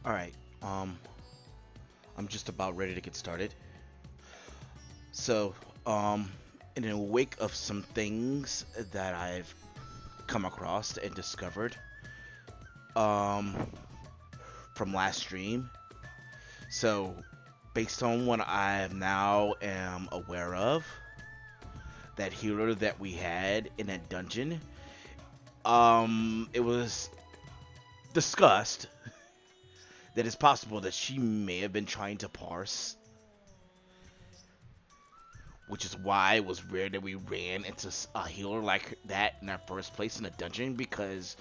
All right. Um, I'm just about ready to get started. So, um, in the wake of some things that I've come across and discovered, um, from last stream. So, based on what I now am aware of, that hero that we had in that dungeon, it was discussed that it's possible that she may have been trying to parse, which is why it was rare that we ran into a healer like that in our first place in a dungeon, because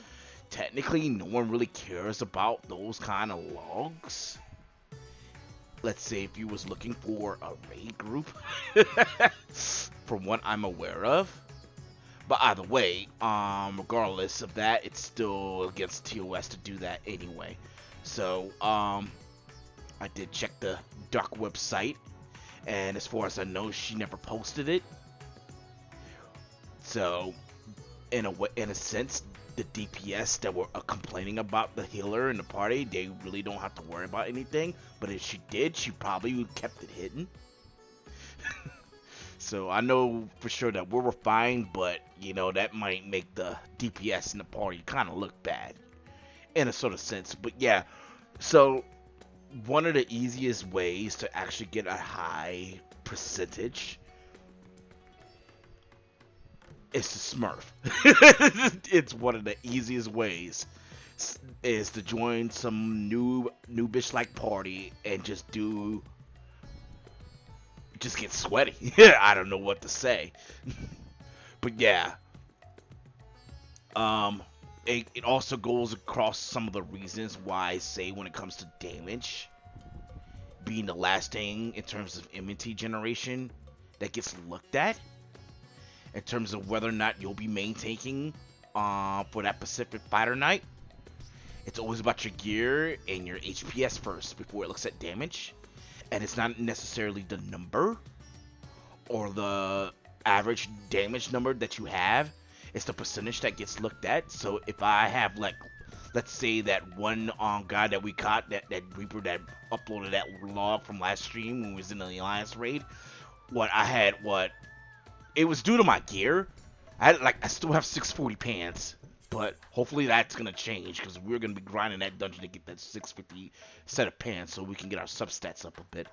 technically no one really cares about those kind of logs. Let's say if you was looking for a raid group, from what I'm aware of. But either way, regardless of that, it's still against TOS to do that anyway. So, I did check the dark website, and as far as I know, she never posted it. So, in a sense, the DPS that were complaining about the healer in the party, they really don't have to worry about anything. But if she did, she probably would kept it hidden. So I know for sure that we're fine, but that might make the DPS in the party kind of look bad in a sort of sense. But yeah, so one of the easiest ways to actually get a high percentage is to smurf. It's one of the easiest ways is to join some noobish like party and just get sweaty. I don't know what to say. But yeah, um it also goes across some of the reasons why I say when it comes to damage being the last thing in terms of MNT generation that gets looked at in terms of whether or not you'll be maintaining for that Pacific Fighter night. It's always about your gear and your HPS first before it looks at damage. And it's not necessarily the number or the average damage number that you have. It's the percentage that gets looked at. So if I have, like, let's say that one guy that we caught, that Reaper that uploaded that log from last stream when we was in the Alliance raid, it was due to my gear. I still have 640 pants, but hopefully that's gonna change because we're gonna be grinding that dungeon to get that 650 set of pants so we can get our substats up a bit.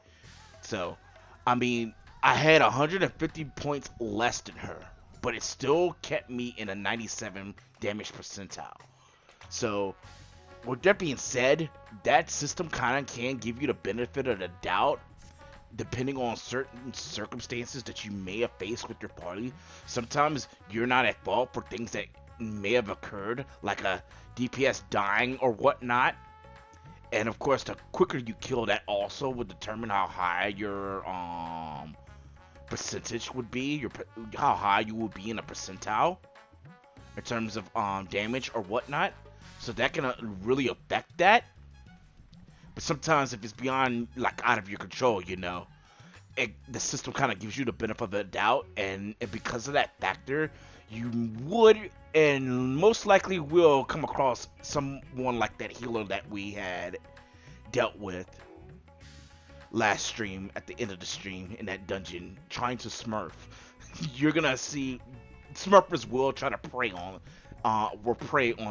So, I mean, I had 150 points less than her, but it still kept me in a 97 damage percentile. So, with that being said, that system kind of can give you the benefit of the doubt depending on certain circumstances that you may have faced with your party. Sometimes you're not at fault for things that may have occurred, like a DPS dying or whatnot. And of course, the quicker you kill, that also would determine how high your percentage would be, how high you would be in a percentile in terms of damage or whatnot. So that can really affect that. But sometimes if it's beyond, like, out of your control, the system kind of gives you the benefit of the doubt, and because of that factor, you would and most likely will come across someone like that healer that we had dealt with last stream at the end of the stream in that dungeon trying to smurf. You're gonna see smurfers will try to prey on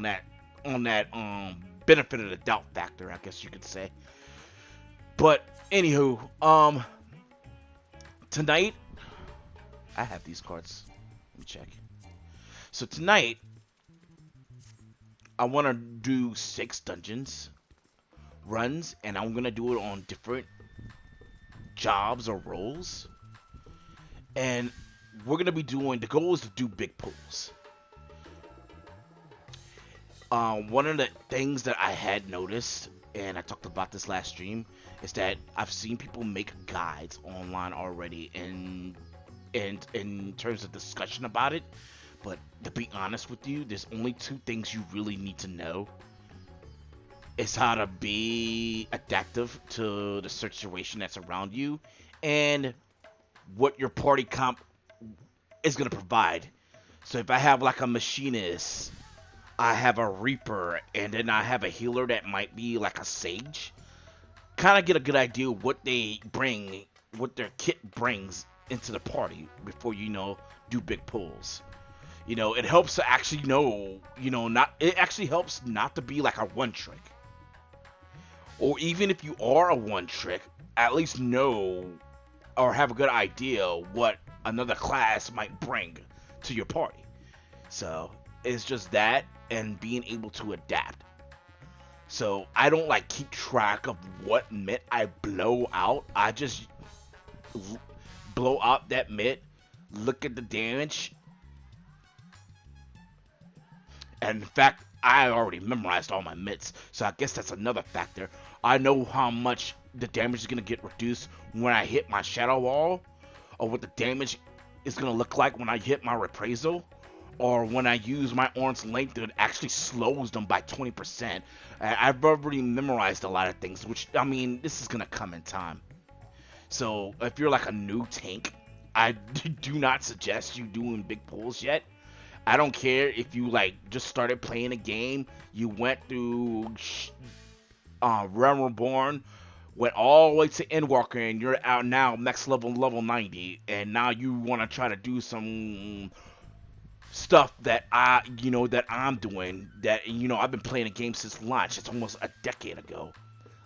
that benefit of the doubt factor, I guess you could say. But anywho, tonight I have these cards. Let me check. So tonight I want to do 6 dungeons runs, and I'm gonna do it on different jobs or roles. And we're gonna be doing, the goal is to do big pulls. One of the things that I had noticed, and I talked about this last stream, is that I've seen people make guides online already in terms of discussion about it. But to be honest with you, there's only 2 things you really need to know. It's how to be adaptive to the situation that's around you, and what your party comp is going to provide. So if I have like a machinist, I have a Reaper, and then I have a healer that might be like a Sage. Kind of get a good idea what they bring, what their kit brings into the party before do big pulls. It helps to actually know, not it actually helps not to be like a one trick. Or even if you are a one trick, at least know or have a good idea what another class might bring to your party. So it's just that and being able to adapt. So I don't like keep track of what mitt I blow out. I just blow out that mitt, look at the damage, and in fact, I already memorized all my mitts, so I guess that's another factor. I know how much the damage is gonna get reduced when I hit my shadow wall, or what the damage is gonna look like when I hit my reprisal, or when I use my arm's length, it actually slows them by 20%. I've already memorized a lot of things, which, I mean, this is gonna come in time. So if you're like a new tank, I do not suggest you doing big pulls yet. I don't care if you like just started playing a game, you went through Realm Reborn, went all the way to Endwalker, and you're out now next level 90, and now you want to try to do some stuff that I'm doing, that I've been playing a game since launch. It's almost a decade ago,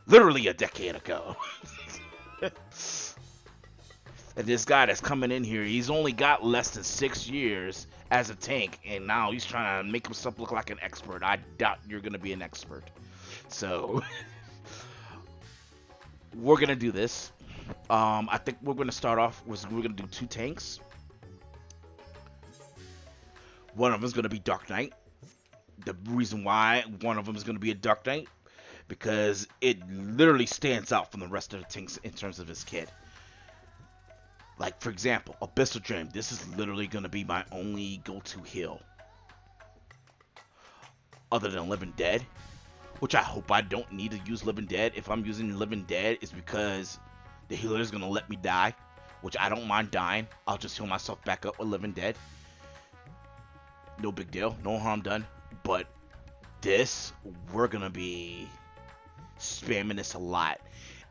literally a decade ago. And this guy that's coming in here, he's only got less than 6 years as a tank, and now he's trying to make himself look like an expert. I doubt you're gonna be an expert. So we're gonna do this. I think we're gonna start off with, we're gonna do 2 tanks. One of them is gonna be Dark Knight. The reason why one of them is gonna be a Dark Knight, because it literally stands out from the rest of the tanks in terms of his kit. Like, for example, Abyssal Dream. This is literally going to be my only go-to heal. Other than Living Dead. Which I hope I don't need to use Living Dead. If I'm using Living Dead, it's because the healer is going to let me die. Which I don't mind dying. I'll just heal myself back up with Living Dead. No big deal. No harm done. But this, we're going to be spamming this a lot.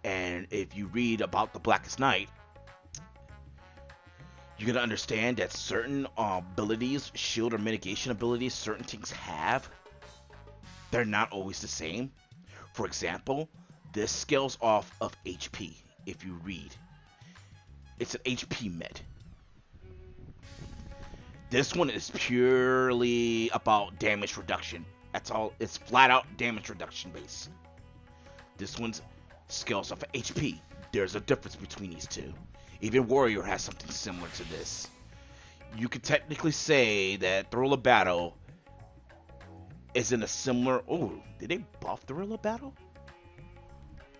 And if you read about the Blackest Night, you're going to understand that certain abilities, shield or mitigation abilities, certain things have, they're not always the same. For example, this scales off of HP, if you read. It's an HP med. This one is purely about damage reduction. That's all. It's flat out damage reduction base. This one's scales off of HP. There's a difference between these two. Even Warrior has something similar to this. You could technically say that Thrill of Battle is in a similar... Oh, did they buff Thrill of Battle?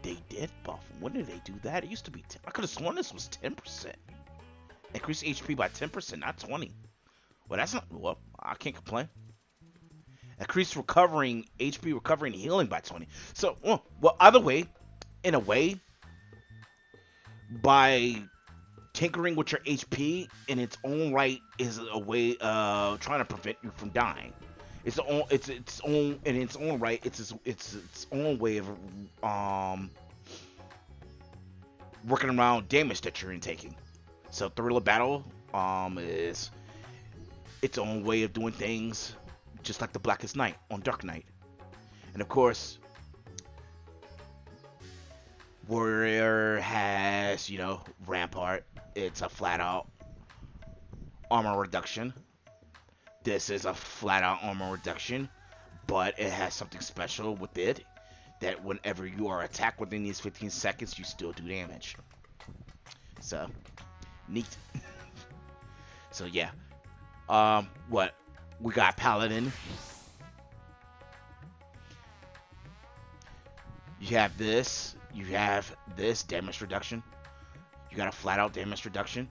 They did buff. When did they do that? It used to be 10. I could have sworn this was 10%. Increase HP by 10%, not 20. Well, that's not... Well, I can't complain. Increase recovering HP, recovering, and healing by 20. So, well, either way, in a way, by tinkering with your HP in its own right is a way of trying to prevent you from dying. It's its own in its own right. It's its own way of working around damage that you're intaking. So Thrill of Battle is its own way of doing things, just like the Blackest Night on Dark Knight. And of course, Warrior has, Rampart. It's a flat out armor reduction. This is a flat out armor reduction, but it has something special with it, that whenever you are attacked within these 15 seconds, you still do damage. So, neat. So yeah. What? We got Paladin. You have this damage reduction. You got a flat out damage reduction.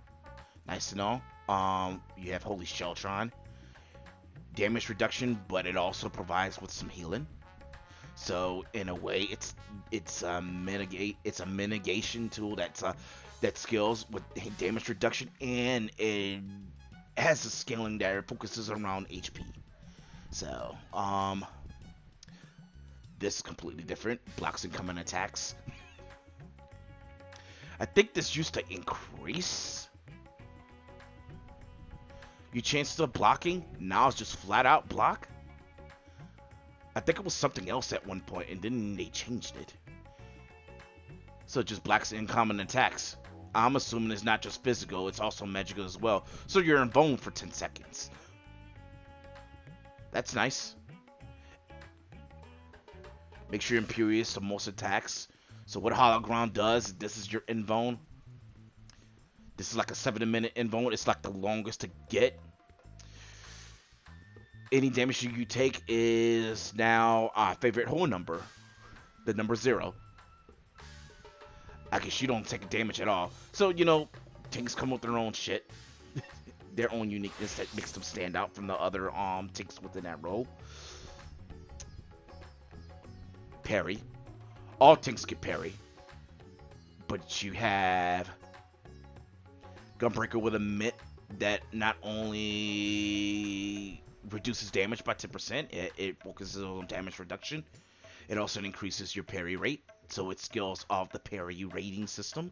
Nice to know. You have Holy Sheltron. Damage reduction, but it also provides with some healing. So in a way, it's a mitigation tool that scales with damage reduction, and it has a scaling that focuses around HP. So, this is completely different. Blocks incoming attacks. I think this used to increase your chances of blocking. Now it's just flat out block. I think it was something else at one point, and then they changed it. So it just blocks incoming attacks. I'm assuming it's not just physical, it's also magical as well. So you're invulnerable for 10 seconds. That's nice. Make sure you're impervious to most attacks. So what Hollow Ground does, this is your invuln. This is like a 7-minute invuln. It's like the longest to get. Any damage you take is now our favorite whole number. The number 0. I guess you don't take damage at all. So, you know, tanks come with their own shit. Their own uniqueness that makes them stand out from the other tanks within that role. Parry. All tanks get parry. But you have Gunbreaker with a mitt that not only reduces damage by 10%, it focuses on damage reduction. It also increases your parry rate. So it skills off the parry rating system.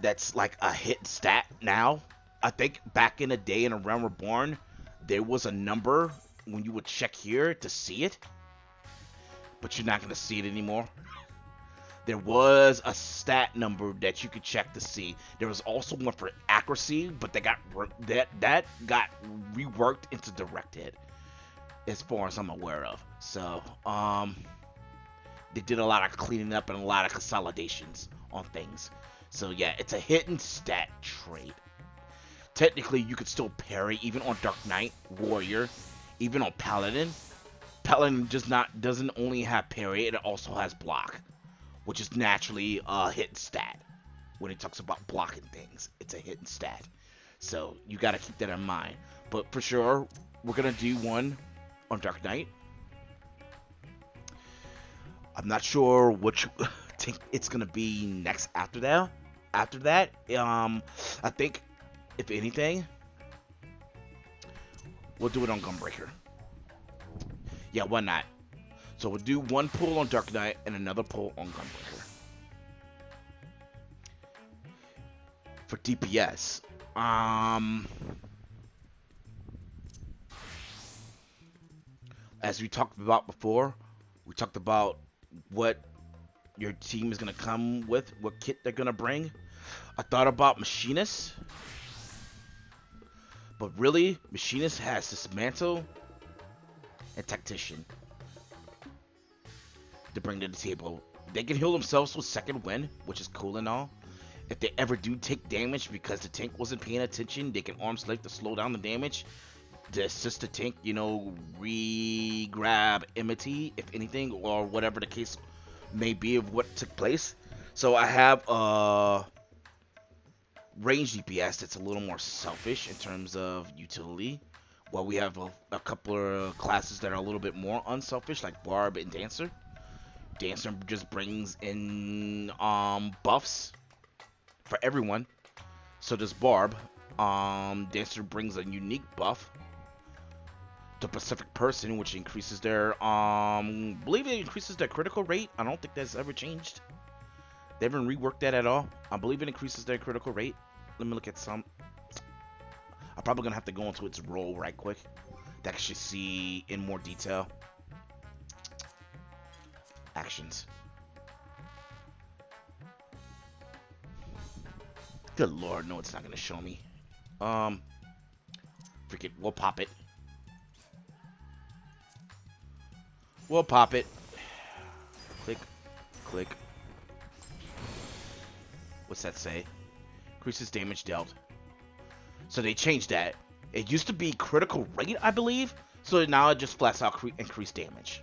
That's like a hit stat now. I think back in the day in A Realm Reborn, there was a number when you would check here to see it. But you're not going to see it anymore. There was a stat number that you could check to see. There was also one for accuracy, but that got reworked into direct hit, as far as I'm aware of. So, they did a lot of cleaning up and a lot of consolidations on things. So yeah, it's a hidden stat trait. Technically, you could still parry even on Dark Knight, Warrior, even on Paladin. Paladin doesn't only have parry, it also has block, which is naturally a hidden stat. When it talks about blocking things, it's a hidden stat. So you got to keep that in mind. But for sure, we're gonna do one on Dark Knight. I'm not sure which think it's gonna be next after that. I think if anything, we'll do it on Gunbreaker. Yeah, why not? So we'll do one pull on Dark Knight and another pull on Gunbreaker. For DPS, as we talked about before, we talked about what your team is gonna come with, what kit they're gonna bring. I thought about Machinist, but really, Machinist has Dismantle and Tactician to bring to the table. They can heal themselves with Second Wind, which is cool and all. If they ever do take damage because the tank wasn't paying attention, they can arm slave to slow down the damage. To assist the tank, you know, re-grab Enmity, if anything, or whatever the case may be of what took place. So I have range DPS that's a little more selfish in terms of utility, while we have a couple of classes that are a little bit more unselfish, like Barb and Dancer. Dancer just brings in buffs for everyone. So does Barb. Dancer brings a unique buff to Pacific Person, which increases their believe it increases their critical rate. I don't think that's ever changed. They haven't reworked that at all. I believe it increases their critical rate. Let me look at some. I'm probably gonna have to go into its role right quick to actually see in more detail. Actions. Good lord, no, it's not gonna show me. Freaking, we'll pop it. We'll pop it. Click, click. What's that say? Increases damage dealt. So they changed that. It used to be critical rate, I believe. So now it just flats out increased damage.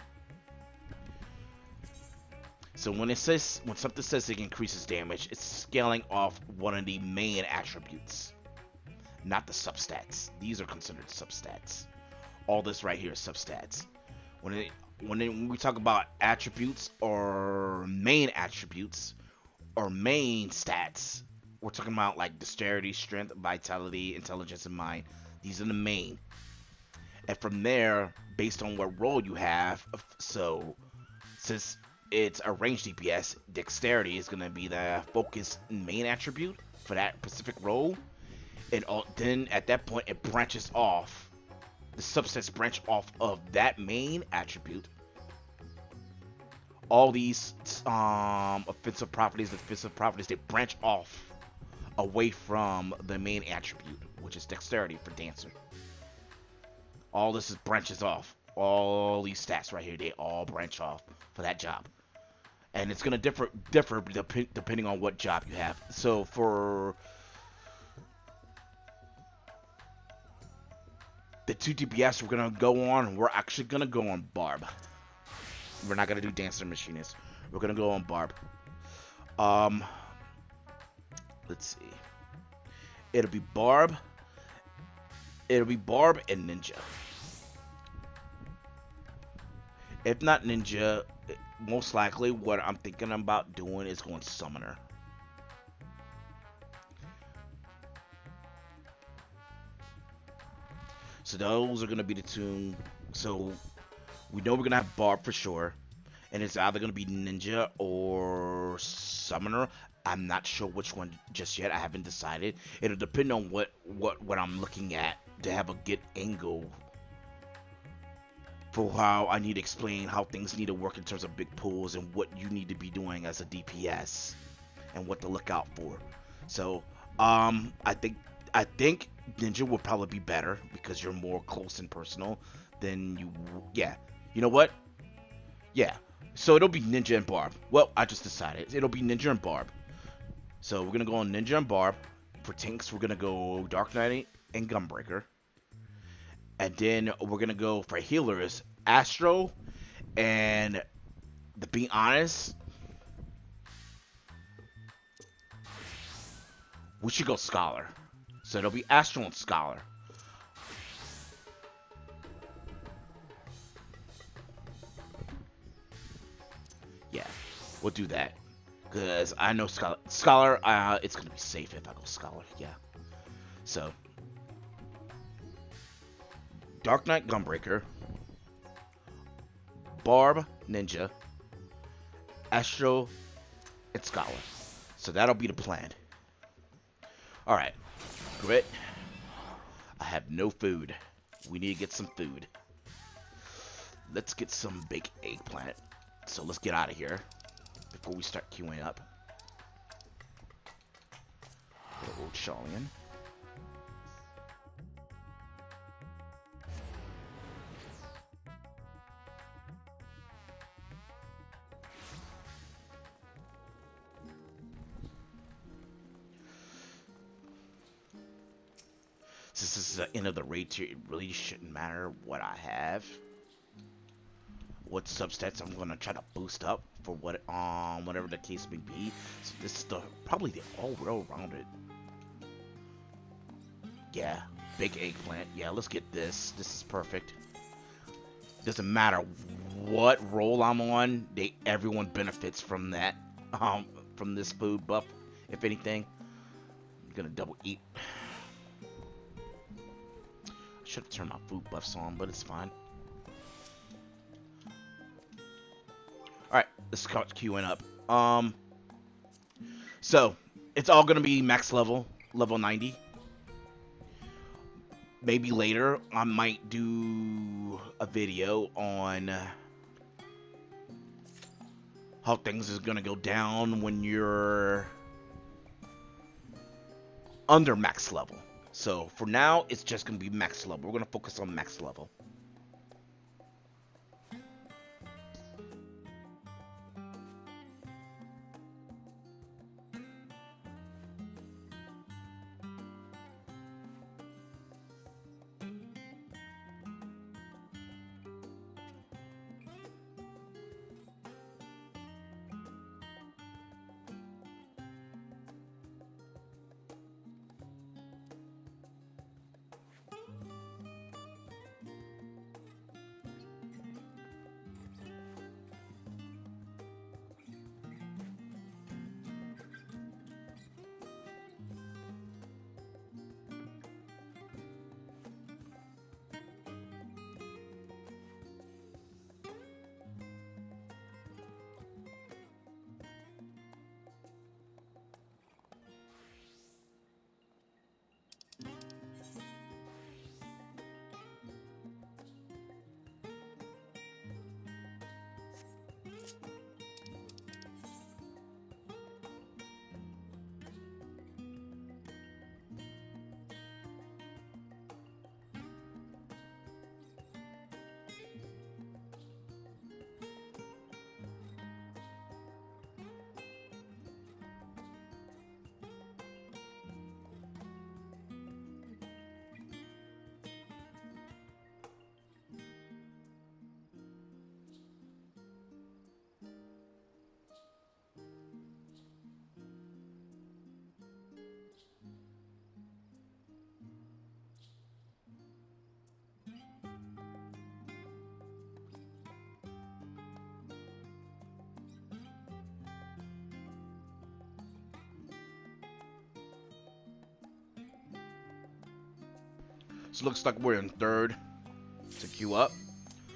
So when something says it increases damage, it's scaling off one of the main attributes, not the substats. These are considered substats. All this right here is substats. When we talk about attributes or main stats, we're talking about like dexterity, strength, vitality, intelligence, and mind. These are the main. And from there, based on what role you have, so since it's a range DPS, dexterity is going to be the focus main attribute for that specific role. And then at that point, it branches off. The subsets branch off of that main attribute. All these offensive properties, defensive properties, they branch off away from the main attribute, which is dexterity for Dancer. All this is branches off. All these stats right here, they all branch off for that job. And it's gonna differ depending on what job you have. So for the 2 DPS we're gonna go on, we're actually gonna go on Barb. We're not gonna do Dancer Machinist. We're gonna go on Barb. Let's see. It'll be Barb. It'll be Barb and Ninja. If not Ninja, most likely what I'm thinking about doing is going Summoner. So those are going to be the two. So we know we're going to have Barb for sure. And it's either going to be Ninja or Summoner. I'm not sure which one just yet. I haven't decided. It'll depend on what I'm looking at to have a good angle for how I need to explain how things need to work in terms of big pools and what you need to be doing as a DPS and what to look out for. So I think Ninja will probably be better because you're more close and personal than you. Yeah, you know what? Yeah. So it'll be Ninja and Barb. Well, I just decided it'll be Ninja and Barb. So we're gonna go on Ninja and Barb. For tanks, we're gonna go Dark Knight and Gunbreaker. And then we're gonna go for healers, Astro, and to be honest, we should go Scholar. So it'll be Astro and Scholar. Yeah, we'll do that. Because I know Scholar, it's going to be safe if I go Scholar, yeah. So, Dark Knight Gunbreaker, Barb Ninja, Astro, and Scholar. So that'll be the plan. Alright, Grit, I have no food. We need to get some food. Let's get some baked eggplant. So let's get out of here before we start queuing up. The old Sholian. Since this is the end of the raid tier, it really shouldn't matter what I have. What substats I'm gonna try to boost up for whatever the case may be. So this is probably the all well-rounded. Yeah, big eggplant. Yeah, let's get this. This is perfect. Doesn't matter what role I'm on, everyone benefits from that. From this food buff, if anything. I'm gonna double eat. I should have turned my food buffs on, but it's fine. Alright, let's start queuing up. So, it's all gonna be max level 90. Maybe later, I might do a video on how things is gonna go down when you're under max level. So, for now, it's just gonna be max level. We're gonna focus on max level. So it looks like we're in third to queue up,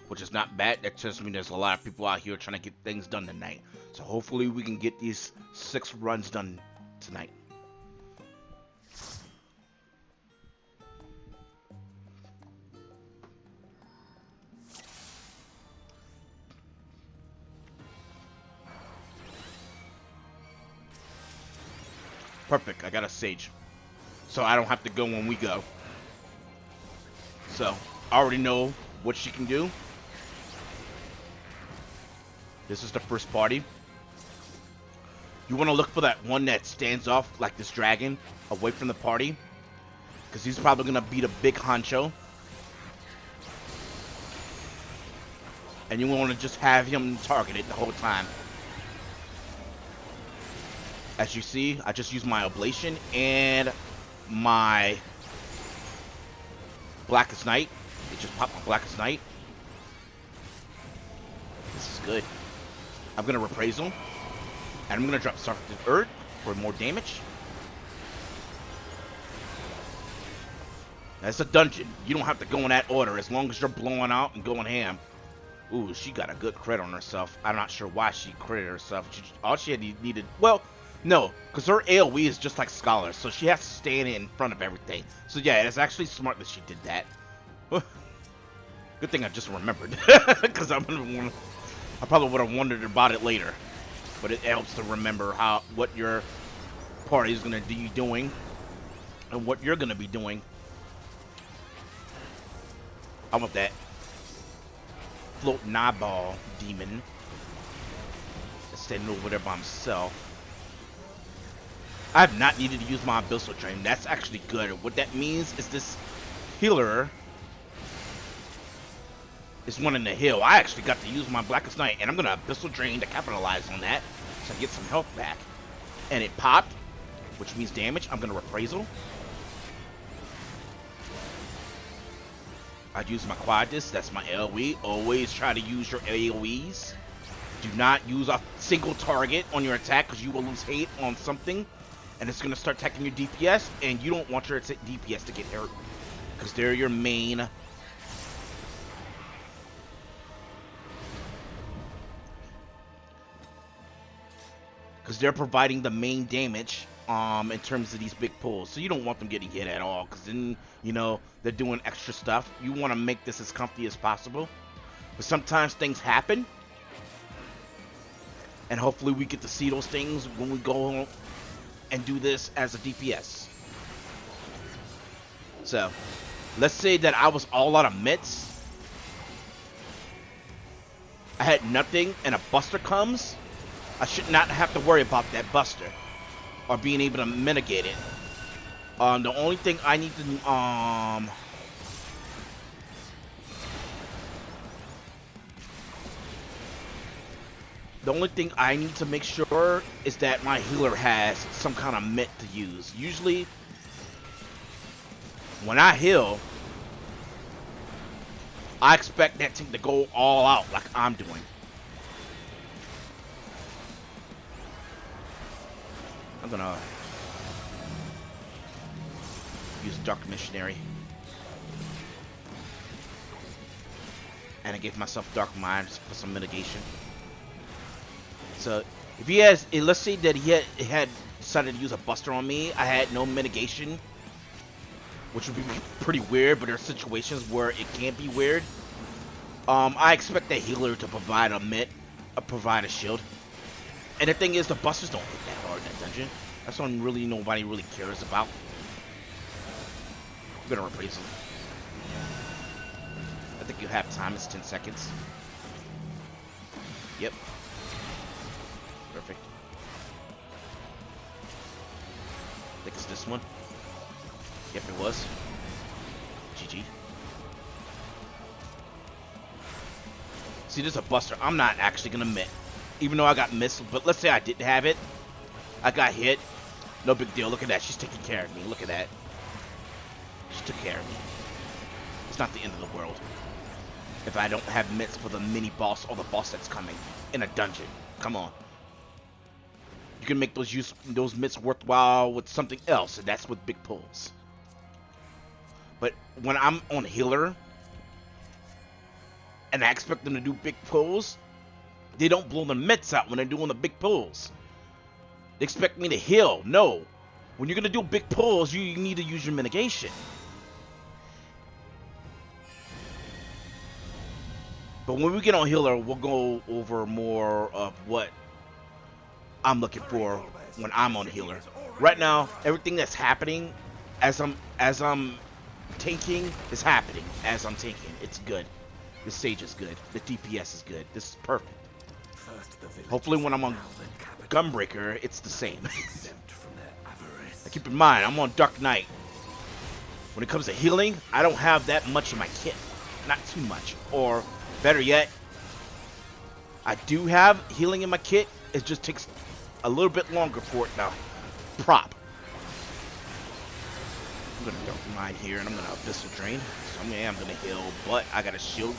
which is not bad. That tells me there's a lot of people out here trying to get things done tonight. So hopefully we can get these 6 runs done tonight. Perfect, I got a Sage. So I don't have to go when we go. So, I already know what she can do. This is the first party. You want to look for that one that stands off like this dragon away from the party. Because he's probably going to be the big honcho. And you want to just have him targeted the whole time. As you see, I just used my Oblation and my Blackest Night. It just popped my Blackest Night. This is good. I'm going to Reprisal. And I'm going to drop Sark's Earth for more damage. That's a dungeon. You don't have to go in that order as long as you're blowing out and going ham. Ooh, she got a good crit on herself. I'm not sure why she critted herself. All she had needed... Well... No, because her AoE is just like Scholar, so she has to stand in front of everything. So yeah, it's actually smart that she did that. Good thing I just remembered, because I probably would have wondered about it later. But it helps to remember what your party is going to be doing, and what you're going to be doing. I want that floating eyeball demon that's standing over there by himself. I have not needed to use my Abyssal Drain. That's actually good. What that means is this healer is one in the hill. I actually got to use my Blackest Night, and I'm going to Abyssal Drain to capitalize on that so I get some health back. And it popped, which means damage. I'm going to Reprisal. I'd use my Quadus. That's my AoE. Always try to use your AoEs. Do not use a single target on your attack because you will lose hate on something. And it's going to start attacking your DPS, and you don't want your DPS to get hurt, because they're your main. Because they're providing the main damage in terms of these big pulls. So you don't want them getting hit at all, because then, you know, they're doing extra stuff. You want to make this as comfy as possible. But sometimes things happen, and hopefully we get to see those things when we go and do this as a DPS. So, let's say that I was all out of mitts. I had nothing, and a buster comes. I should not have to worry about that buster or being able to mitigate it. The only thing I need to the only thing I need to make sure is that my healer has some kind of mitt to use. Usually, when I heal, I expect that thing to go all out like I'm doing. I'm gonna use Dark Missionary. And I gave myself Dark Mind for some mitigation. So, if he has, let's say that he had decided to use a buster on me, I had no mitigation, which would be pretty weird, but there are situations where it can't be weird. I expect the healer to provide a mitt, provide a shield. And the thing is, the busters don't hit that hard in that dungeon. That's what nobody really cares about. I'm gonna replace him. I think you have time, it's 10 seconds. Yep. Perfect. I think it's this one. Yep, it was. GG. See, there's a buster. I'm not actually gonna miss. Even though I got missed, but let's say I didn't have it. I got hit. No big deal. Look at that. She's taking care of me. Look at that. She took care of me. It's not the end of the world if I don't have mitts for the mini boss or the boss that's coming in a dungeon. Come on. You can make those mitts worthwhile with something else, and that's with big pulls. But when I'm on healer and I expect them to do big pulls, they don't blow the mitts out when they're doing the big pulls. They expect me to heal. No. When you're going to do big pulls, you need to use your mitigation. But when we get on healer, we'll go over more of what I'm looking for when I'm on healer. Right now, everything that's happening as I'm tanking is happening as I'm tanking. It's good. The stage is good. The DPS is good. This is perfect. Hopefully when I'm on Gunbreaker, it's the same. Now keep in mind, I'm on Dark Knight. When it comes to healing, I don't have that much in my kit. Not too much. Or better yet, I do have healing in my kit. It just takes a little bit longer for it to prop. I'm gonna Dark Mind here and I'm gonna Abyssal Drain. So I am gonna heal, but I got a shield.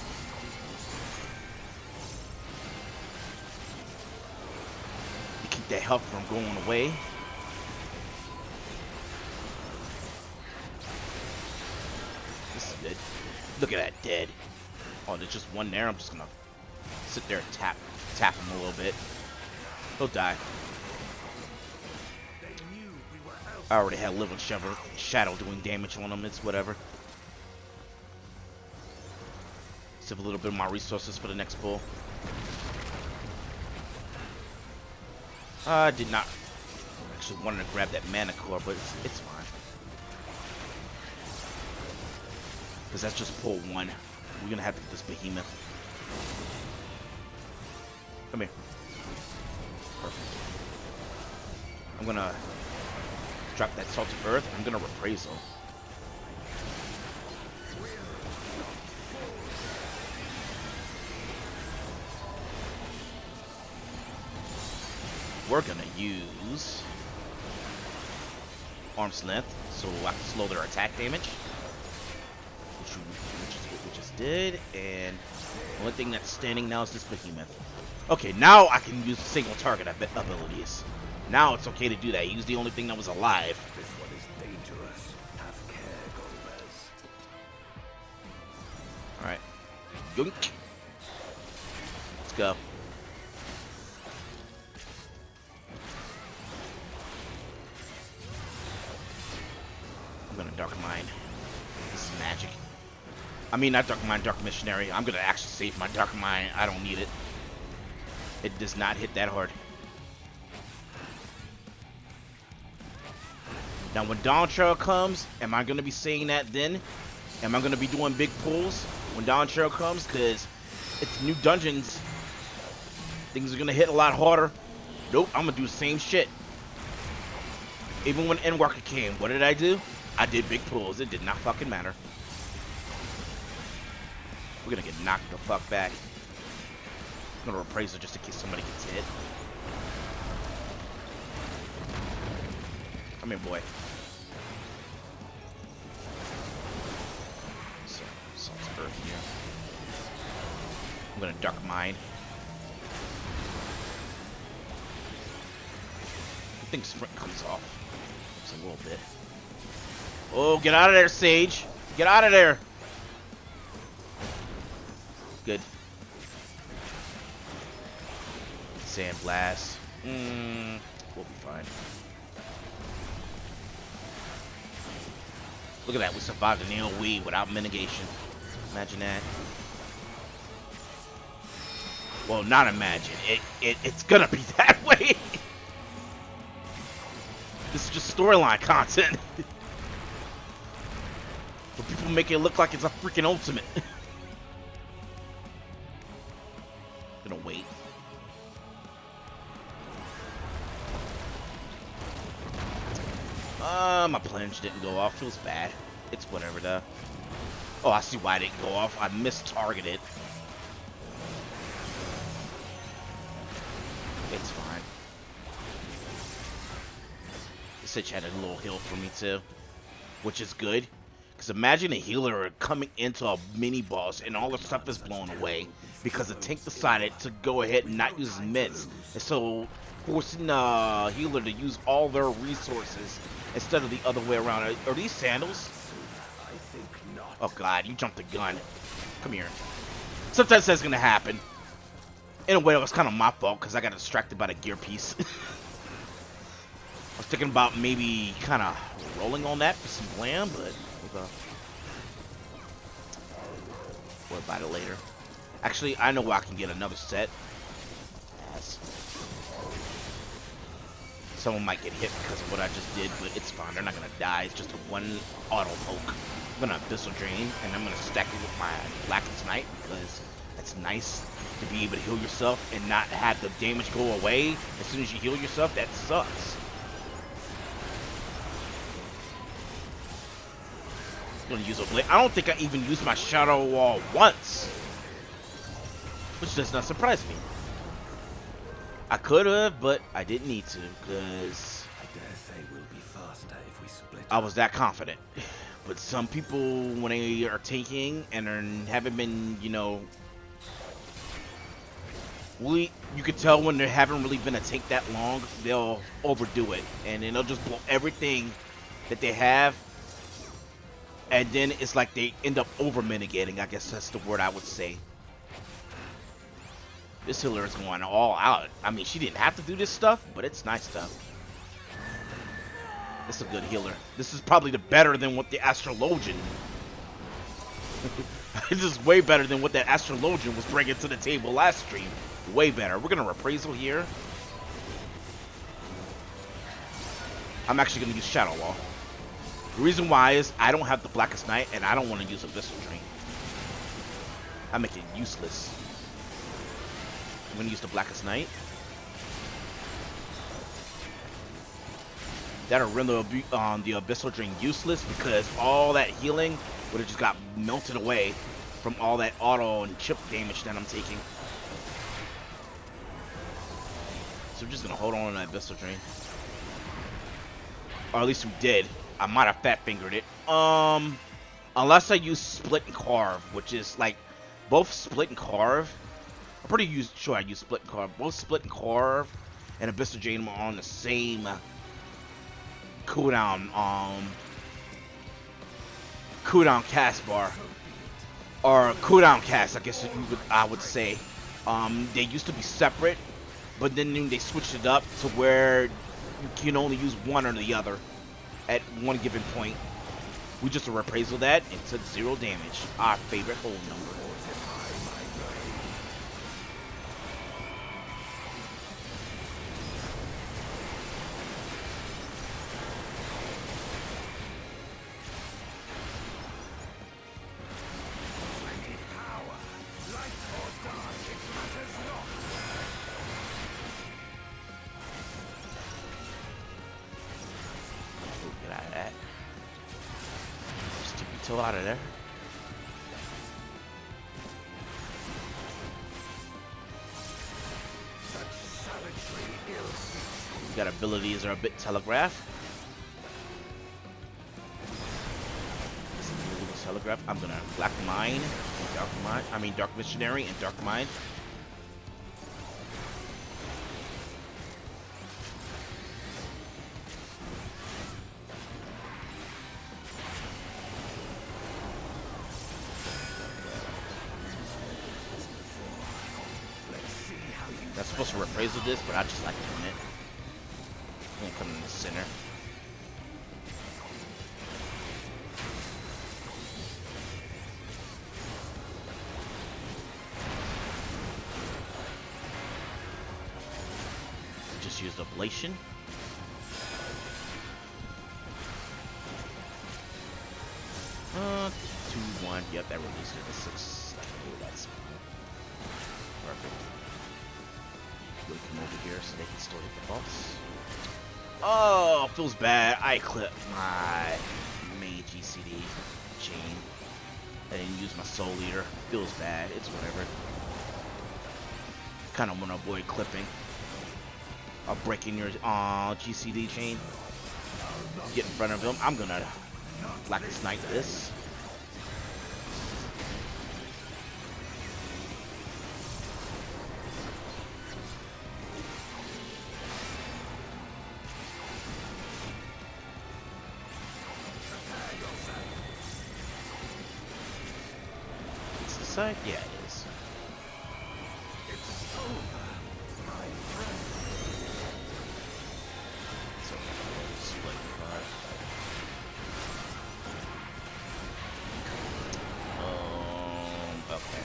To keep that health from going away. This is good. Look at that dead. Oh, there's just one there. I'm just gonna sit there and tap him a little bit. He'll die. I already had Living Shadow doing damage on him. It's whatever. Save a little bit of my resources for the next pull. I did not actually wanted to grab that mana core, but it's fine. Because that's just pull one. We're gonna have to get this behemoth. Come here. Perfect. I'm gonna drop that salty earth. I'm gonna Reprisal. We're gonna use Arm's Length, so I can slow their attack damage, which is what we just did. And the only thing that's standing now is this behemoth. Okay, now I can use single target abilities. Now it's okay to do that. Use the only thing that was alive. This one is dangerous. Have care, Golbez. Alright. Yoink. Let's go. I'm gonna Dark Mind. This is magic. I mean, not Dark Mind, Dark Missionary. I'm gonna actually save my Dark Mind. I don't need it. It does not hit that hard. Now, when Dawn Trail comes, am I going to be saying that then? Am I going to be doing big pulls when Dawn Trail comes? Because it's new dungeons. Things are going to hit a lot harder. Nope, I'm going to do the same shit. Even when Endwalker came, what did I do? I did big pulls. It did not fucking matter. We're going to get knocked the fuck back. I'm going to Reprisal just in case somebody gets hit. Come here, boy. So, Salt's Earth here. I'm gonna Dark Mind. I think Sprint comes off. Just a little bit. Oh, get out of there, Sage! Get out of there! Good. Sand Blast. We'll be fine. Look at that, we survived an AoE without mitigation. Imagine that. Well, not imagine. It's gonna be that way. This is just storyline content. But people make it look like it's a freaking ultimate. Gonna wait. My plunge didn't go off. Feels bad. It's whatever though. Oh, I see why it didn't go off. I mistargeted. It's fine. The Sitch had a little heal for me too, which is good. Because imagine a healer coming into a mini boss and all the stuff is blown away because the tank decided to go ahead and not use his mitts, and so forcing the healer to use all their resources instead of the other way around. Are these sandals? I think Oh god, you jumped the gun. Come here. Sometimes that's gonna happen. In a way, it was kind of my fault because I got distracted by the gear piece. I was thinking about maybe kind of rolling on that for some glam, but we'll about it later. Actually, I know where I can get another set. Yes. Someone might get hit because of what I just did, but it's fine. They're not gonna die. It's just a one auto poke. I'm gonna Abyssal Drain, and I'm gonna stack it with my Blackest Night because that's nice to be able to heal yourself and not have the damage go away as soon as you heal yourself. That sucks. I'm gonna use a blade. I don't think I even used my Shadow Wall once, which does not surprise me. I could have, but I didn't need to because I dare say we'll be faster if we split. I was that confident. But some people, when they are tanking and haven't been, you know, you could tell when they haven't really been a tank that long, they'll overdo it, and then they'll just blow everything that they have, and then it's like they end up over mitigating. I guess that's the word I would say. This healer is going all out. I mean, she didn't have to do this stuff, but it's nice stuff. This is a good healer. This is probably the better than what the Astrologian. This is way better than what that Astrologian was bringing to the table last stream. Way better. We're gonna Reprisal here. I'm actually gonna use Shadow Wall. The reason why is I don't have the Blackest Night and I don't want to use Abyssal Drain. I make it useless. I'm gonna use the Blackest Night. That'll render the Abyssal Drain useless because all that healing would have just got melted away from all that auto and chip damage that I'm taking. So we're just gonna hold on to that Abyssal Drain. Or at least we did. I might have fat fingered it. Unless I use Split and Carve, which is like both Split and Carve. I'm pretty sure I use Split and Carve. Both Split and Carve and Abyssal Drain are on the same cooldown cast bar, or cooldown cast, I guess I would say. They used to be separate, but then they switched it up to where you can only use one or the other at one given point. We just Reprisal that and took 0 damage. Our favorite whole number. Out of there. We got abilities are a bit telegraph. Telegraph. I'm gonna Black Mind, Dark Missionary and Dark Mind. I'm supposed to Reprisal this, but I just like doing it. I'm gonna come in the center. Just use the Ablation. Uh, 2-1. Yep, that released it to 6. That's perfect. We'll come over here so they can still hit the boss. Oh, feels bad. I clipped my main GCD chain. I didn't use my Soul Eater. Feels bad. It's whatever. Kind of want to avoid clipping. Or breaking your GCD chain. Get in front of him. I'm gonna Blackest Night this. side? Yeah, it is. It's over, my friend. So, split card. Okay.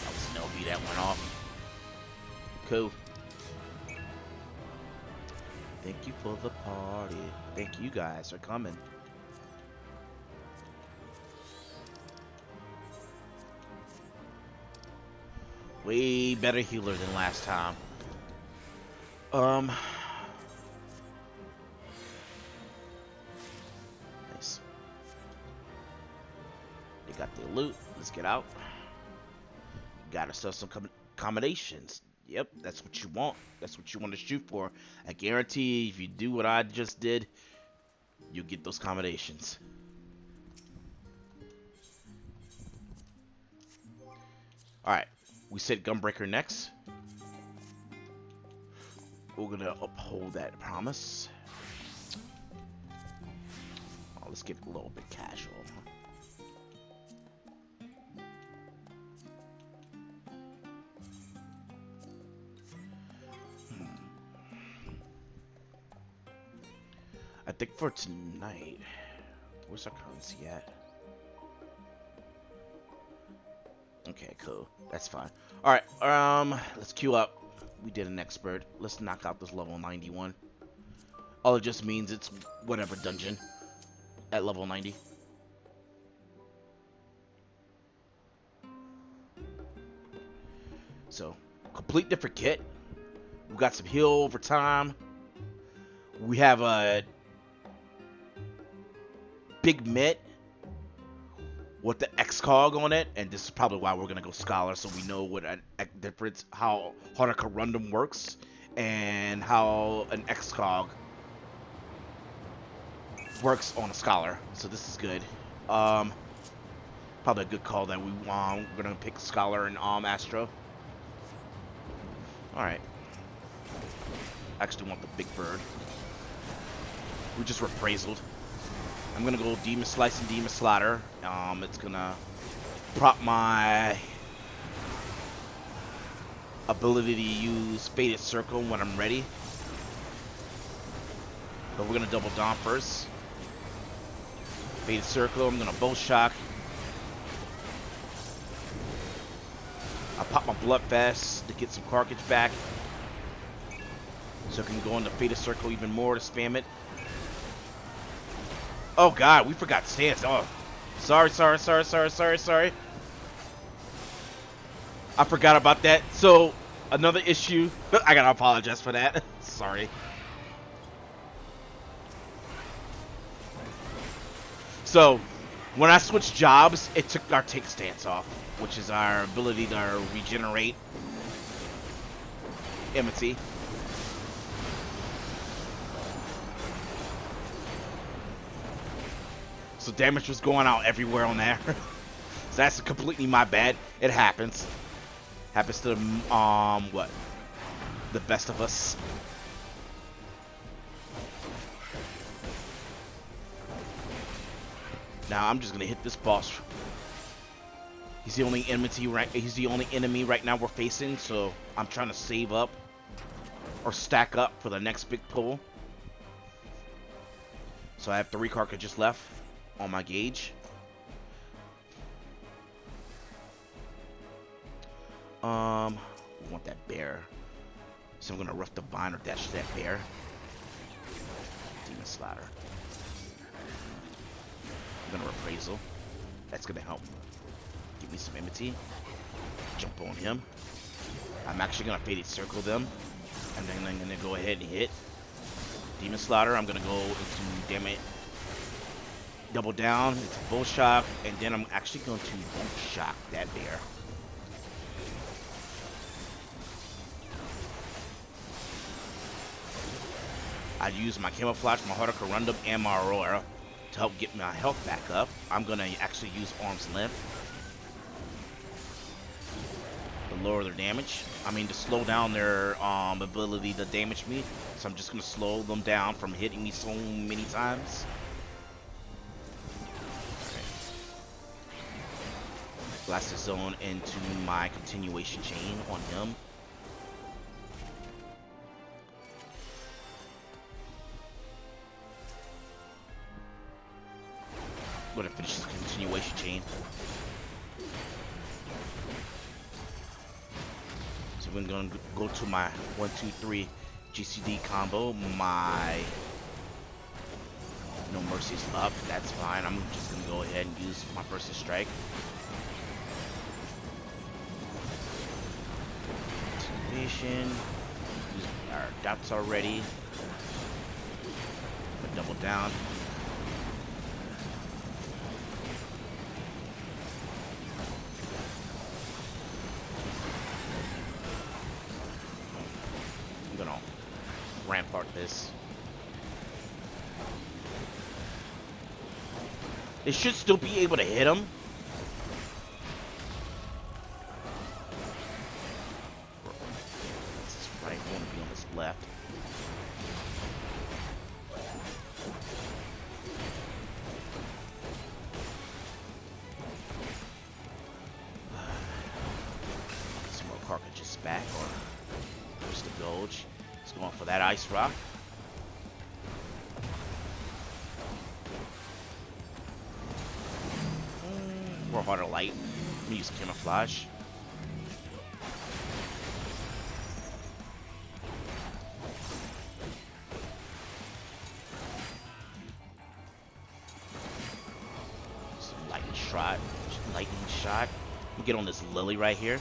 That was an LB that went off. Cool. Thank you for the party. Thank you guys for coming. Way better healer than last time. Nice. They got the loot. Let's get out. Got ourselves some combinations. Yep, that's what you want. That's what you want to shoot for. I guarantee if you do what I just did, you'll get those combinations. Alright, we said Gunbreaker next. We're gonna uphold that promise. Oh, let's get a little bit casual. I think for tonight, where's our currency at? Okay, cool. That's fine. All right, let's queue up. We did an expert. Let's knock out this level 91. All it just means it's whatever dungeon at level 90. So, complete different kit. We got some heal over time. We have a big mitt with the X-Cog on it, and this is probably why we're gonna go Scholar, so we know what a difference, how hard a Corundum works, and how an X-Cog works on a Scholar. So this is good. Probably a good call that we're gonna pick Scholar and Astro. All right. I actually want the big bird. We just rephrased. I'm gonna go Demon Slice and Demon Slaughter. It's gonna prop my ability to use Fated Circle when I'm ready. But we're gonna double down first. Fated Circle, I'm gonna Bow Shock. I pop my Blood Fest to get some cartridge back. So I can go into Fated Circle even more to spam it. Oh god, we forgot stance. Oh, sorry. I forgot about that. So, another issue. I gotta apologize for that. Sorry. So, when I switched jobs, it took our take stance off, which is our ability to regenerate enmity. So damage was going out everywhere on there. So that's completely my bad. It happens. Happens to what? The best of us. Now I'm just gonna hit this boss. He's the only enemy right now we're facing, so I'm trying to save up or stack up for the next big pull. So I have 3 cartridges left on my gauge. We want that bear. So I'm gonna rough the vine or dash that bear. Demon Slaughter. I'm gonna Reprisal. That's gonna help give me some enmity. Jump on him. I'm actually gonna Fated Circle them. And then I'm gonna go ahead and hit. Demon Slaughter, I'm gonna go into damage. Double down, it's a Bull Shock, and then I'm actually going to Bull Shock that bear. I use my Camouflage, my Heart of Corundum, and my Aurora to help get my health back up. I'm gonna actually use Arm's Length. The lower their damage. I mean, to slow down their ability to damage me. So I'm just gonna slow them down from hitting me so many times. Blast the zone into my continuation chain on him. I'm gonna finish this continuation chain. So we're gonna go to my 1-2-3 GCD combo. My No Mercy's up. That's fine. I'm just gonna go ahead and use my Burst Strike. Use our dots already. Double down. I'm gonna rampart this. They should still be able to hit him. Left. Some more cartridges back, or there's the Gulch. He's going for that Ice Rock. Or Harder Light. I'm gonna use Camouflage. Lightning shot. We get on this Lily right here.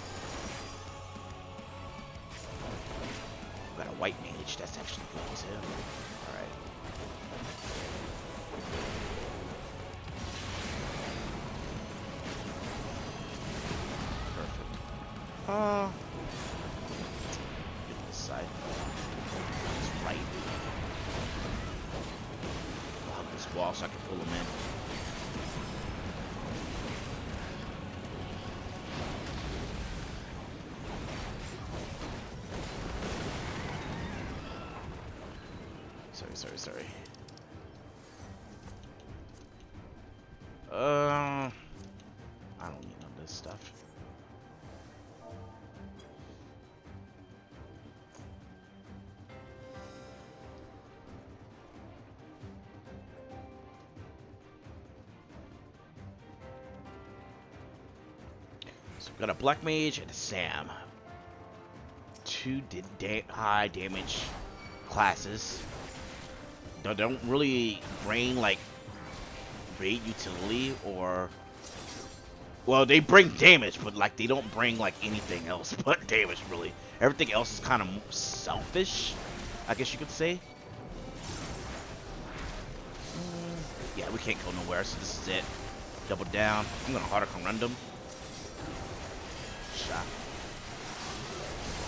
Got a white mage. That's actually good too. All right. Perfect. Get this side. It's right. I'll hug this wall so I can pull him in. Sorry. I don't need none of this stuff. So we got a Black Mage and a Sam. Two high damage classes. Don't really bring like great utility, or well, they bring damage, but like they don't bring like anything else but damage really. Everything else is kind of selfish, I guess you could say. Yeah, we can't go nowhere, so this is it. Double down. I'm gonna Harder Corundum. Shot.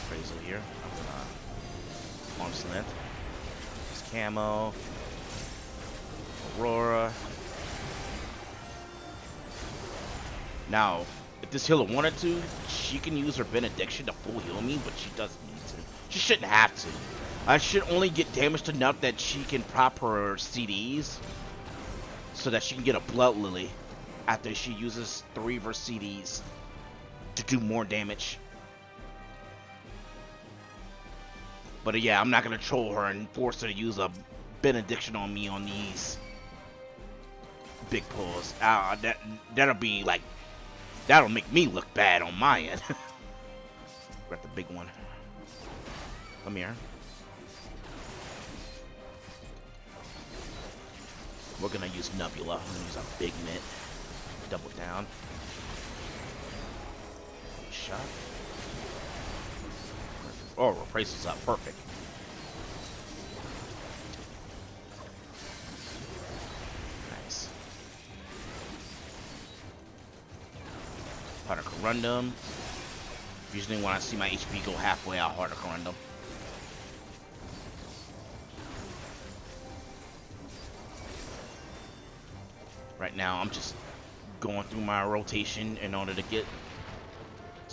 Appraisal here. I'm gonna Arm's Length. Camo, Aurora. Now, if this healer wanted to, she can use her Benediction to full heal me, but she doesn't need to. She shouldn't have to. I should only get damaged enough that she can pop her CDs so that she can get a Blood Lily after she uses 3 of her CDs to do more damage. But yeah, I'm not gonna troll her and force her to use a Benediction on me on these big pulls. That'll be like, that'll make me look bad on my end. Grab the big one. Come here. We're gonna use Nebula. I'm gonna use a big mitt. Double down. Shot. Oh, Replaces up. Perfect. Nice. Harder Corundum. Usually when I see my HP go halfway, I'll Harder Corundum. Right now, I'm just going through my rotation in order to get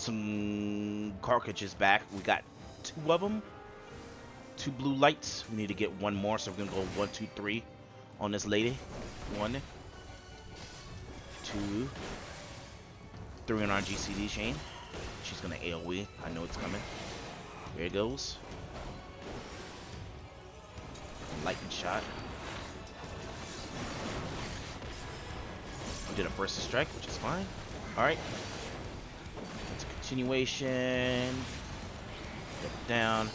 some cartridges back. We got 2 of them. 2 blue lights. We need to get 1 more, so we're gonna go 1, 2, 3 on this lady. 1, 2, 3 on our GCD chain. She's gonna AoE. I know it's coming. Here it goes. Lightning shot. We did a burst strike, which is fine. Alright. It's a continuation. Get it down.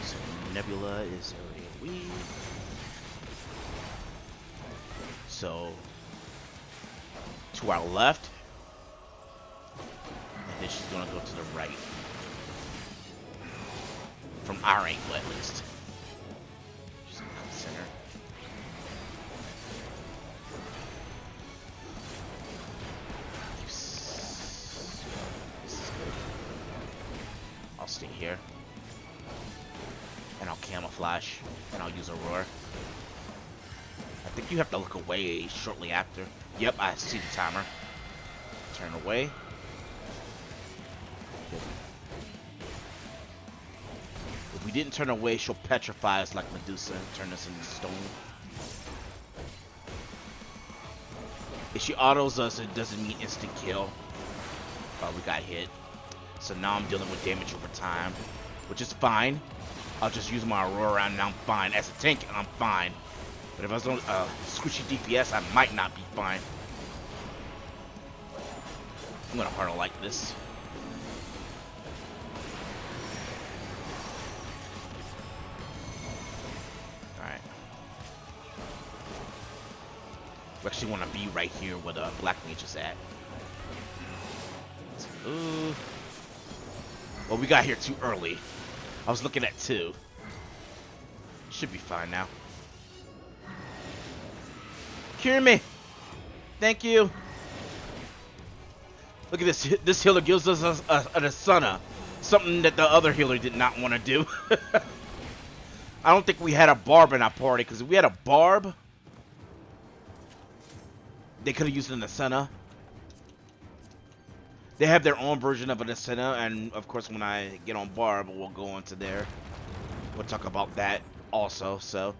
So Nebula is already weak. So to our left. And then she's gonna go to the right. From our angle at least. She's gonna come center. This is good. I'll stay here. And I'll camouflage. And I'll use Aurora. I think you have to look away shortly after. Yep, I see the timer. Turn away. Good. If we didn't turn away, she'll petrify us like Medusa and turn us into stone. If she autos us, it doesn't mean instant kill. Oh, we got hit. So now I'm dealing with damage over time, which is fine. I'll just use my Aurora and I'm fine. As a tank, I'm fine. But if I was on squishy DPS, I might not be fine. I'm gonna hard like this. Alright. We actually want to be right here where the Black Mage is at. Ooh. Well, we got here too early. I was looking at 2. Should be fine now. Cure me. Thank you. Look at this. This healer gives us a Asuna. Something that the other healer did not want to do. I don't think we had a barb in our party, because if we had a barb, they could have used an Asuna. They have their own version of an Asuna, and of course when I get on barb, we'll go into there. We'll talk about that also, so.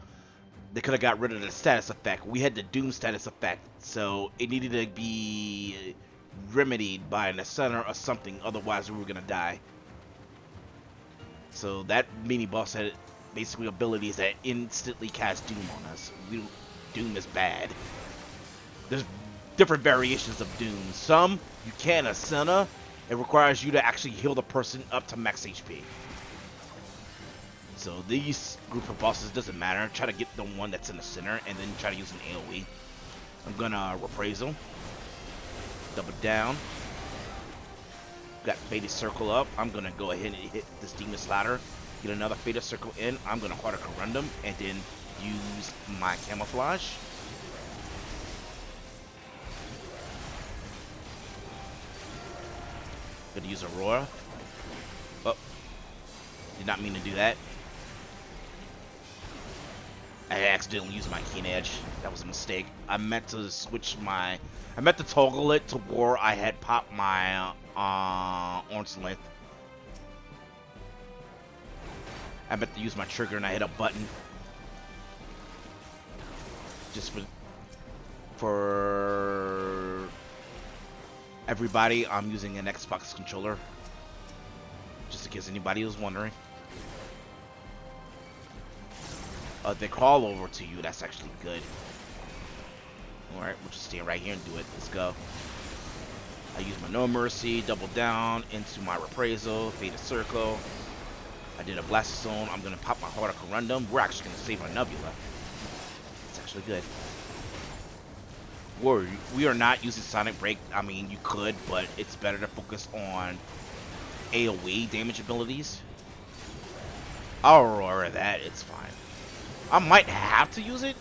They could have got rid of the status effect. We had the Doom status effect, so it needed to be remedied by an Asuna or something, otherwise we were gonna die. So that mini boss had basically abilities that instantly cast Doom on us. Doom is bad. There's different variations of Doom. Some you can Asuna. It requires you to actually heal the person up to max HP. So these group of bosses doesn't matter. Try to get the one that's in the center and then try to use an AoE. I'm gonna Reprisal. Double down. Got Fated Circle up. I'm gonna go ahead and hit this Demon Slider. Get another Fated Circle in. I'm gonna Heart of Corundum and then use my Camouflage. Gonna use Aurora. Oh. Did not mean to do that. I accidentally used my Keen Edge. That was a mistake. I meant to toggle it to where I had popped my Orange Length. I meant to use my trigger and I hit a button. Just for everybody, I'm using an Xbox controller. Just in case anybody was wondering. They crawl over to you. That's actually good. Alright, we'll just stay right here and do it. Let's go. I use my No Mercy, double down into my Reprisal, Fated Circle. I did a Blast Zone. I'm going to pop my Heart of Corundum. We're actually going to save our Nebula. It's actually good. We are not using Sonic Break. I mean, you could, but it's better to focus on AoE damage abilities. I'll Aurora that. It's fine. I might have to use it.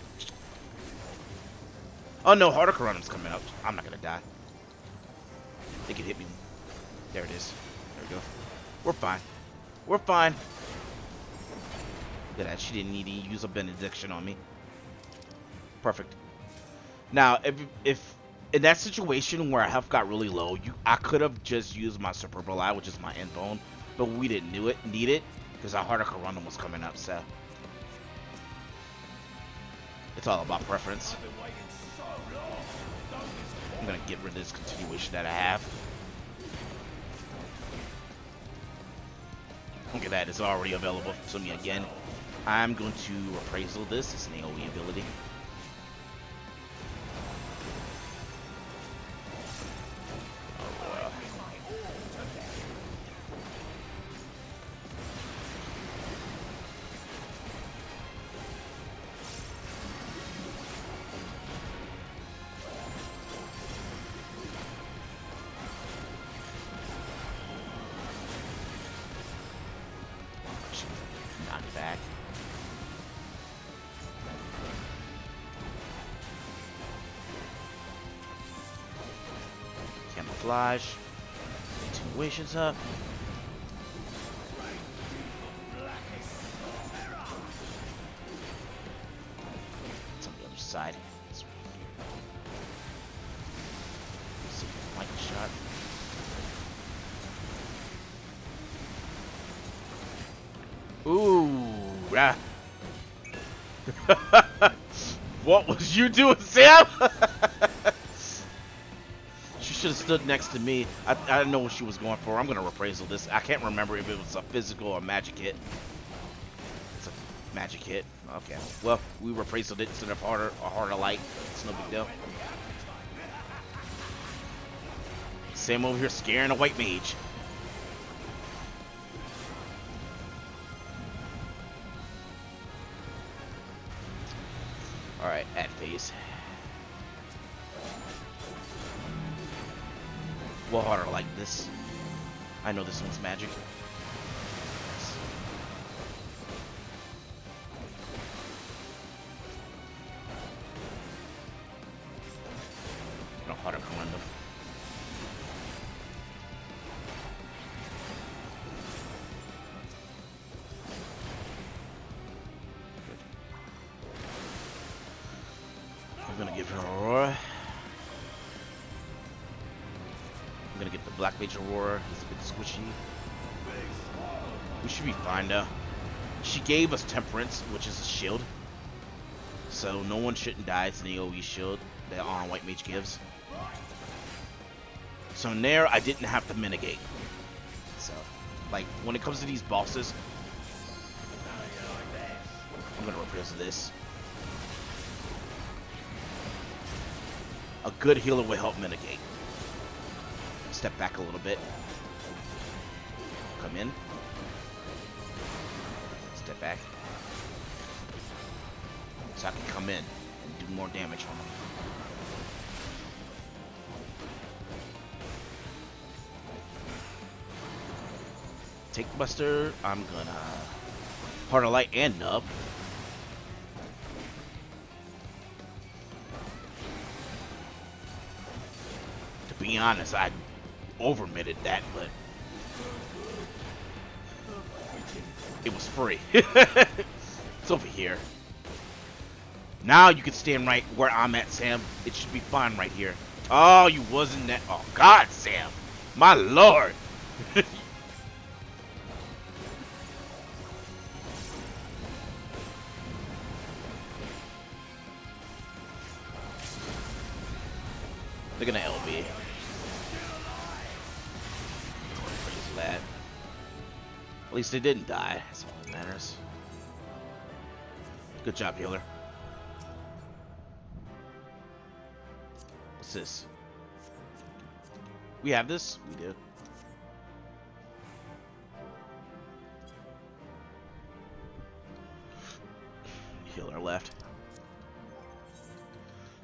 Oh no, Heart of Corundum's coming up. I'm not gonna die. They can hit me. There it is. There we go. We're fine. We're fine. Look at that. She didn't need to use a benediction on me. Perfect. Now, if in that situation where our health got really low, I could have just used my Super Ally, which is my end bone, but we didn't need it because our Harder Corundum was coming up, so it's all about preference. I'm gonna get rid of this continuation that I have. Look at that, it's already available to me again. I'm going to appraisal this. It's an AoE ability. Knock it back. Camouflage. Continuation's up. It's on the other side. It's right here. Let's see, light shot. Ooh, ah. What was you doing, Sam? She should have stood next to me. I didn't know what she was going for. I'm gonna reprisal this. I can't remember if it was a physical or magic hit. It's a magic hit. Okay. Well, we reprisal it instead of a harder light. It's no big deal. Sam over here scaring a white mage. Alright, at phase. We'll harder like this. I know this one's magic. No harder Corundum. I'm gonna give her Aurora. I'm gonna get the Black Mage Aurora. It's a bit squishy. We should be fine though. She gave us Temperance, which is a shield. So no one shouldn't die. It's an AoE shield that White Mage gives. So in there, I didn't have to mitigate. So, like, when it comes to these bosses, I'm gonna replace this. A good healer will help mitigate. Step back a little bit. Come in. Step back. So I can come in and do more damage on them. Take Buster. I'm gonna Heart of Light and Nub. To be honest, I overmitted that, but it was free. It's over here. Now you can stand right where I'm at, Sam. It should be fine right here. Oh, you wasn't that. Oh, God, Sam. My Lord. Look at the LB. That. At least they didn't die. That's all that matters. Good job, healer. What's this? We have this? We do. Healer left.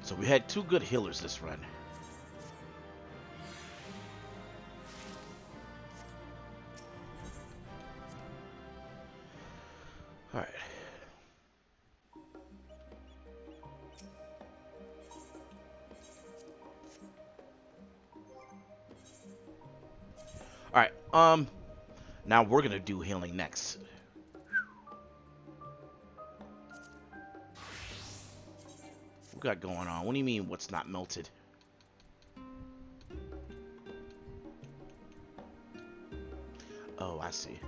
So we had two good healers this run. Alright. Alright, now we're gonna do healing next. we got going on? What do you mean, what's not melted? Oh, I see.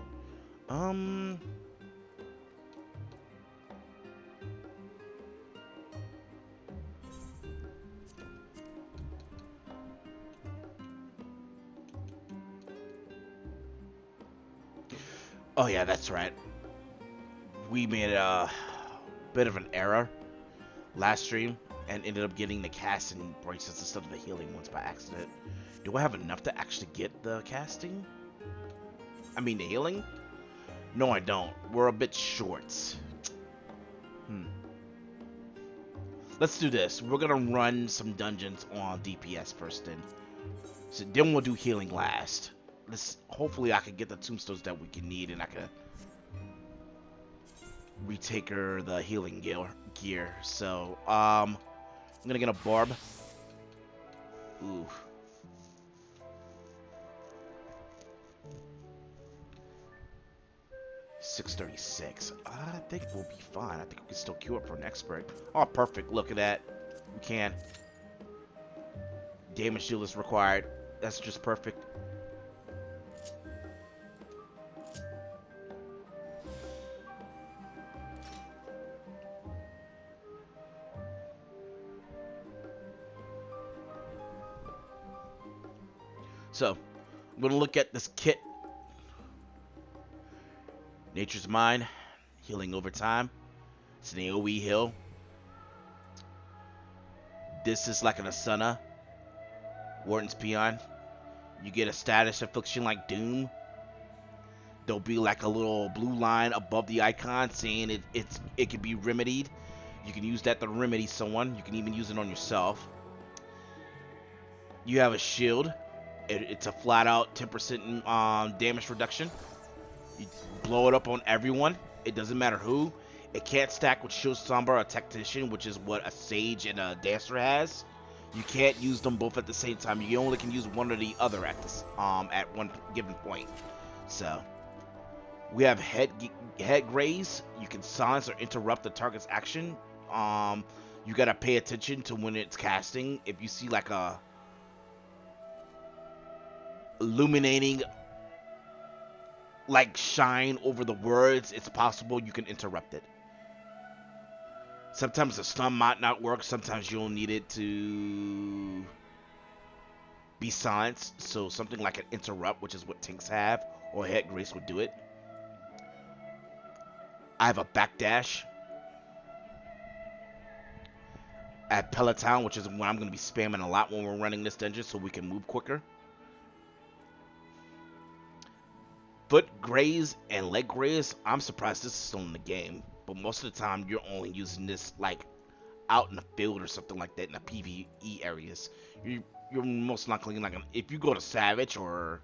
Oh yeah, that's right. We made a bit of an error last stream and ended up getting the casting bracelets instead of the healing ones by accident. Do I have enough to actually get the casting? I mean the healing? No, I don't. We're a bit short. Let's do this. We're gonna run some dungeons on DPS first then we'll do healing last. Hopefully I can get the tombstones that we can need and I can retake her the healing gear. So, I'm gonna get a barb. Ooh. $636. I think we'll be fine. I think we can still queue up for an expert. Oh, perfect. Look at that. We can. Damage shield is required. That's just perfect. So, I'm going to look at this kit. Nature's Mind, healing over time. It's an AoE heal. This is like an Asuna. Warden's Peon. You get a status affliction like Doom. There'll be like a little blue line above the icon saying it can be remedied. You can use that to remedy someone. You can even use it on yourself. You have a shield. It's a flat out 10% damage reduction. You blow it up on everyone. It doesn't matter who. It can't stack with Shield Sombra or Tactician, which is what a Sage and a Dancer has. You can't use them both at the same time. You only can use one or the other at this at one given point. So we have head graze. You can silence or interrupt the target's action. You gotta pay attention to when it's casting. If you see like a illuminating like shine over the words, it's possible you can interrupt it. Sometimes the stun might not work. Sometimes you'll need it to be silenced. So something like an interrupt, which is what tanks have, or head grace would do it. I have a backdash. At Peloton, which is what I'm going to be spamming a lot when we're running this dungeon so we can move quicker. Foot graze and leg graze, I'm surprised this is still in the game. But most of the time, you're only using this like out in the field or something like that in the PvE areas. You're most likely not gonna, if you go to Savage or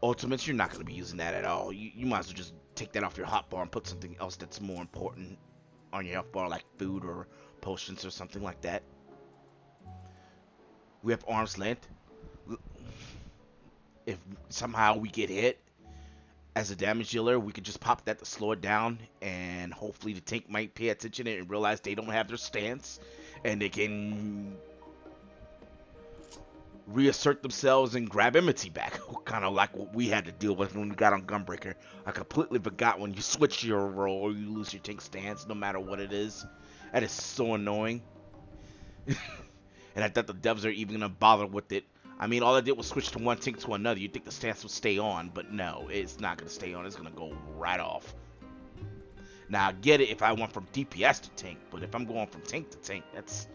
Ultimates, you're not gonna be using that at all. You might as well just take that off your hotbar and put something else that's more important on your health bar, like food or potions or something like that. We have arm's length. If somehow we get hit as a damage dealer, we could just pop that to slow it down, and hopefully the tank might pay attention and realize they don't have their stance, and they can reassert themselves and grab enmity back, kind of like what we had to deal with when we got on Gunbreaker. I completely forgot when you switch your role or you lose your tank stance, no matter what it is. That is so annoying. And I thought the devs are even gonna bother with it. I mean, all I did was switch to one tank to another. You'd think the stance would stay on, but no, it's not going to stay on. It's going to go right off. Now, I get it if I went from DPS to tank, but if I'm going from tank to tank, that's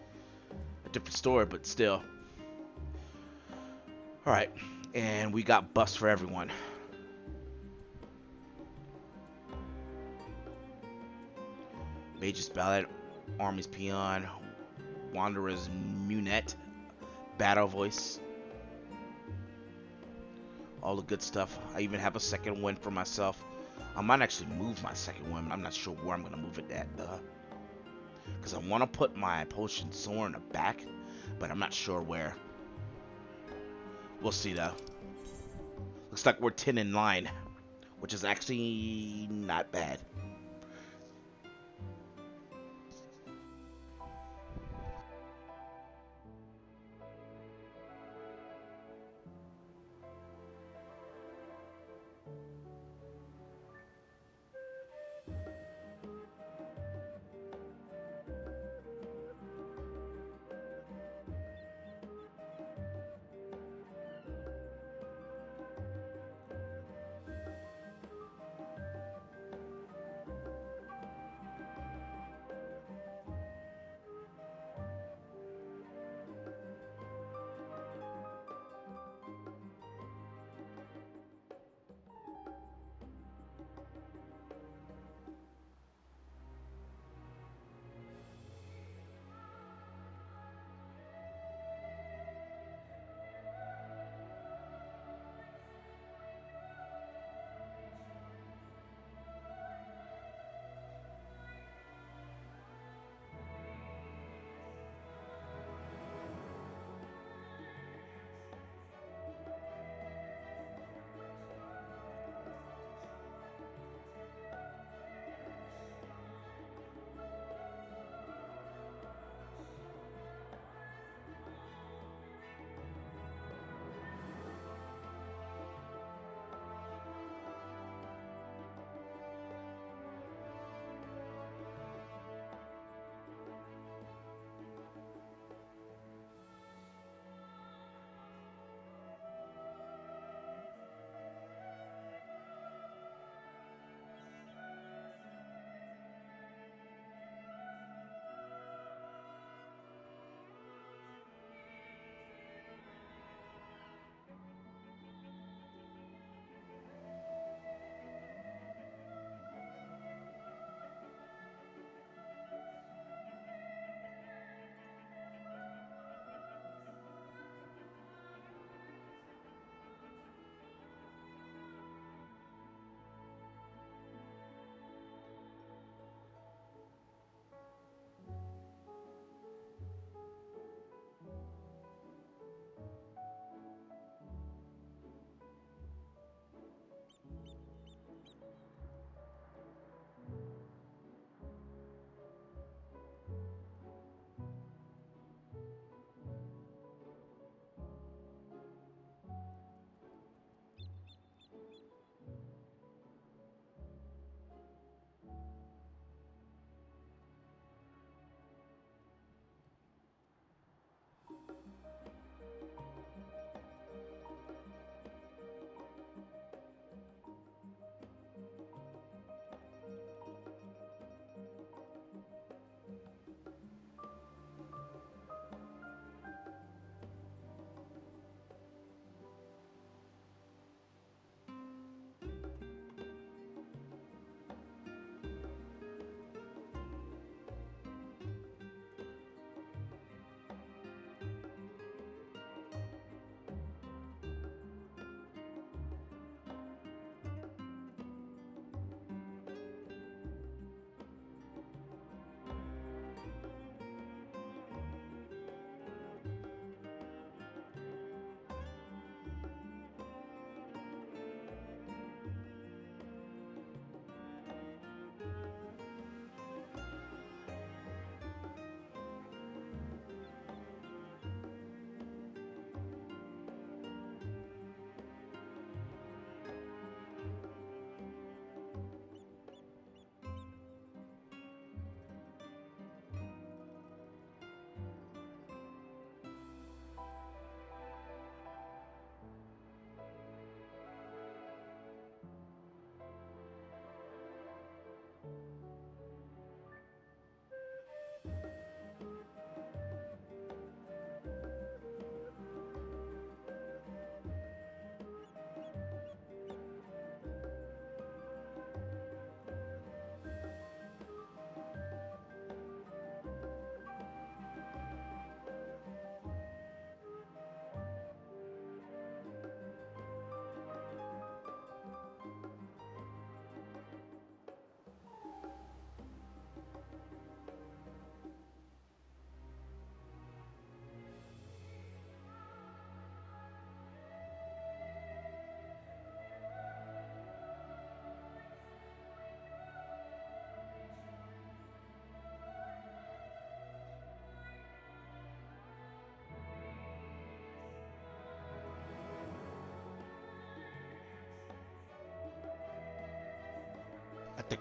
a different story, but still. Alright, and we got buffs for everyone. Mage's Ballad, Army's Peon, Wanderer's Munette, Battle Voice. All the good stuff. I even have a second one for myself. I might actually move my second one. I'm not sure where I'm going to move it at. Because I want to put my potion somewhere in the back. But I'm not sure where. We'll see though. Looks like we're 10 in line. Which is actually not bad.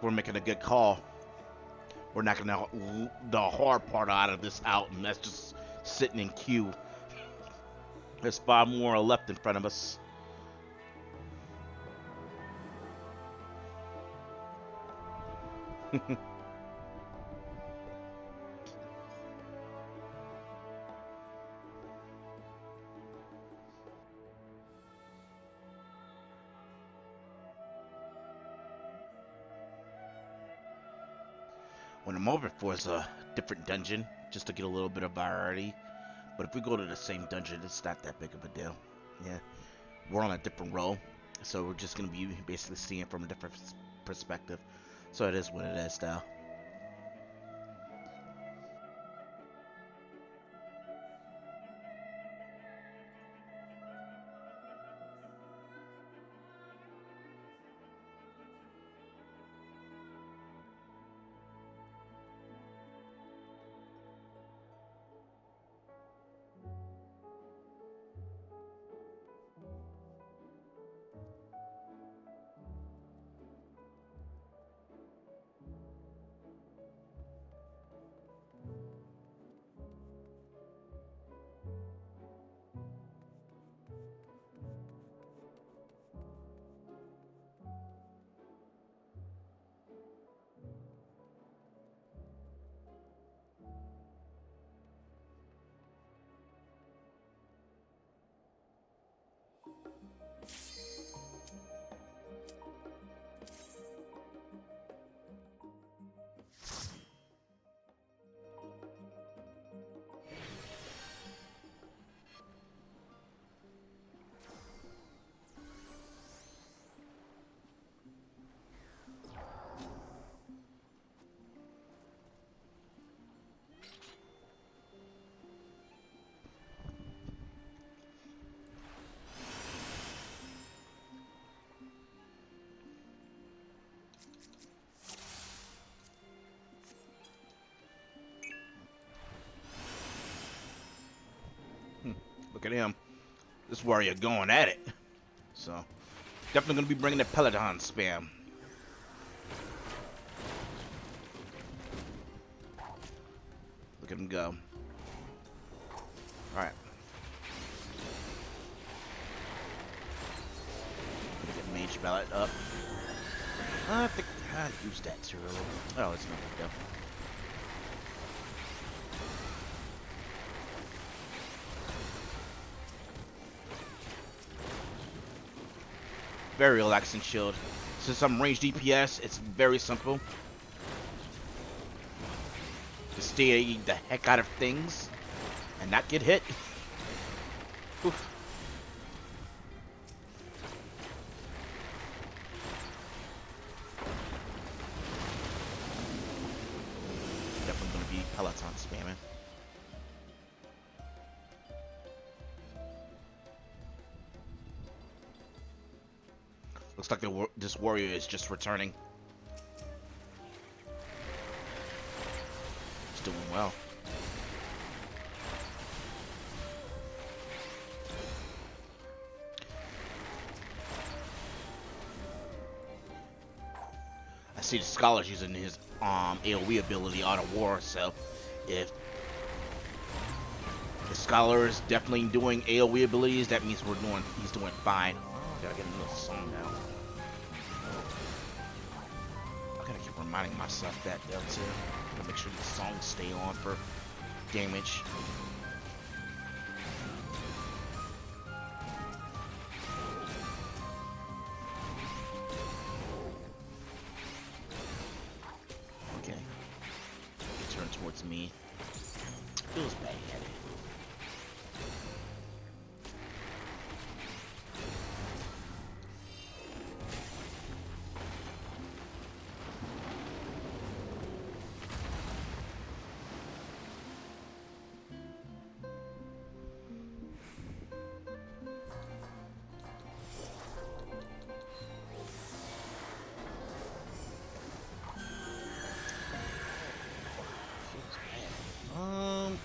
like we're making a good call. We're knocking the hard part out of this out, and that's just sitting in queue. There's 5 more left in front of us. What I'm hoping for is a different dungeon, just to get a little bit of variety. But if we go to the same dungeon, it's not that big of a deal. Yeah, we're on a different row, so we're just gonna be basically seeing from a different perspective. So it is what it is now. Look at him. This warrior going at it. So, definitely going to be bringing the Peloton spam. Look at him go. Alright. Gonna get Mage Ballot up. I think I used that too early. Oh, it's not good though. Very relaxing shield. Since I'm ranged DPS, it's very simple to stay the heck out of things and not get hit. Oof. Definitely gonna be Peloton spamming. Looks like this warrior is just returning. He's doing well. I see the scholar's using his AoE ability Art of War, so if the scholar is definitely doing AoE abilities, that means he's doing fine. Gotta get another song now. I gotta keep reminding myself that though too. Gotta make sure the songs stay on for damage. Okay. Turn towards me. Feels bad.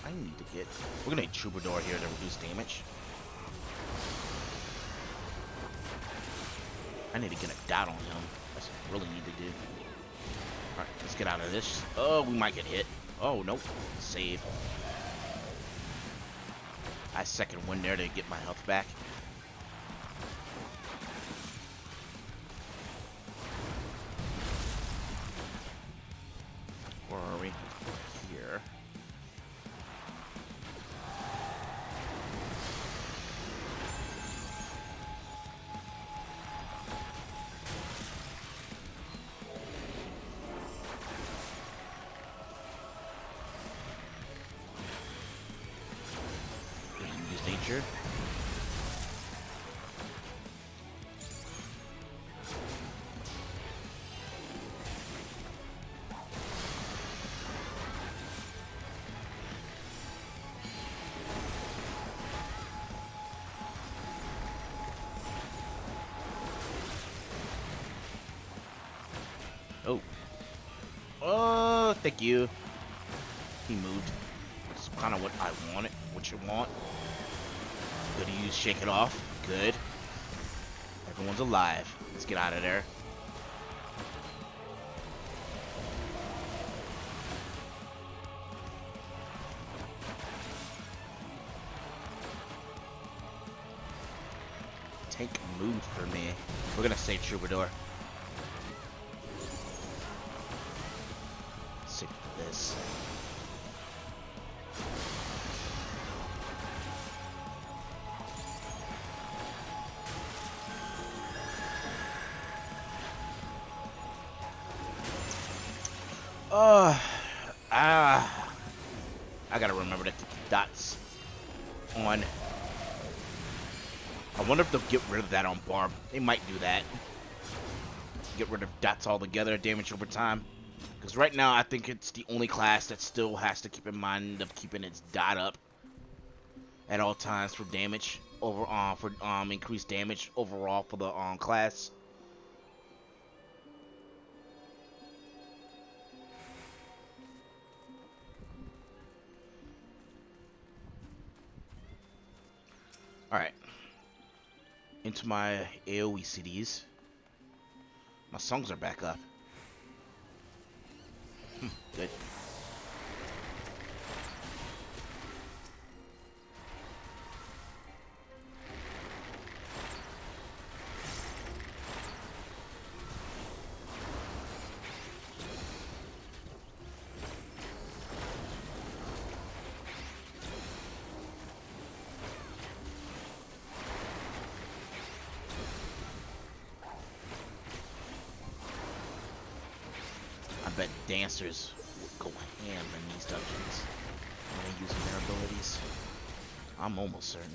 I need to get... We're gonna need Troubadour here to reduce damage. I need to get a dot on him. That's what I really need to do. Alright, let's get out of this. Oh, we might get hit. Oh, nope. Save. I second one there to get my health back. Where are we? Here. Use nature. Oh. Oh, thank you. He moved. It's kind of what I wanted. What you want. Good to use Shake It Off. Good. Everyone's alive. Let's get out of there. Tank moved for me. We're gonna save Troubadour. Save this. I gotta remember to keep the dots on. I wonder if they'll get rid of that on Barb. They might do that. Get rid of dots altogether, damage over time. Because right now, I think it's the only class that still has to keep in mind of keeping its dot up at all times for damage over for increased damage overall for the class. Alright. Into my AoE CDs. My songs are back up. Good. I bet dancers would go ham in these dungeons when they're using their abilities. I'm almost certain.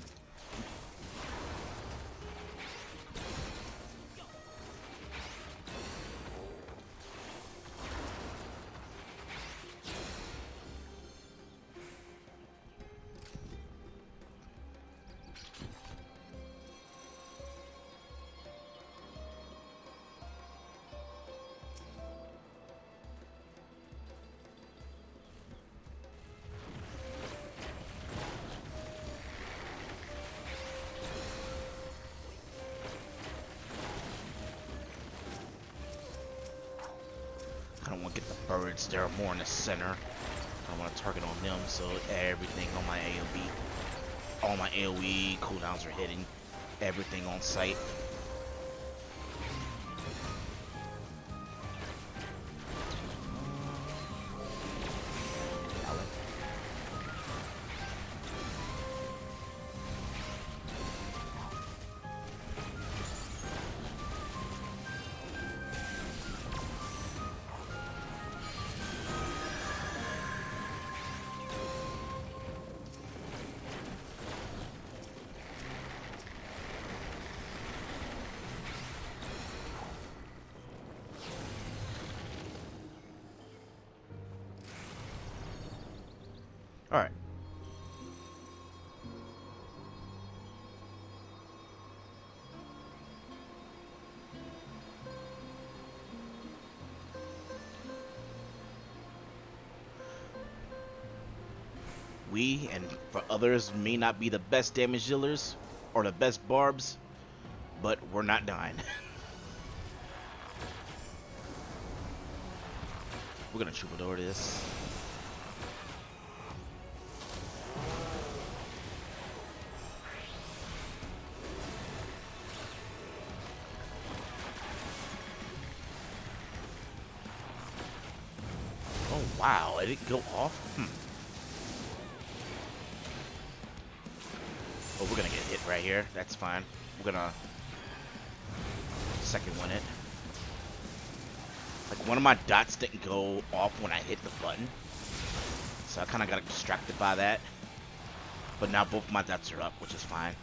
I don't want to get the birds. They're more in the center. I want to target on them, so everything on my AoE, all my AoE cooldowns are hitting everything on site. All right. We, and for others, may not be the best damage dealers or the best barbs, but we're not dying. We're gonna troubadour this. Oh wow, it didn't go off? Oh, we're gonna get hit right here. That's fine. We're gonna second win it. Like, one of my dots didn't go off when I hit the button. So I kind of got distracted by that. But now both my dots are up, which is fine.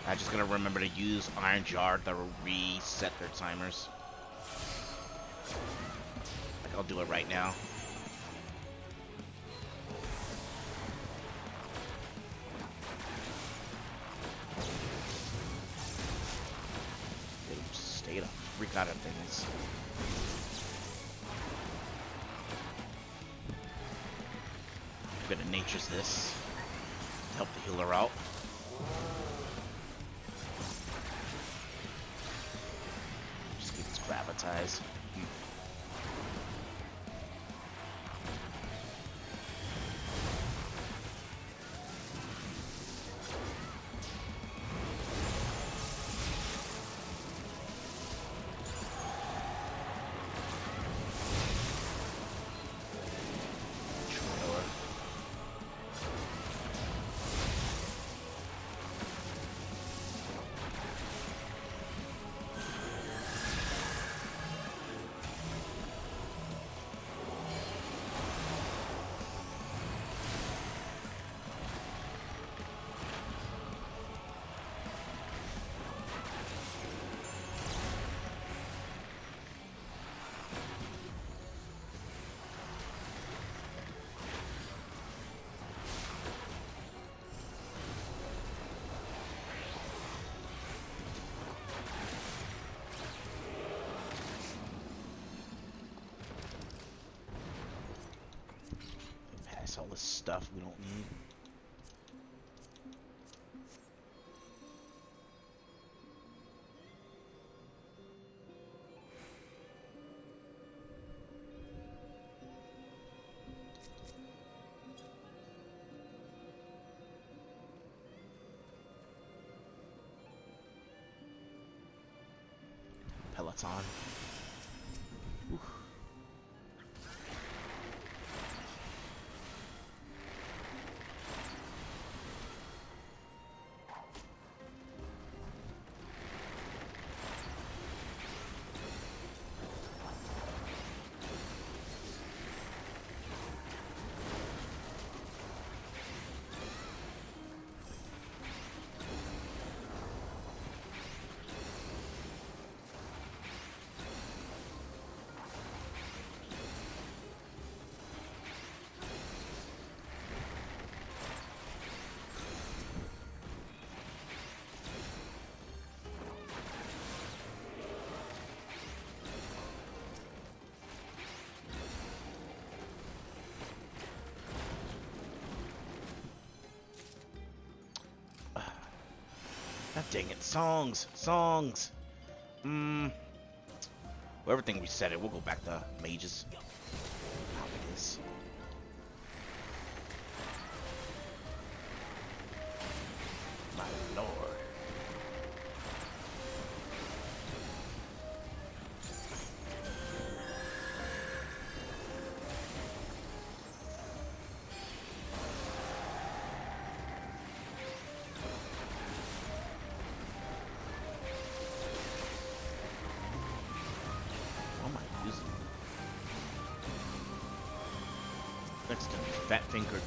I'm just gonna remember to use Iron Jar to reset their timers. Like, I'll do it right now. They just stayed up. Freak out of things. I'm gonna Nature's this to help the healer out. Just get this Gravitize. All this stuff we don't need. Peloton. Oof. God dang it. Songs. Songs. Well, everything reset it. We'll go back to mages. How it is. My lord. Next to Fat Fingered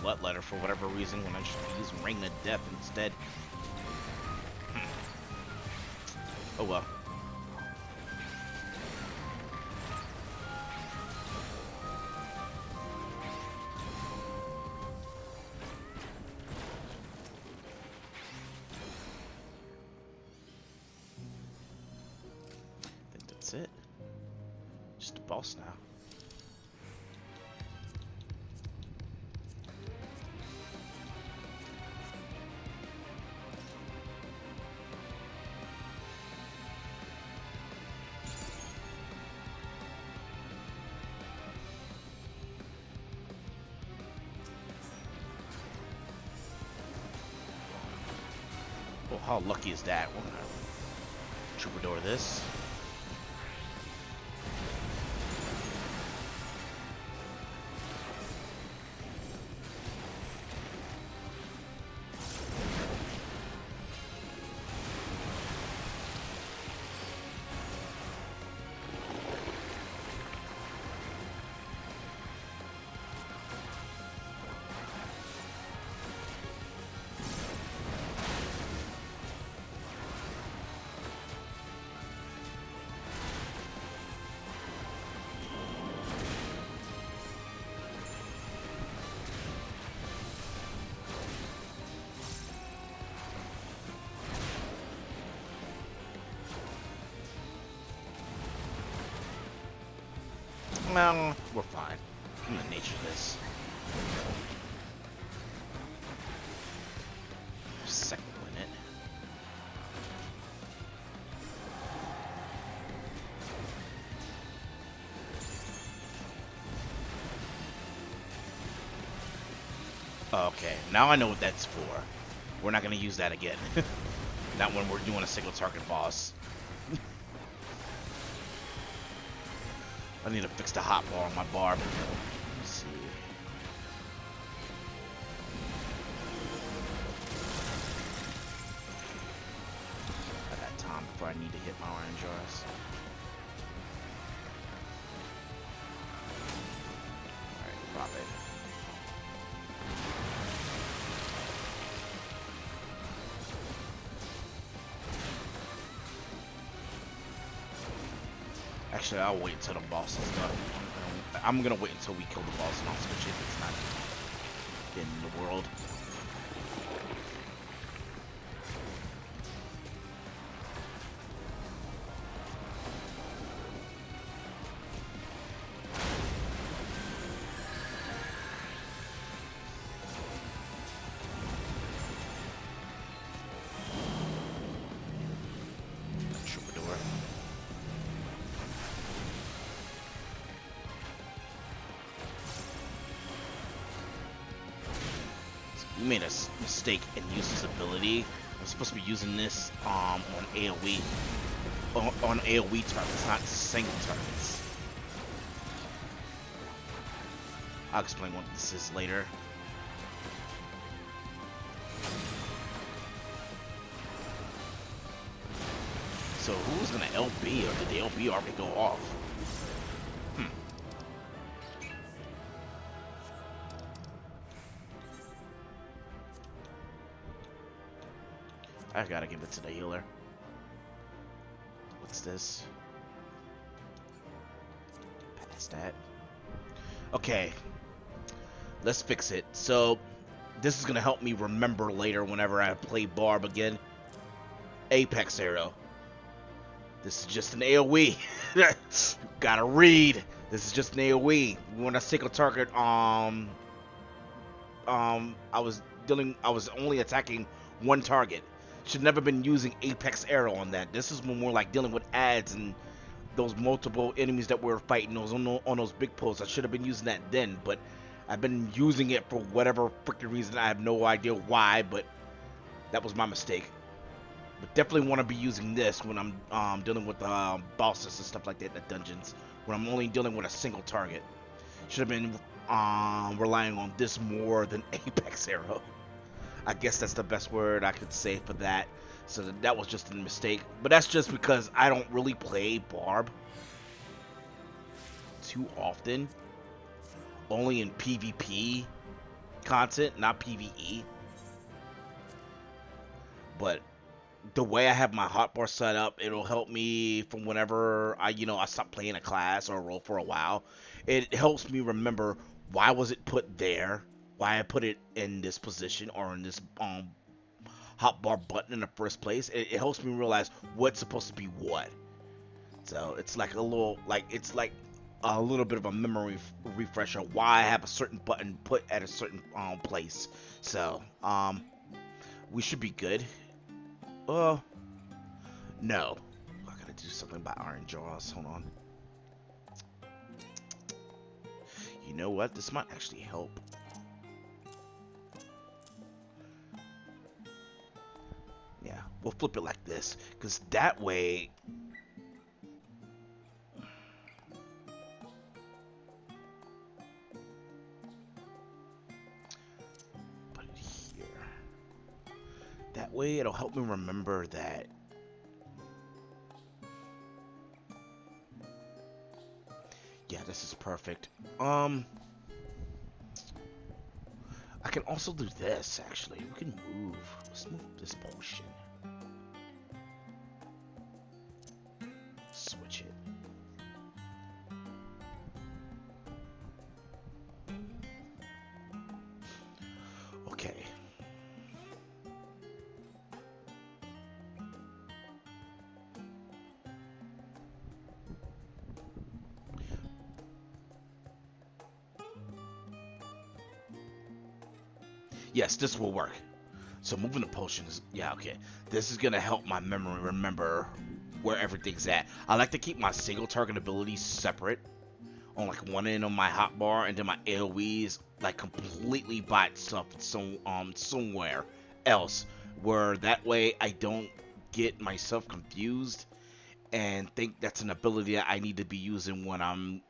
Bloodletter for whatever reason when I should be using Ring of Death instead. Oh well. I think that's it. Just a boss now. Oh, how lucky is that? We're gonna troubadour this. Well, we're fine. I'm gonna nature this. Second win it. Okay, now I know what that's for. We're not gonna use that again. Not when we're doing a single target boss. I need to fix the hotbar on my barb. Let's see. I got time before I need to hit my iron jars. Alright, drop it. Actually, I'll wait until the boss is done. I'm gonna wait until we kill the boss and I'll switch it. It's not in the world. Troubadour. We made a mistake and used his ability. I'm supposed to be using this on AoE. On AoE targets, not single targets. I'll explain what this is later. So who was gonna LB, or did the LB already go off? I gotta give it to the healer. What's this? Pass that. Okay. Let's fix it. So, this is gonna help me remember later whenever I play Barb again. Apex Arrow. This is just an AoE. Gotta read. This is just an AoE. When I single target, I was only attacking one target. Should never been using Apex Arrow on that. This is when we're like dealing with ads and those multiple enemies that we're fighting those on those big posts. I should have been using that then, but I've been using it for whatever freaking reason. I have no idea why, but that was my mistake. But definitely want to be using this when I'm dealing with bosses and stuff like that in the dungeons, when I'm only dealing with a single target. Should have been relying on this more than Apex Arrow. I guess that's the best word I could say for that. So that was just a mistake. But that's just because I don't really play Barb too often. Only in PvP content, not PvE. But the way I have my hotbar set up, it'll help me from whenever I stop playing a class or a role for a while. It helps me remember why was it put there, why I put it in this position or in this hotbar button in the first place. It helps me realize what's supposed to be what. So it's like a little, it's like a little bit of a memory refresher why I have a certain button put at a certain place. So we should be good. No, I gotta do something about iron jaws. Hold on. You know what? This might actually help. Yeah, We'll flip it like this, because that way... Put it here. That way it'll help me remember that... Yeah, this is perfect. I can also do this, actually. We can move. Let's move this potion. Switch it. Okay. Yes, this will work. So moving the potions, yeah, okay. This is gonna help my memory remember where everything's at. I like to keep my single target abilities separate on like one end of my hotbar, and then my AoEs like completely by itself somewhere else, where that way I don't get myself confused and think that's an ability that I need to be using when I'm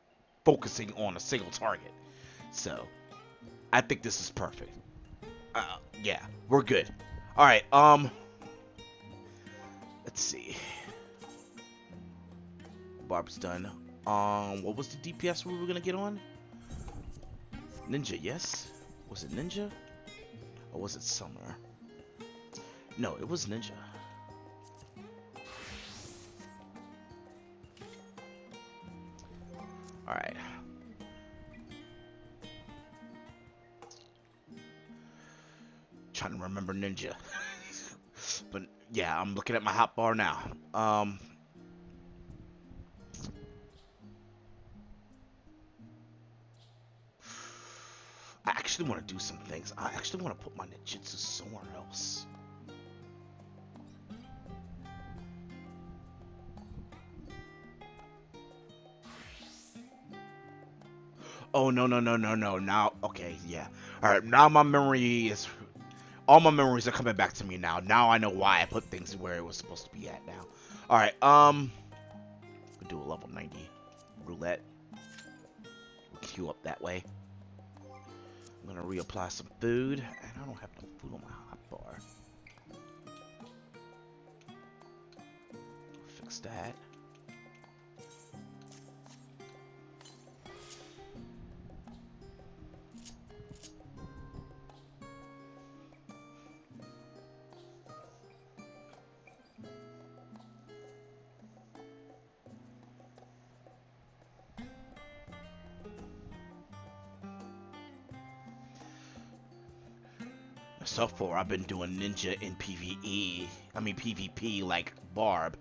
focusing on a single target. So I think this is perfect. Yeah, we're good. All right, let's see. Barb's done. What was the DPS we were gonna get on? Ninja, yes? Was it Ninja? Or was it Summer? No, it was Ninja. Alright. Trying to remember Ninja. But yeah, I'm looking at my hotbar now. I actually want to do some things. I actually want to put my ninjutsu somewhere else. Oh, no, no, no, no, no. Now, okay, yeah. Alright, now my memory is... All my memories are coming back to me now. Now I know why I put things where it was supposed to be at now. Alright, we'll do a level 90 roulette. We'll queue up that way. I'm gonna reapply some food, and I don't have no food on my hotbar. Fix that. So far, I've been doing ninja in PvE. I mean PvP like Barb.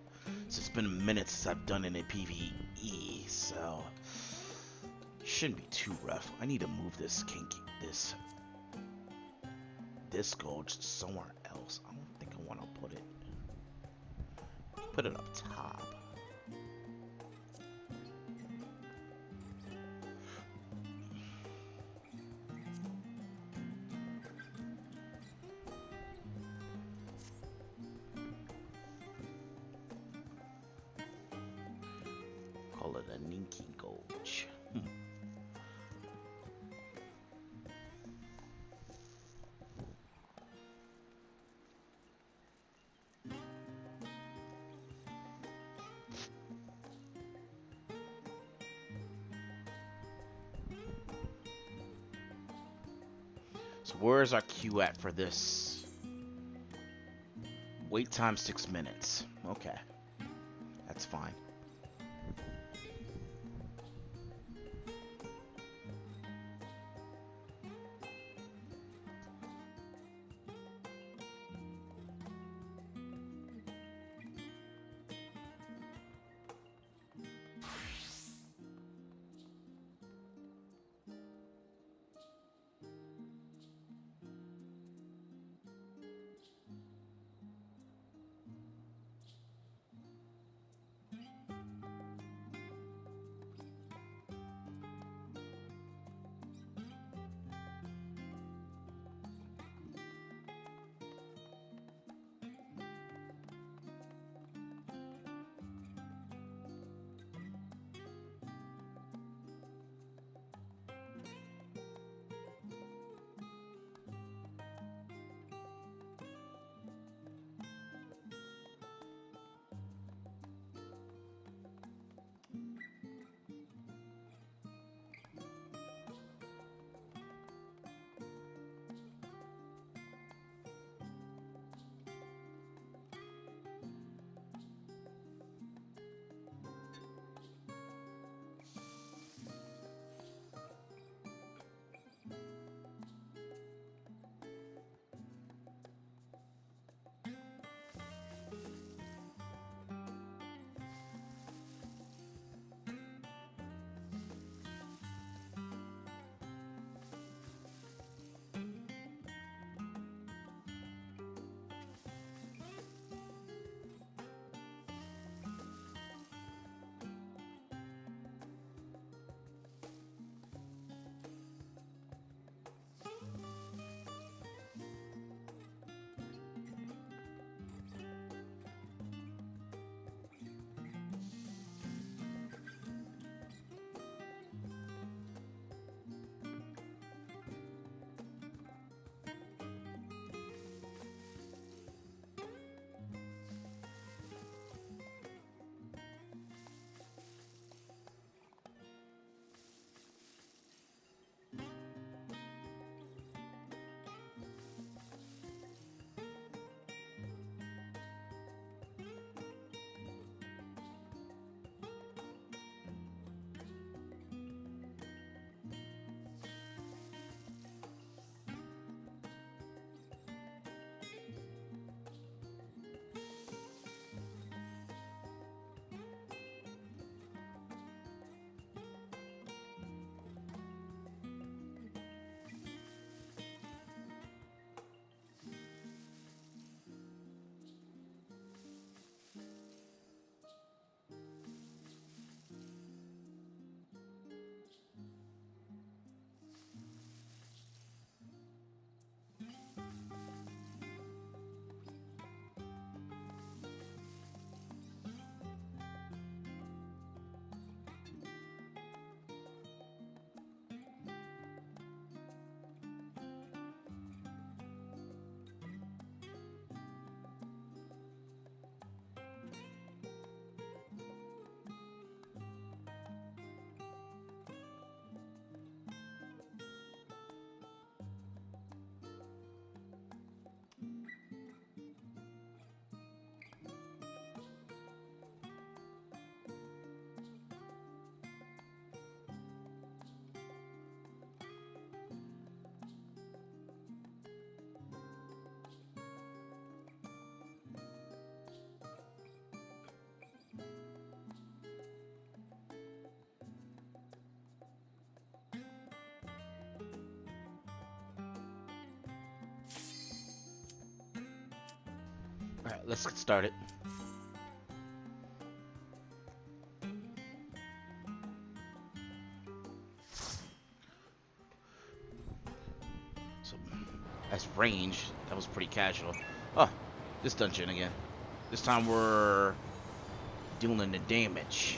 So it's been a minute since I've done it in PvE. So shouldn't be too rough. I need to move this this gold somewhere else. I don't think I want to put it up top. Call it a Ninky Gulch. So where is our queue at for this? Wait time 6 minutes. Okay. That's fine. Alright, let's get started. So, as range, that was pretty casual. Oh, this dungeon again. This time we're dealing the damage.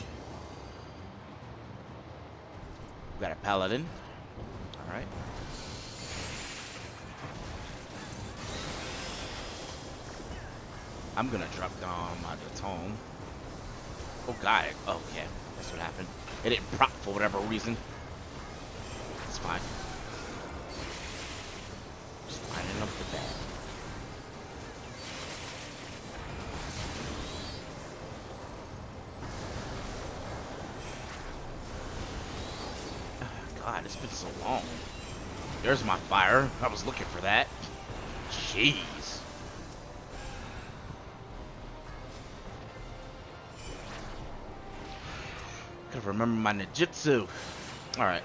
We got a paladin. Alright. I'm gonna drop down my baton. Oh, got it. Oh, okay. That's what happened. It didn't prop for whatever reason. It's fine. Just lining up the bag. God, it's been so long. There's my fire. I was looking for that. Jeez. Gotta remember my ninjutsu. Alright.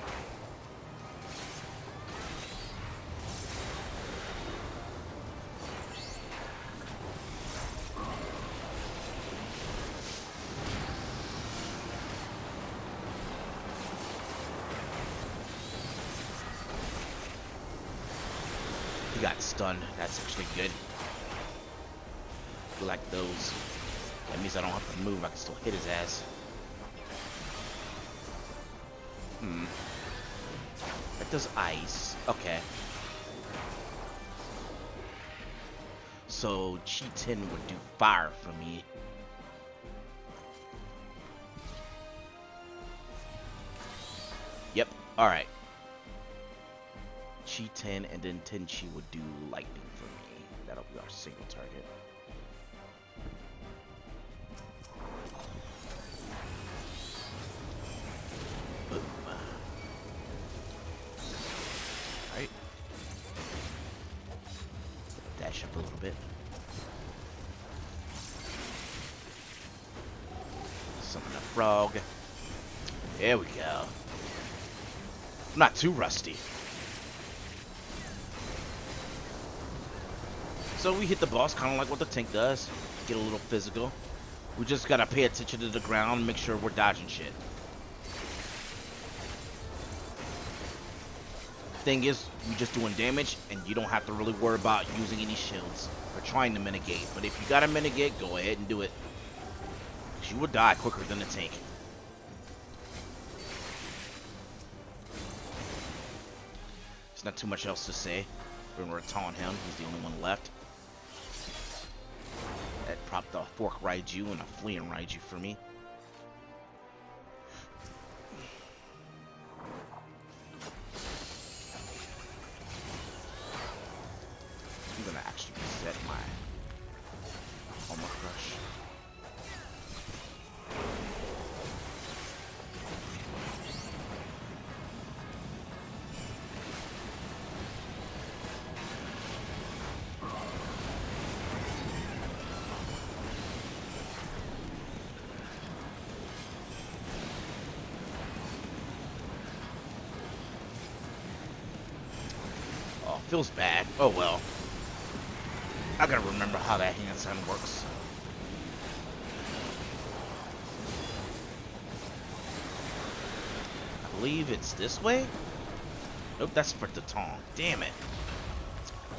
He got stunned. That's actually good. I like those. That means I don't have to move. I can still hit his ass. That does ice. Okay. So Chi-10 would do fire for me. Yep. Alright. Chi-10 and then Tenchi would do lightning for me. That'll be our single target. Boom. Alright. Dash up a little bit. Summon a frog. There we go. I'm not too rusty. So we hit the boss kind of like what the tank does. Get a little physical. We just gotta pay attention to the ground, make sure we're dodging shit. Thing is, you're just doing damage, and you don't have to really worry about using any shields or trying to mitigate. But if you gotta mitigate, go ahead and do it. 'Cause you will die quicker than the tank. There's not too much else to say. We're gonna taunt him. He's the only one left. That propped a fork Raiju and a fleeing Raiju for me. I'm gonna actually reset my Armor Crush. Oh, feels bad. Oh well. I gotta remember how that hand sign works. I believe it's this way? Nope, that's for the taunt. Damn it.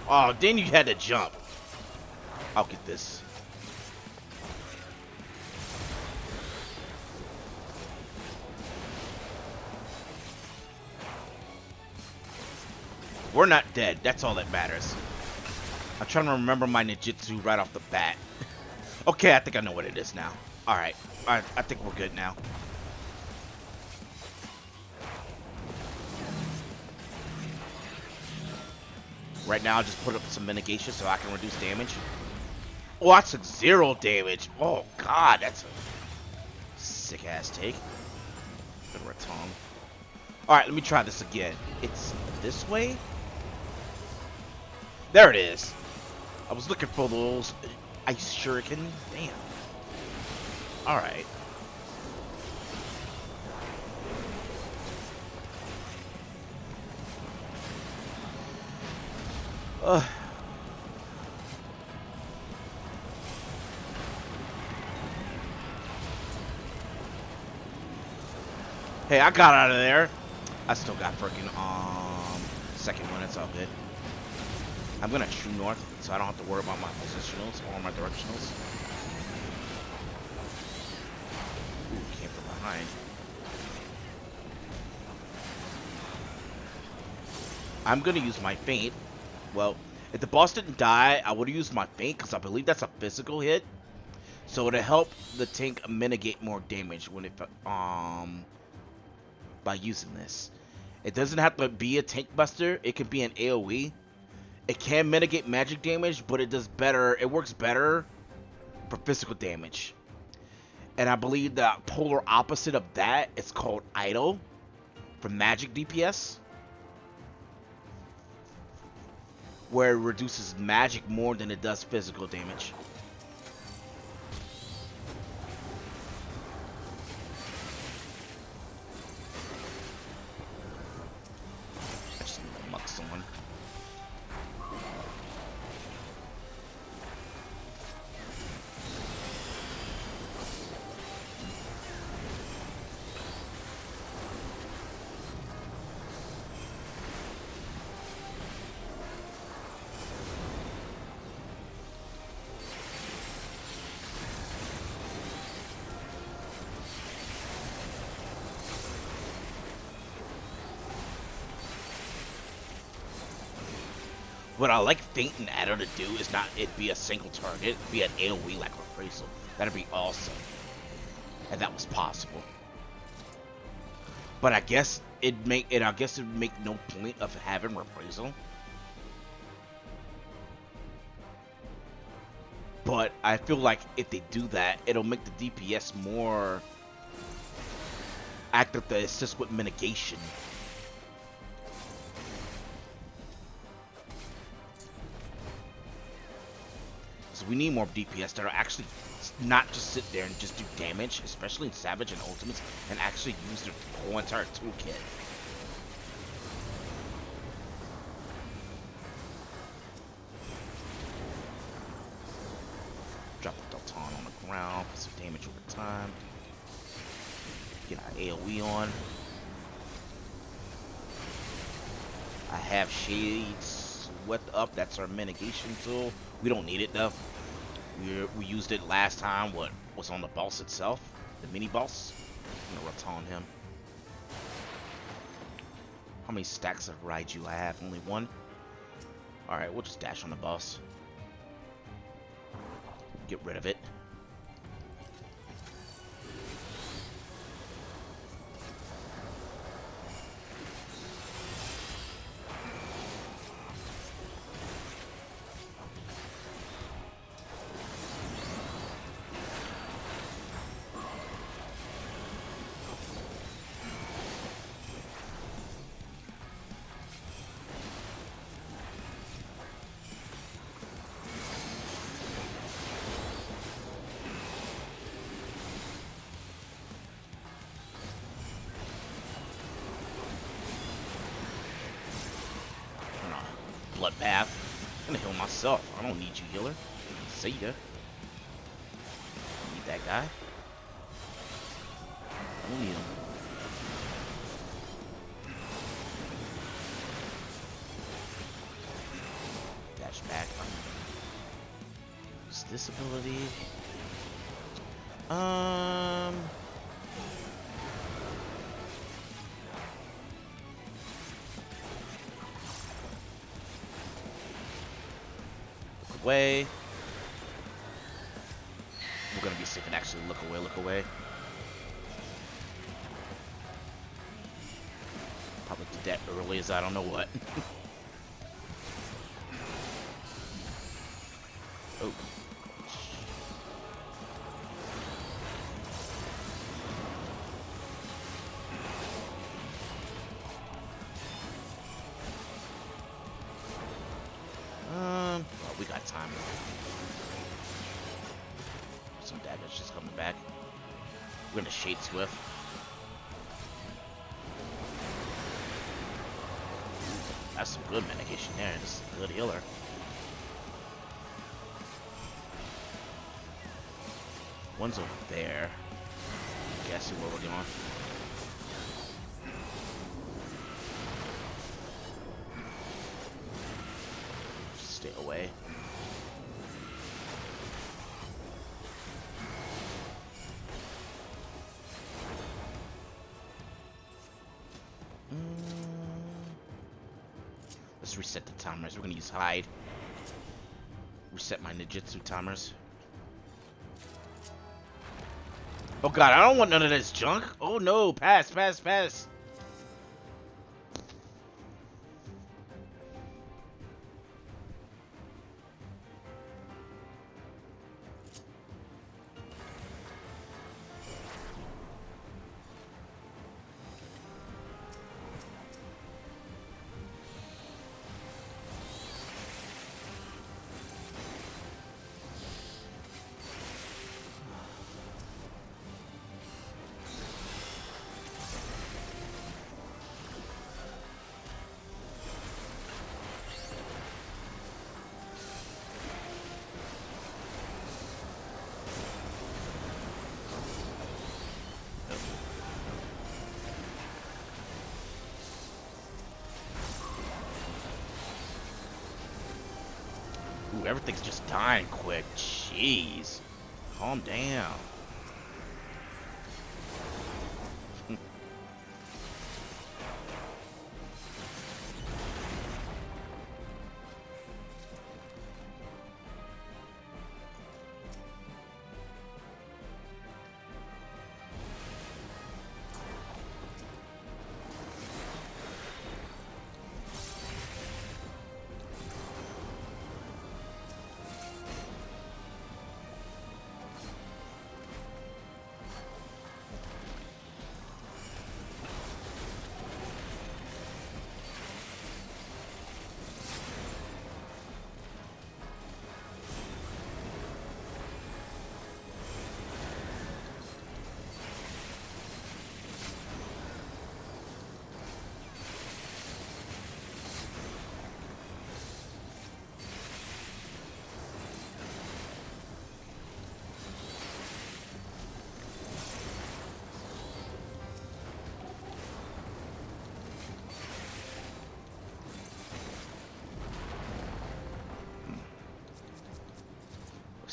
Oh, then you had to jump. I'll get this. We're not dead. That's all that matters. I'm trying to remember my ninjutsu right off the bat. Okay, I think I know what it is now. Alright. I think we're good now. Right now, I'll just put up some mitigation so I can reduce damage. Oh, I took 0 damage. Oh, God. That's a sick-ass take. Good Raton. Alright, let me try this again. It's this way? There it is. I was looking for those ice shuriken. Damn. Alright. Hey, I got out of there. I still got freaking second one. It's all good. I'm gonna true north, so I don't have to worry about my positionals or my directionals. Ooh, came from behind. I'm gonna use my feint. Well, if the boss didn't die, I would have used my feint because I believe that's a physical hit. So it'll help the tank mitigate more damage when it by using this. It doesn't have to be a tank buster. It can be an AoE. It can mitigate magic damage, but it does better. It works better for physical damage. And I believe the polar opposite of that is called Idle for magic DPS, where it reduces magic more than it does physical damage. I just need to muck someone. What I like Feint and Adder to do is not it be a single target, be an AoE like Reprisal. That'd be awesome. And that was possible. But I guess it'd make no point of having Reprisal. But I feel like if they do that, it'll make the DPS more active to assist with mitigation. So we need more DPS that are actually not just sit there and just do damage, especially in Savage and Ultimates, and actually use their whole entire toolkit. Drop the Delton on the ground, put some damage over time. Get our AoE on. I have Shades Swept up, that's our mitigation tool. We don't need it though. We used it last time, what was on the boss itself, the mini boss. I'm gonna Raton him. How many stacks of Raiju I have? Only one? Alright, we'll just dash on the boss. Get rid of it. Bloodbath. I'm gonna heal myself. I don't need you, healer. See ya. Need that guy. I don't need him. Dash back. Use this ability. Away. We're gonna be safe and actually look away, look away. Probably did that early as I don't know what. Oh. Well, we got time. Some damage just coming back. We're gonna Shade Swift. That's some good mitigation there. This is a good healer. One's over there. Okay, I see where we're going. reset the timers. We're gonna use hide. Reset my ninjutsu timers. Oh god, I don't want none of this junk. Oh no, pass, pass, pass. Ooh, everything's just dying quick. Jeez. Calm down.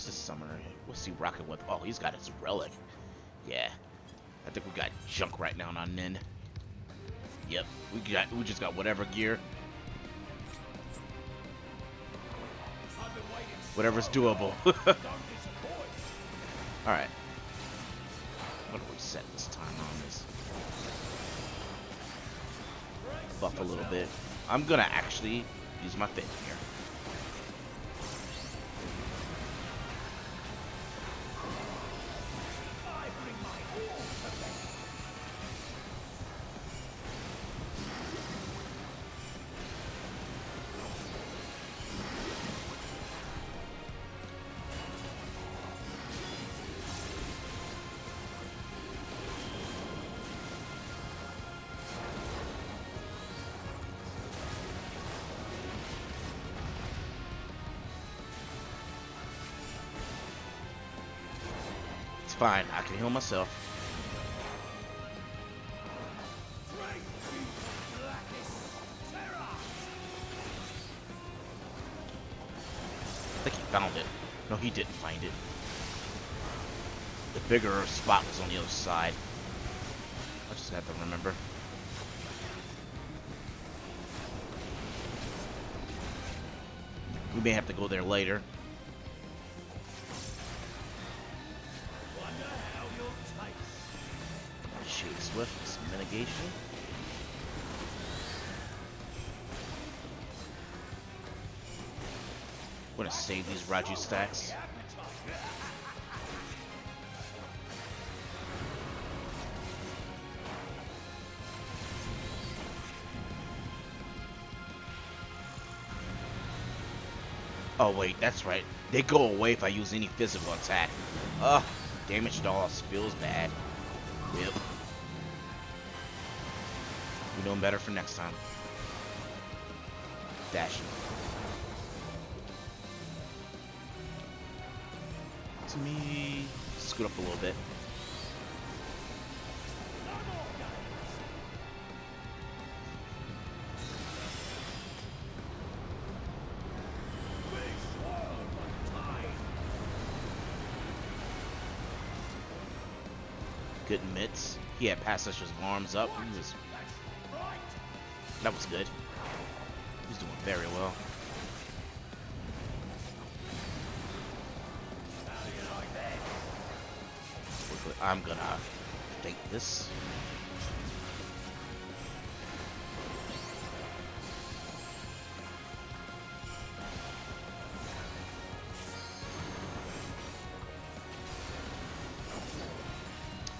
This summoner, what's he rocking with? Oh, he's got his relic. Yeah, I think we got junk right now on Nin. Yep, we just got whatever gear, whatever's doable. All right, I'm gonna reset this time on this. Buff a little bit. I'm gonna actually use my fit here. Fine, I can heal myself. I think he found it. No, he didn't find it. The bigger spot was on the other side. I just have to remember. We may have to go there later. Shade Swift, some mitigation. We're gonna save these Raju stacks. Oh wait, that's right. They go away if I use any physical attack. Ugh, damage to all feels bad. Yep. We know better for next time. Dash. To me, scoot up a little bit. Good mitts. He had passed his arms up. That was good. He's doing very well. Quickly, I'm gonna take this.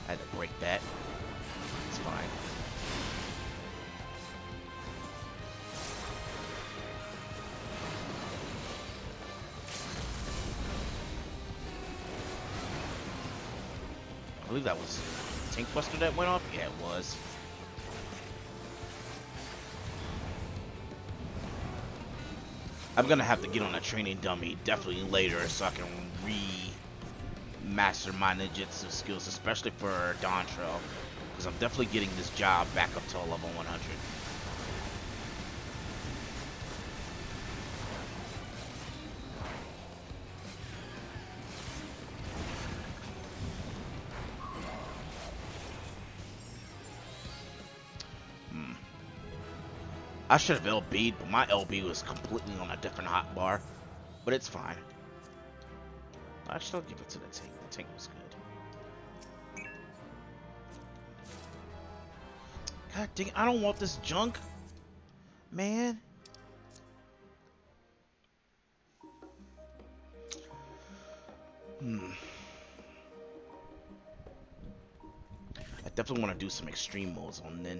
I had to break that. It's fine. I believe that was Tank Buster that went off? Yeah, it was. I'm gonna have to get on a training dummy definitely later so I can master my ninjutsu skills, especially for Dontrell, because I'm definitely getting this job back up to level 100. I should have LB'd, but my LB was completely on a different hotbar. But it's fine. Actually, I'll give it to the tank. The tank was good. God dang it, I don't want this junk. Man. I definitely want to do some extreme modes on then.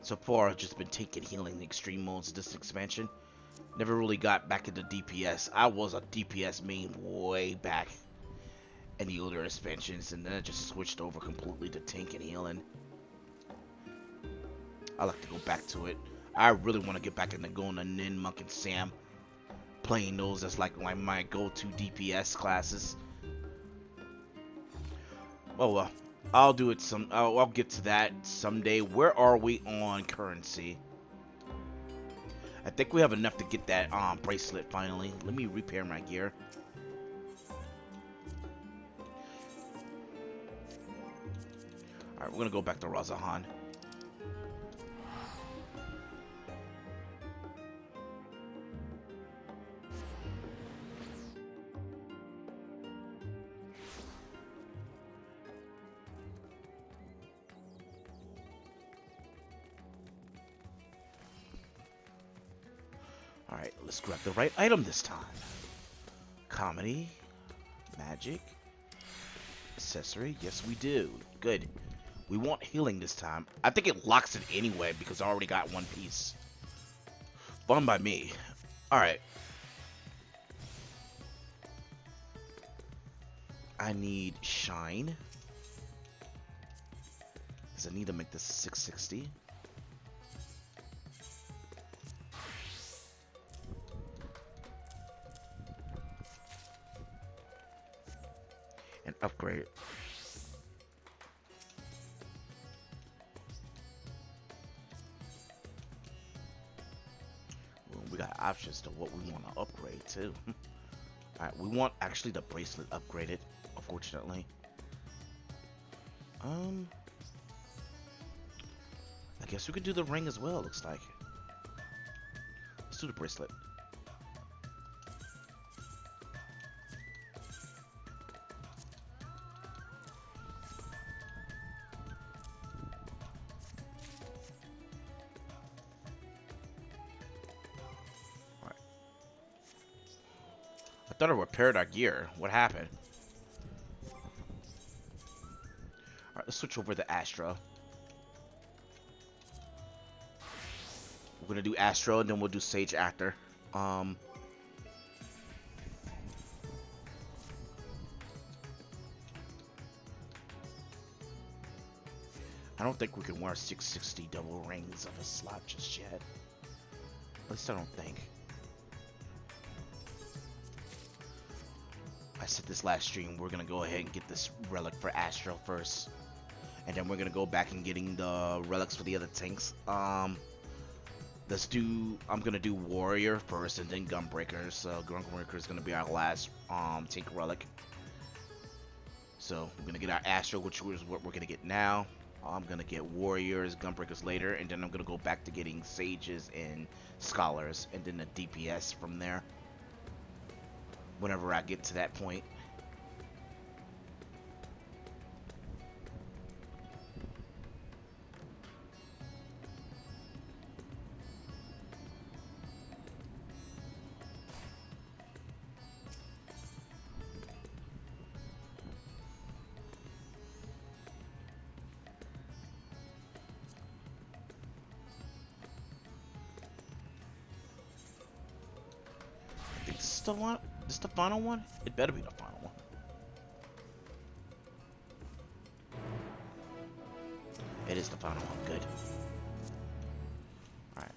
So far, I've just been taking healing the extreme modes this expansion. Never really got back into DPS. I was a DPS main way back in the older expansions, and then I just switched over completely to tank and healing. I like to go back to it. I really want to get back into going to Nin, Monk, and Sam. Playing those as like my go-to DPS classes. Well, I'll do it I'll get to that someday. Where are we on currency? I think we have enough to get that bracelet finally. Let me repair my gear. Alright, we're gonna go back to Razahan. Alright, let's grab the right item this time. Comedy, magic, accessory. Yes, we do. Good. We want healing this time. I think it locks it anyway because I already got one piece. Fun by me. Alright. I need shine. Because I need to make this 660. And upgrade. Well, we got options to what we want to upgrade too. Alright, we want actually the bracelet upgraded, unfortunately. I guess we could do the ring as well, looks like. Let's do the bracelet. I thought I repaired our gear. What happened? Alright, let's switch over to Astro. We're gonna do Astro and then we'll do Sage Actor. I don't think we can wear 660 double rings of a slot just yet. At least I don't think. I said this last stream, we're gonna go ahead and get this relic for Astro first. And then we're gonna go back and getting the relics for the other tanks. Let's do, I'm gonna do Warrior first and then Gunbreaker. So Gunbreaker is gonna be our last tank relic. So we're gonna get our Astro, which is what we're gonna get now. I'm gonna get warriors, gunbreakers later, and then I'm gonna go back to getting sages and scholars, and then the DPS from there. Whenever I get to that point. I think this is the one. This is the final one. It better be the final one. It is the final one. Good. All right.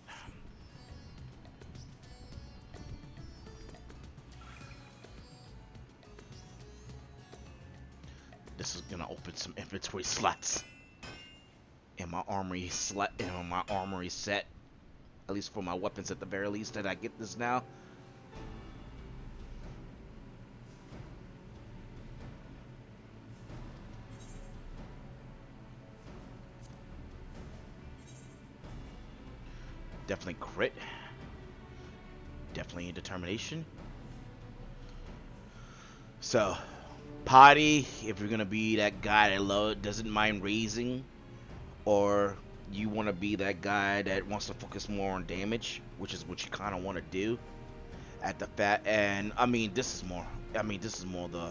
This is gonna open some inventory slots in my armory slot. In my armory set, at least for my weapons, at the very least. That I get this now. Definitely crit. Definitely determination. So, potty, if you're gonna be that guy that doesn't mind raising, or you want to be that guy that wants to focus more on damage, which is what you kind of want to do at the fat. And I mean, this is more. I mean, this is more the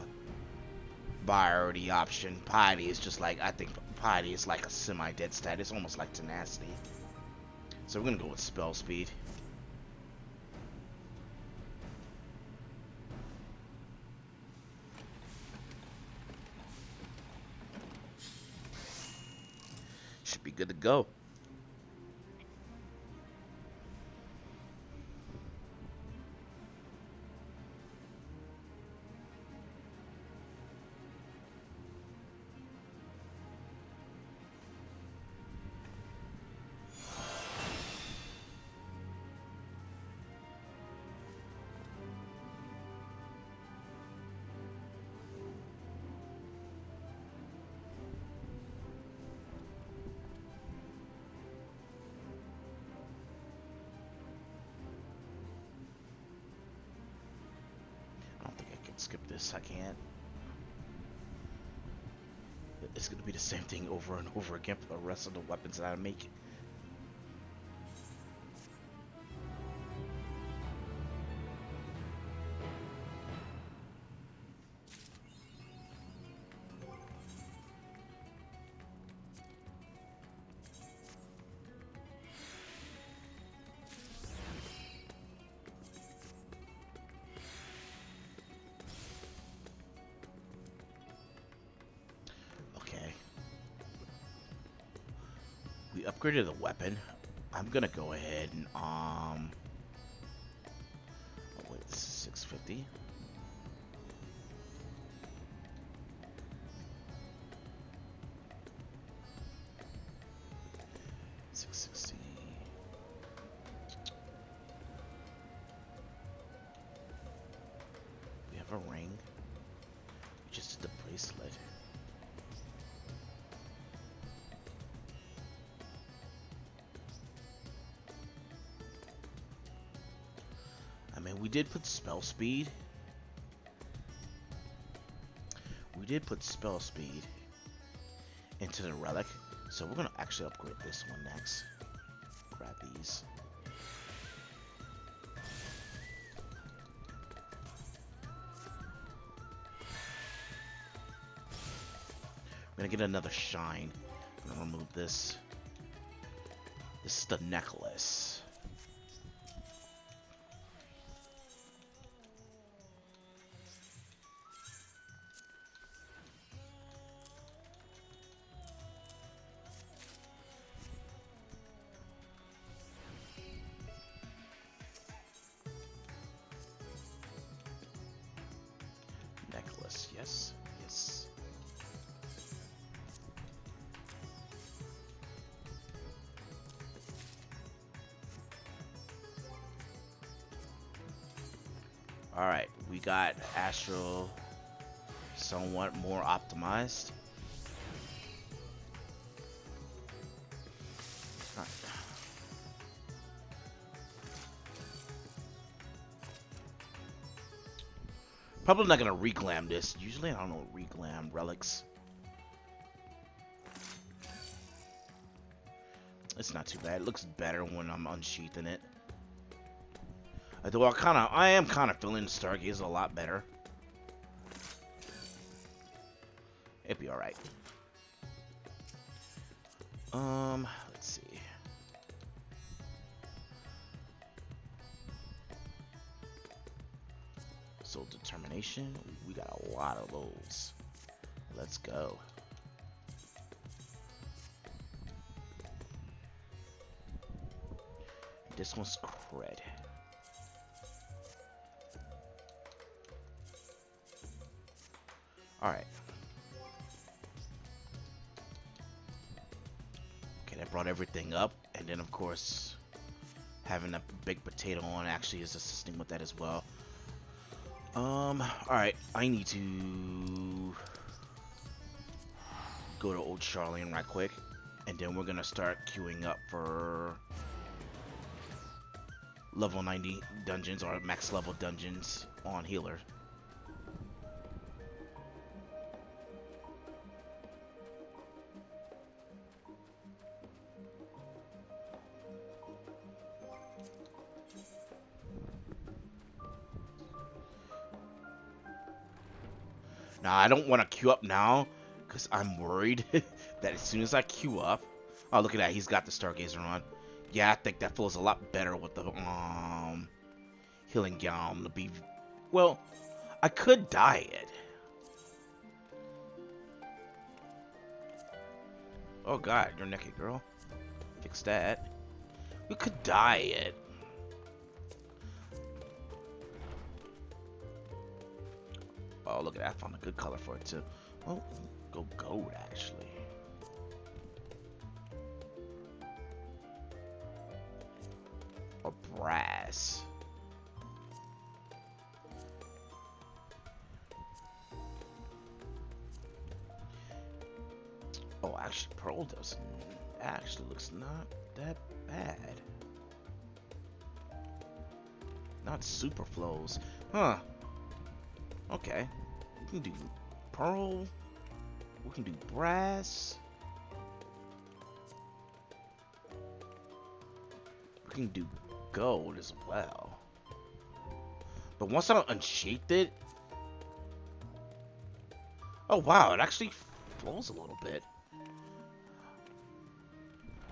priority option. Potty is just like, I think potty is like a semi-dead stat. It's almost like tenacity. So we're gonna go with spell speed. Should be good to go. I don't think I can skip this. I can't. It's gonna be the same thing over and over again for the rest of the weapons that I make. Okay. We upgraded the weapon. I'm gonna go ahead and oh wait, this is 650. We have a ring. We just did the bracelet. I mean, we did put spell speed. We did put spell speed into the relic. So we're gonna actually upgrade this one next. Grab these. We're gonna get another shine. I'm gonna remove this. This is the necklace. Necklace, yes, yes. Alright, we got Astral somewhat more optimized. Probably not gonna reglam this. Usually I don't know reglam relics. It's not too bad. It looks better when I'm unsheathing it. Although I am kind of feeling Stargazer a lot better. It'd be all right. Let's see. Soul Determination. We got a lot of those. Let's go. This one's cred. Alright. Okay, that brought everything up. And then, of course, having a big potato on actually is assisting with that as well. Alright. I need to go to Old Charlene right quick. And then we're gonna start queuing up for level 90 dungeons or max level dungeons on healer. Now I don't want to queue up now because I'm worried that as soon as I queue up, oh look at that, he's got the Stargazer on. Yeah, I think that feels a lot better with the healing gown to be. Well, I could dye it. Oh god, you're naked, girl. Fix that. We could dye it. Oh, look at that. I found a good color for it, too. Oh, go gold, actually. Or brass. Oh, actually, pearl doesn't. Actually looks not that bad. Not super flows. Huh. Okay. We can do pearl. We can do brass. We can do gold as well. But once I unsheathed it. Oh wow, it actually flows a little bit.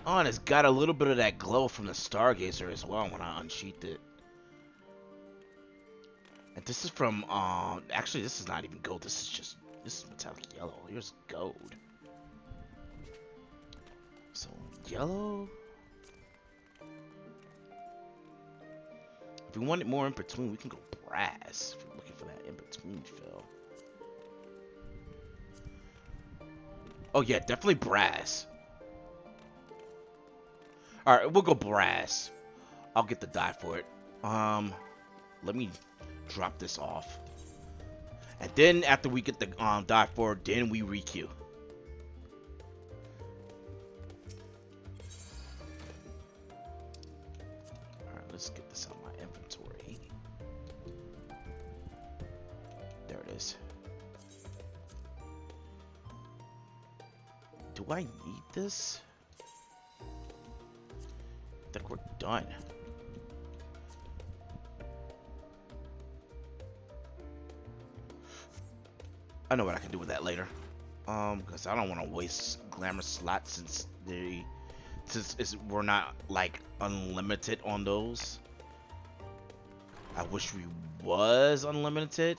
Oh, and it's got a little bit of that glow from the Stargazer as well when I unsheathed it. And this is from, actually this is not even gold, this is metallic yellow. Here's gold. So, yellow. If we want it more in between, we can go brass. If we're looking for that in between fill. Oh yeah, definitely brass. Alright, we'll go brass. I'll get the dye for it. Let me drop this off. And then after we get the dye for it, then we re-queue. Alright, let's get this out of my inventory. There it is. Do I need this? I think we're done. I know what I can do with that later. Because I don't want to waste glamour slots since we're not like unlimited on those. I wish we was unlimited.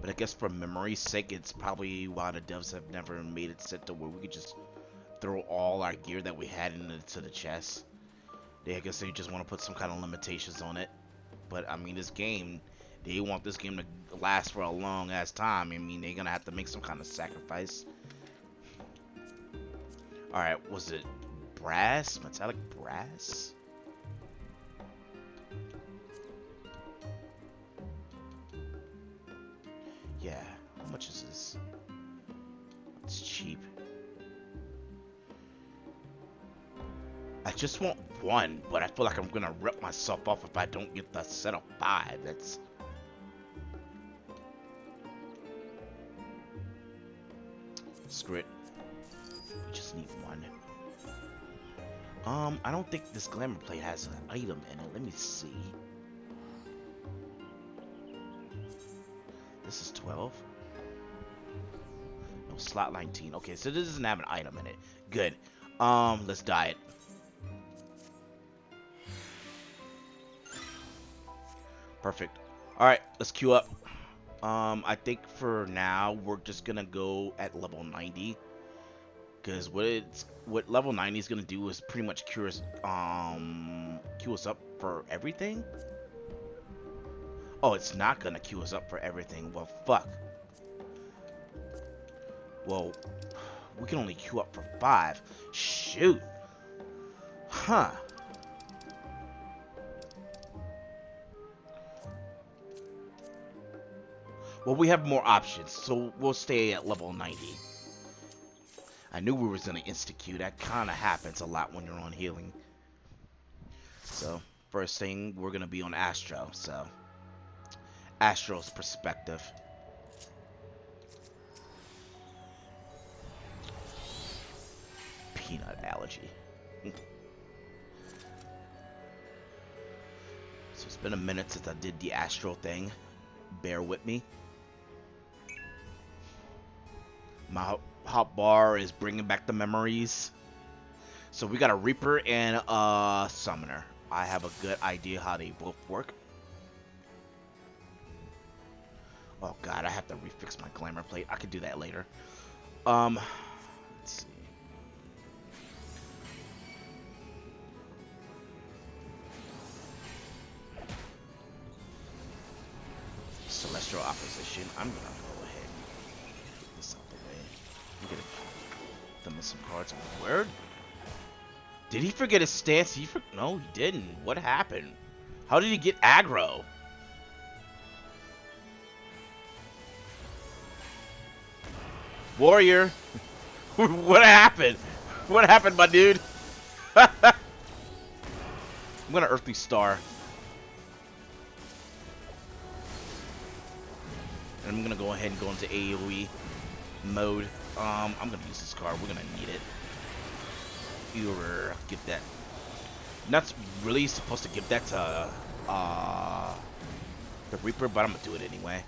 But I guess for memory's sake, it's probably why the devs have never made it set to where we could just throw all our gear that we had into the chest. I guess they just want to put some kind of limitations on it. But I mean, this game, they want this game to last for a long ass time. I mean, they're gonna have to make some kind of sacrifice. Alright, was it brass? Metallic brass? Yeah, how much is this? It's cheap. I just want 1, but I feel like I'm gonna rip myself off if I don't get the set of 5. That's... Screw it. We just need 1. I don't think this glamour plate has an item in it. Let me see. This is 12. No, slot 19. Okay, so this doesn't have an item in it. Good. Let's dye it. Perfect. Alright, let's queue up. I think for now we're just gonna go at level 90. Because what level 90 is gonna do is pretty much queue us up for everything. Oh, it's not gonna queue us up for everything. Well, fuck. Well, we can only queue up for 5. Shoot. Huh. Well, we have more options, so we'll stay at level 90. I knew we was gonna insta-queue. That kind of happens a lot when you're on healing. So, first thing, we're gonna be on Astro, so... Astro's perspective. Peanut allergy. So it's been a minute since I did the Astro thing. Bear with me. My hot bar is bringing back the memories. So we got a Reaper and a Summoner. I have a good idea how they both work. Oh god, I have to refix my glamour plate. I could do that later. Let's see. Celestial Opposition. I'm gonna go ahead and get this out the way. I'm gonna them with some cards. Word? Did he forget his stance? No, he didn't. What happened? How did he get aggro? Warrior. What happened? What happened, my dude? I'm gonna Earthly Star. And I'm gonna go ahead and go into AoE mode. I'm gonna use this card. We're gonna need it. Give that. Not really supposed to give that to the Reaper, but I'm gonna do it anyway.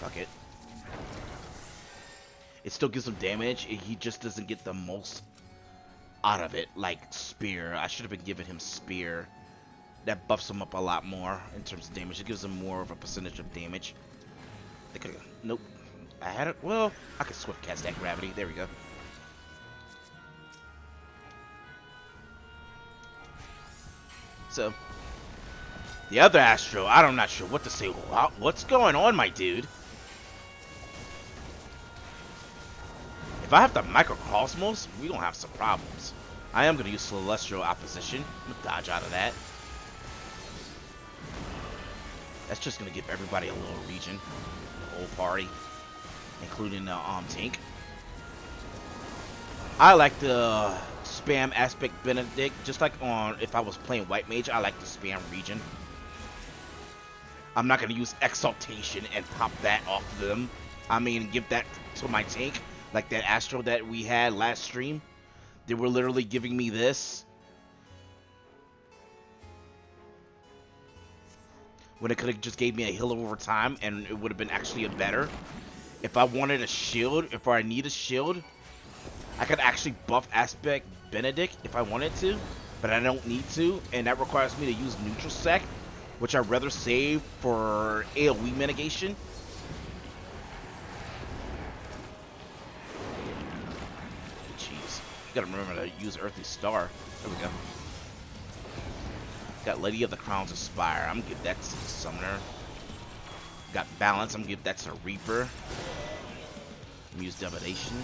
Fuck it. It still gives him damage. He just doesn't get the most out of it, like Spear. I should have been giving him Spear. That buffs him up a lot more in terms of damage. It gives him more of a percentage of damage. Nope. I had it. Well, I could swift cast that gravity. There we go. So, the other Astro, I'm not sure what to say. What's going on, my dude? If I have the Microcosmos, we gonna have some problems. I am gonna use Celestial Opposition. I'm gonna dodge out of that. That's just gonna give everybody a little region, the whole party, including the tank. I like to spam Aspect Benedict, just like on if I was playing White Mage. I like to spam region. I'm not gonna use Exaltation and pop that off of them. I mean, give that to my tank. Like that Astro that we had last stream. They were literally giving me this. When it could have just gave me a heal over time and it would have been actually a better. If I wanted a shield, if I need a shield, I could actually buff Aspect Benedict if I wanted to. But I don't need to. And that requires me to use Neutral Sec, which I'd rather save for AoE mitigation. Gotta remember to use Earthly Star. There we go. Got Lady of the Crowns of Spire. I'm gonna give that to the Summoner. Got Balance. I'm gonna give that to Reaper. I'm gonna use Divination.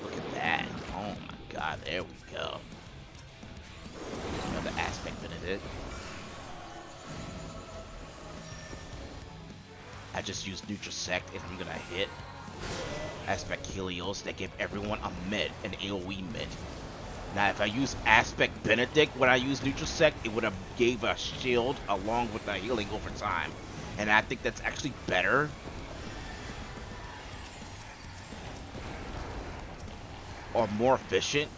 Look at that. Oh my god, there we go. Another Aspect Benedict. I just use Nutrasect and I'm gonna hit Aspect Helios that give everyone a mid, an AoE mid. Now if I use Aspect Benedict when I use Nutrasect, it would have gave a shield along with the healing over time. And I think that's actually better. Or more efficient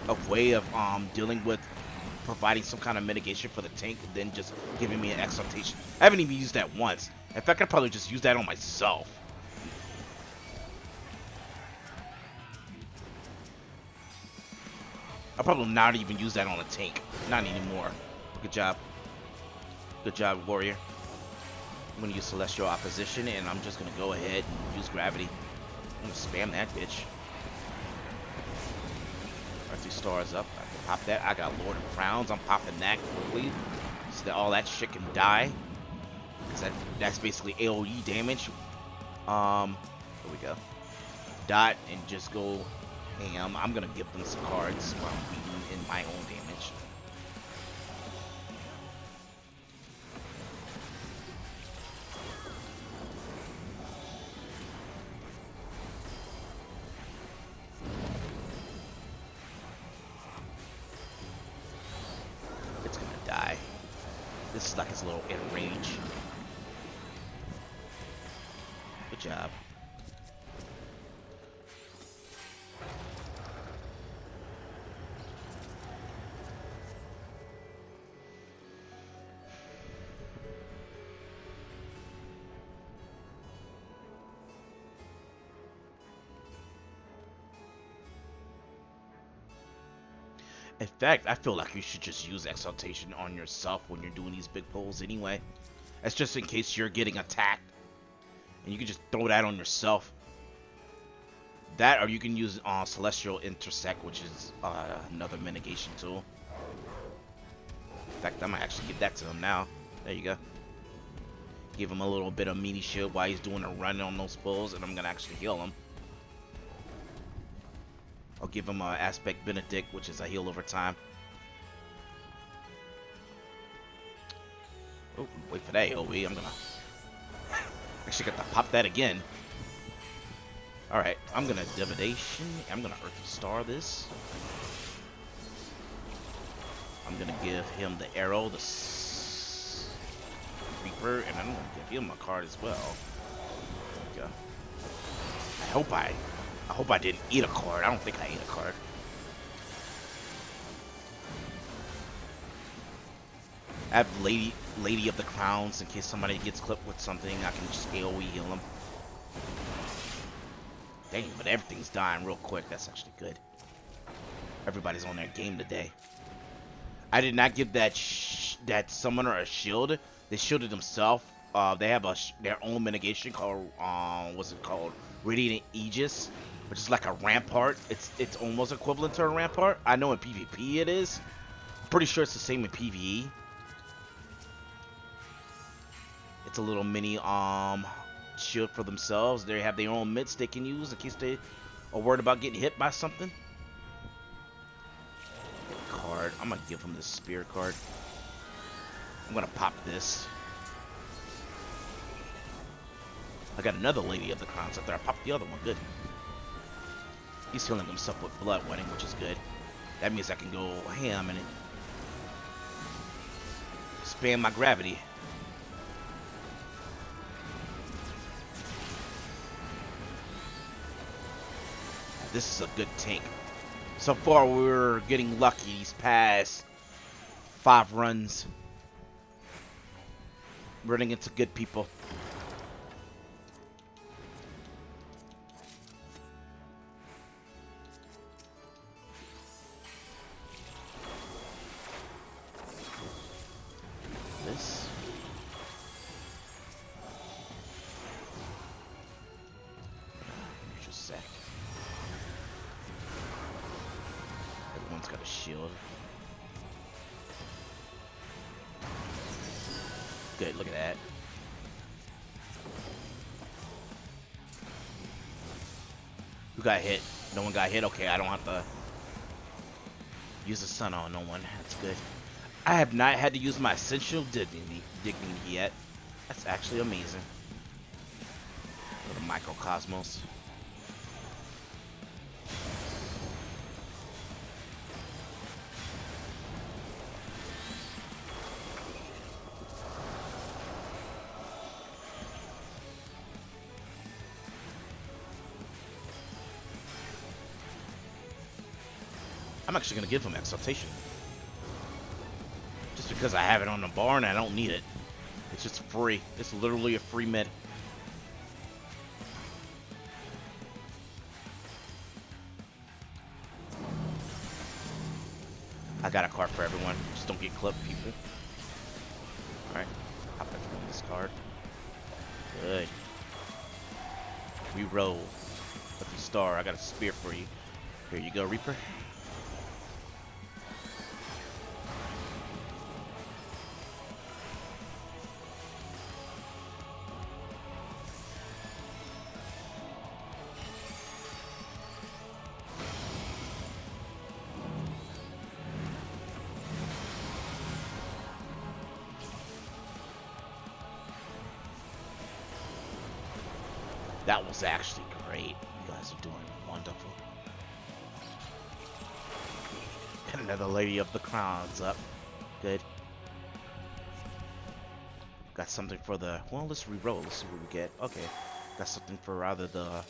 of way of dealing with providing some kind of mitigation for the tank than just giving me an exaltation. I haven't even used that once. In fact, I'd probably just use that on myself. I'll probably not even use that on a tank. Not anymore. Good job. Good job, warrior. I'm gonna use Celestial Opposition and I'm just gonna go ahead and use Gravity. I'm gonna spam that bitch. Earthly Stars up. I can pop that. I got Lord of Crowns. I'm popping that quickly so that all that shit can die. Cause that's basically AoE damage. Here we go. Dot and just go ham. I'm gonna give them some cards while I'm beating in my own damage. It's gonna die. This is like his little in range. Good job. In fact, I feel like you should just use Exaltation on yourself when you're doing these big pulls anyway. That's just in case you're getting attacked. And you can just throw that on yourself. That, or you can use Celestial Intersect, which is another mitigation tool. In fact, I might actually give that to him now. There you go. Give him a little bit of mini shield while he's doing a run on those pulls, and I'm going to actually heal him. I'll give him Aspect Benedict, which is a heal over time. Oh, wait for that AoE. I'm gonna actually got to pop that again. Alright, I'm gonna Divination. I'm gonna Earthly Star this. I'm gonna give him the arrow, the Reaper, and I'm gonna give him a card as well. There we go. I hope I didn't eat a card. I don't think I ate a card. I have Lady of the Crowns in case somebody gets clipped with something. I can just AoE heal them. Dang, but everything's dying real quick. That's actually good. Everybody's on their game today. I did not give that summoner a shield. They shielded themselves. They have their own mitigation called what's it called? Radiant Aegis, which is like a rampart. It's almost equivalent to a rampart. I know in PvP it is. Pretty sure it's the same in PvE. It's a little mini shield for themselves. They have their own mitts they can use in case they are worried about getting hit by something. Card. I'm gonna give him this spear card. I'm gonna pop this. I got another Lady of the Crowns up there. I popped the other one. Good. He's healing himself with Blood Wedding, which is good. That means I can go ham and spam my gravity. This is a good tank. So far, we're getting lucky these past 5 runs. Running into good people. This. Just a sec. Everyone's got a shield. Good, look at that. Who got hit? No one got hit? Okay, I don't have to use the sun on no one. That's good. I have not had to use my Essential Dignity yet. That's actually amazing. Little microcosmos. I'm actually gonna give him exaltation. Just because I have it on the bar and I don't need it. It's just free. It's literally a free med. I got a card for everyone. Just don't get clipped, people. Alright. Pop everyone this card. Good. Reroll. Lucky star. I got a spear for you. Here you go, Reaper. That was actually great. You guys are doing wonderful. Got another Lady of the Crowns up. Good. Got something for the... Well, let's re-roll. Let's see what we get. Okay. Got something for either the...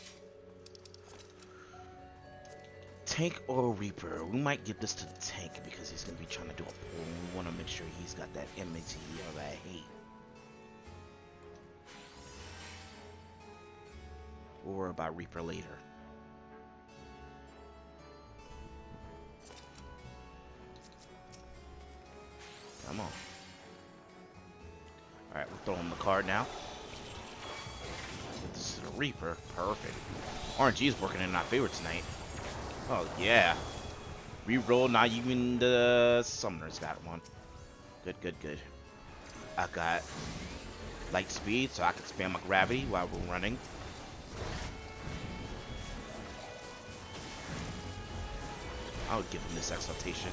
Tank or Reaper. We might give this to the Tank because he's going to be trying to do a pull. We want to make sure he's got that enmity or that hate. We'll worry about Reaper later. Come on. Alright, we'll throw him the card now. This is a Reaper. Perfect. RNG is working in our favor tonight. Oh, yeah. Reroll, not even the Summoner's got one. Good, good, good. I got light speed, so I can spam my gravity while we're running. I'll give him this exaltation.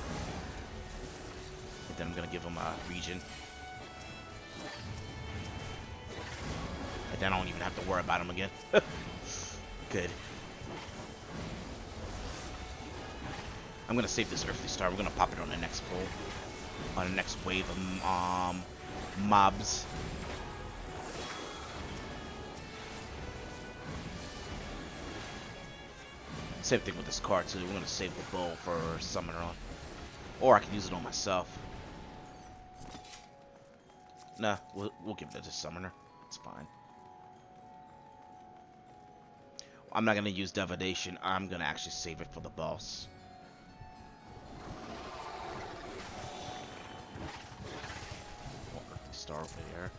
And then I'm gonna give him a region. And then I don't even have to worry about him again. Good. I'm gonna save this Earthly Star. We're gonna pop it on the next pull. On the next wave of mobs. Same thing with this card too. We're gonna save the bow for Summoner on. Or I can use it on myself. Nah, we'll give it to the Summoner. It's fine. I'm not gonna use Divination. I'm gonna actually save it for the boss. Earthly Star over there.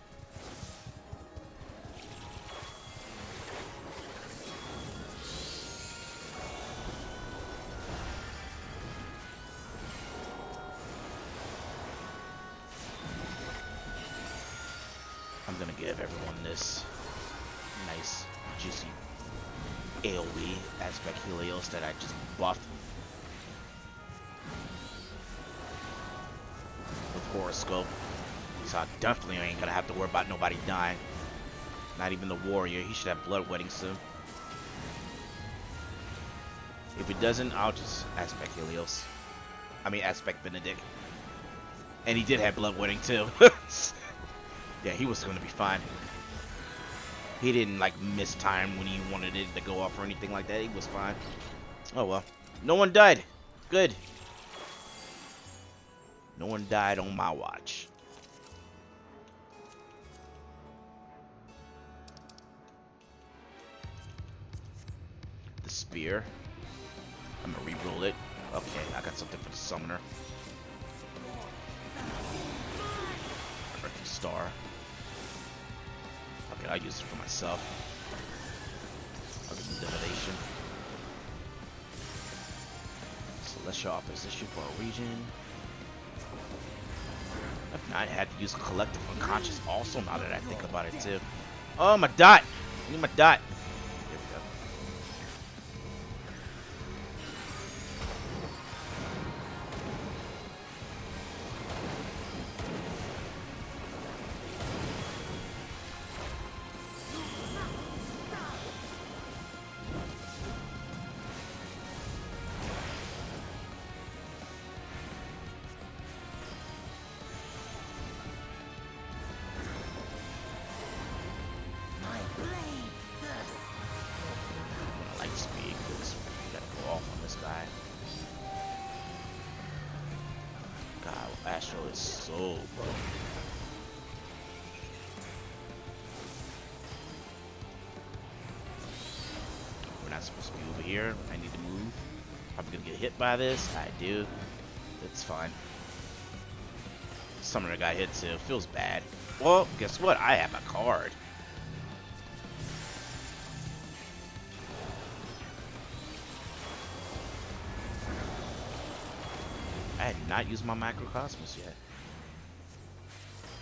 I'm gonna give everyone this nice, juicy AoE aspect Helios that I just buffed with Horoscope. So I definitely ain't gonna have to worry about nobody dying. Not even the warrior. He should have blood wedding soon. If it doesn't, I'll just aspect Helios. I mean aspect Benedict. And he did have blood wedding too. Yeah, he was gonna be fine. He didn't like miss time when he wanted it to go off or anything like that. He was fine. Oh well. No one died. Good. No one died on my watch. The spear. I'm gonna re-roll it. Okay, I got something for the Summoner. Earthly Star. Okay, I'll use it for myself. I'll give him Divination. Celestial Opposition for a region. If not, I had to use Collective Unconscious also, now that I think about it too. Oh, my dot! I need my dot. There we go. soul, bro. We're not supposed to be over here. I need to move. I'm gonna get hit by this. I do. It's fine. Summoner got hit too. Feels bad. Well, guess what? I have a card. I had not used my Microcosmos yet.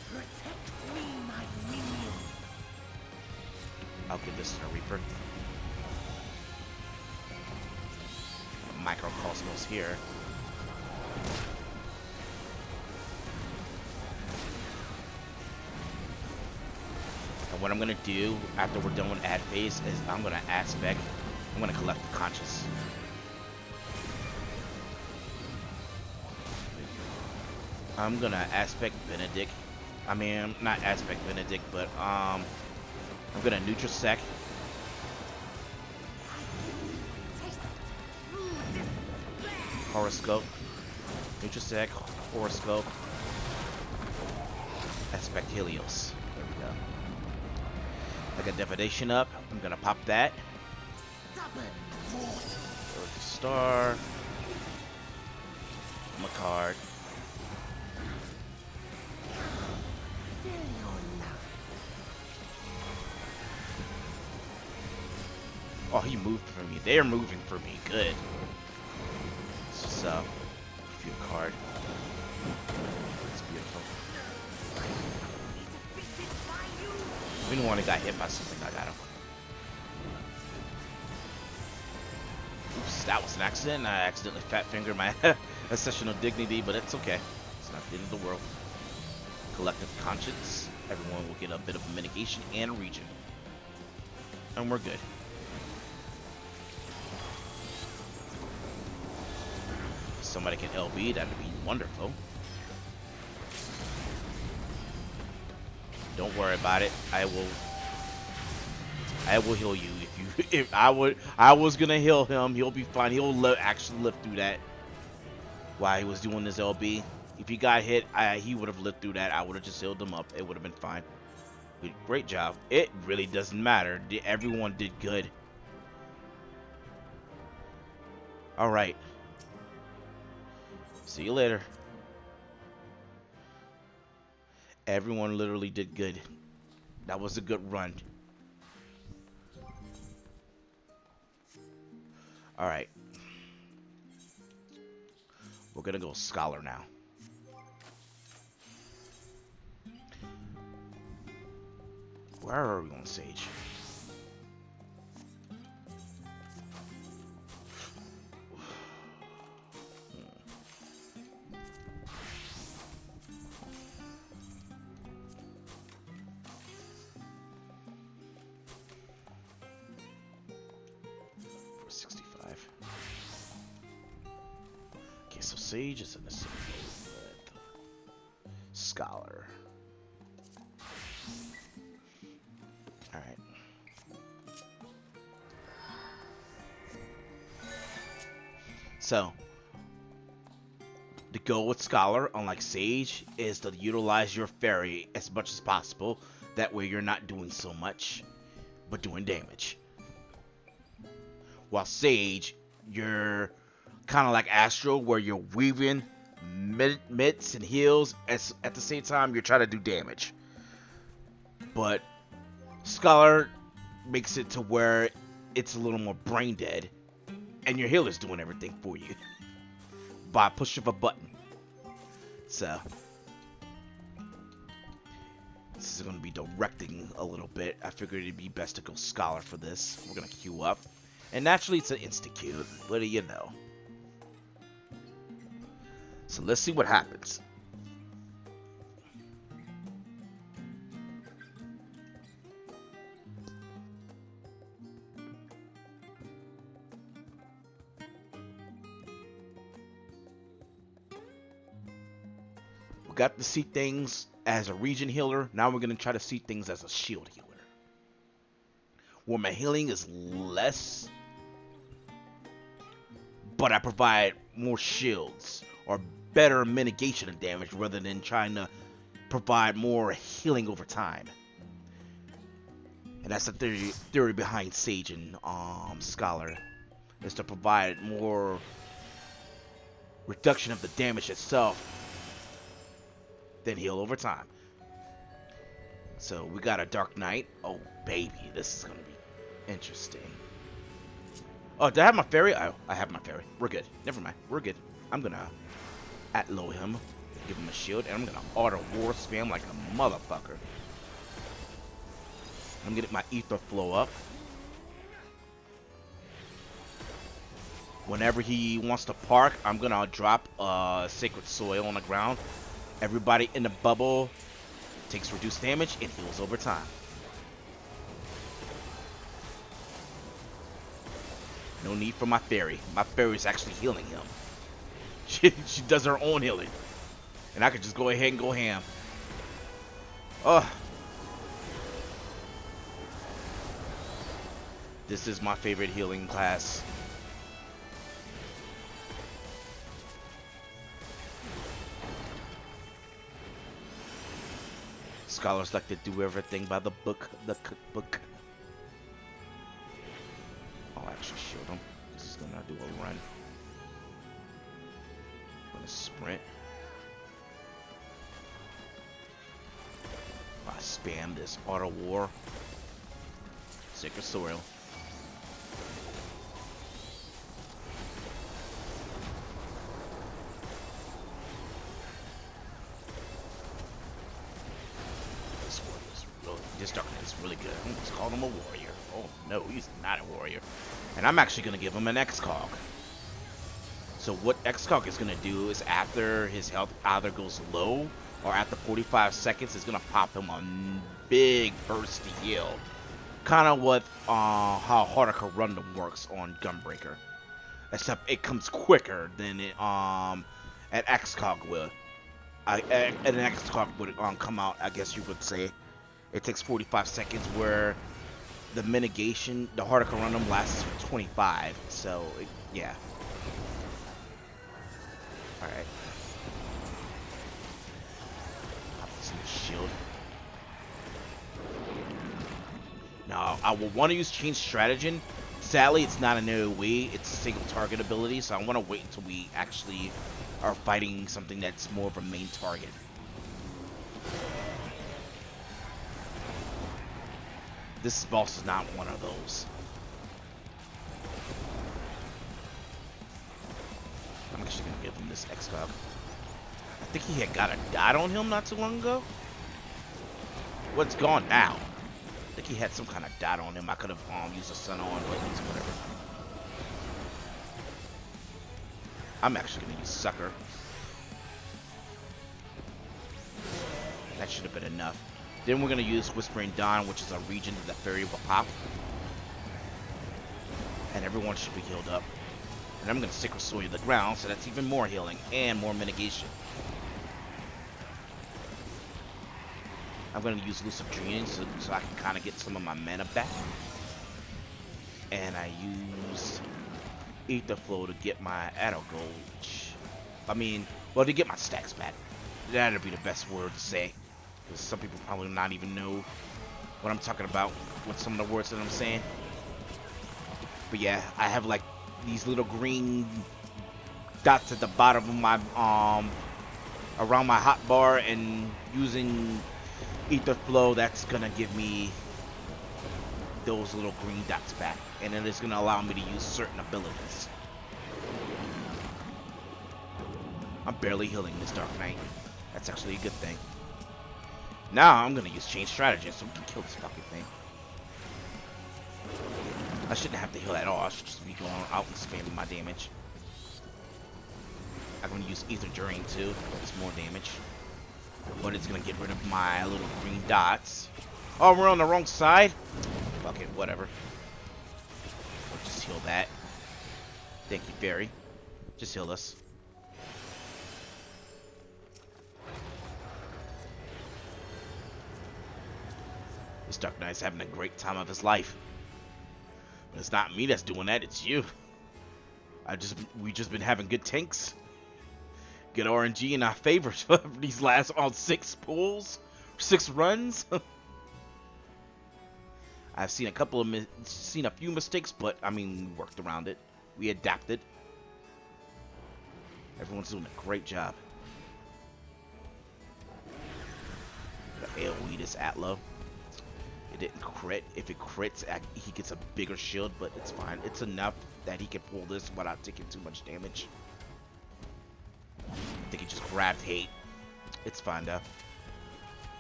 Protect me, my minion. I'll give this to the Reaper. Microcosmos here. And what I'm gonna do after we're done with ad phase is I'm gonna aspect. I'm gonna collect the conscious. I'm gonna aspect Benedict. I mean, not aspect Benedict, but I'm gonna Nutrisect. Horoscope. Nutrisect, Horoscope. Aspect Helios. There we go. I got Divination up. I'm gonna pop that. Earth Star. I'm a card. Oh, he moved for me. They're moving for me. Good. So, give you a card. It's beautiful. We don't want to got hit by something. I got him. Oops, that was an accident. I accidentally fat fingered my Accessional Dignity, but it's okay. It's not the end of the world. Collective Conscience. Everyone will get a bit of mitigation and region. And we're good. Somebody can LB, that'd be wonderful. Don't worry about it. I will heal you if I was gonna heal him. He'll be fine. He'll actually live through that while he was doing this LB. If he got hit, he would have lived through that. I would have just healed him up. It would have been fine. Great job. It really doesn't matter. Everyone did good. All right. See you later. Everyone literally did good. That was a good run. Alright. We're gonna go Scholar now. Where are we going, Sage? Sage is in the same boat with Scholar. Alright. So, the goal with Scholar, unlike Sage, is to utilize your fairy as much as possible. That way you're not doing so much, but doing damage. While Sage, you're kind of like Astral, where you're weaving mitts and heals at the same time you're trying to do damage. But Scholar makes it to where it's a little more brain dead, and your healer's doing everything for you by push of a button. So this is going to be directing a little bit. I figured it'd be best to go Scholar for this. We're going to queue up, and naturally it's an insta-queue. What do you know? So let's see what happens. We got to see things as a region healer. Now we're going to try to see things as a shield healer. Where my healing is less, but I provide more shields or better mitigation of damage rather than trying to provide more healing over time. And that's the theory behind Sage and Scholar, is to provide more reduction of the damage itself than heal over time. So we got a Dark Knight. Oh baby, this is gonna be interesting. Oh, did I have my fairy? Oh, I have my fairy. We're good. Never mind. We're good. I'm gonna at-low him, give him a shield, and I'm gonna auto war spam like a motherfucker. I'm getting my ether flow up. Whenever he wants to park, I'm gonna drop sacred soil on the ground. Everybody in the bubble takes reduced damage and heals over time. No need for my fairy. My fairy is actually healing him. She does her own healing. And I could just go ahead and go ham. Ugh. This is my favorite healing class. Scholars like to do everything by the book, the cookbook. I'll actually shield him. This is gonna do a run. I'm gonna sprint. I spam this auto war. Sacred soil. This Dark Knight is really good. I almost called him a warrior. Oh no, he's not a warrior. And I'm actually gonna give him an Excog. So what Excog is gonna do is after his health either goes low or after 45 seconds, it's gonna pop him a big burst to heal. Kind of what how Hardica Rundum works on Gunbreaker, except it comes quicker than it an Excog will. An Excog would come out, I guess you would say. It takes 45 seconds, where the mitigation, the Hardica Rundum lasts for 25. So, yeah. Alright. Pop this in the shield. Now, I will want to use Change Strategy. Sadly, it's not an AoE, it's a single target ability, so I want to wait until we actually are fighting something that's more of a main target. This boss is not one of those. I'm actually gonna give him this Excog. I think he had got a dot on him not too long ago. What's gone now? I think he had some kind of dot on him. I could have used a sun on, but it's whatever. I'm actually gonna use Sucker. That should have been enough. Then we're going to use Whispering Dawn, which is a region that the fairy will pop. And everyone should be healed up. And I'm going to Sacred Soil the ground, so that's even more healing and more mitigation. I'm going to use Lucid Dreaming so I can kind of get some of my mana back. And I use Ether Flow to get my Addo Gold. I mean, well, to get my stacks back. That'd be the best word to say. Because some people probably not even know what I'm talking about with some of the words that I'm saying. But yeah, I have like these little green dots at the bottom of my around my hotbar, and using Ether Flow, that's gonna give me those little green dots back, and then it's gonna allow me to use certain abilities. I'm barely healing this Dark Knight. That's actually a good thing. Now I'm gonna use Change Strategy so we can kill this fucking thing. I shouldn't have to heal at all. I should just be going out and spamming my damage. I'm gonna use Ether Drain too. It's more damage, but it's gonna get rid of my little green dots. Oh, we're on the wrong side. Fuck it, whatever. We'll just heal that. Thank you, Fairy. Just heal us. This Dark Knight's having a great time of his life. But it's not me that's doing that, it's you. We just been having good tanks. Good RNG in our favor for these last 6 pulls, 6 runs. I've seen a few mistakes, but I mean, we worked around it. We adapted. Everyone's doing a great job. The AoE this Atlo. It didn't crit. If it crits, he gets a bigger shield, but it's fine. It's enough that he can pull this without taking too much damage. I think he just grabbed hate. It's fine though.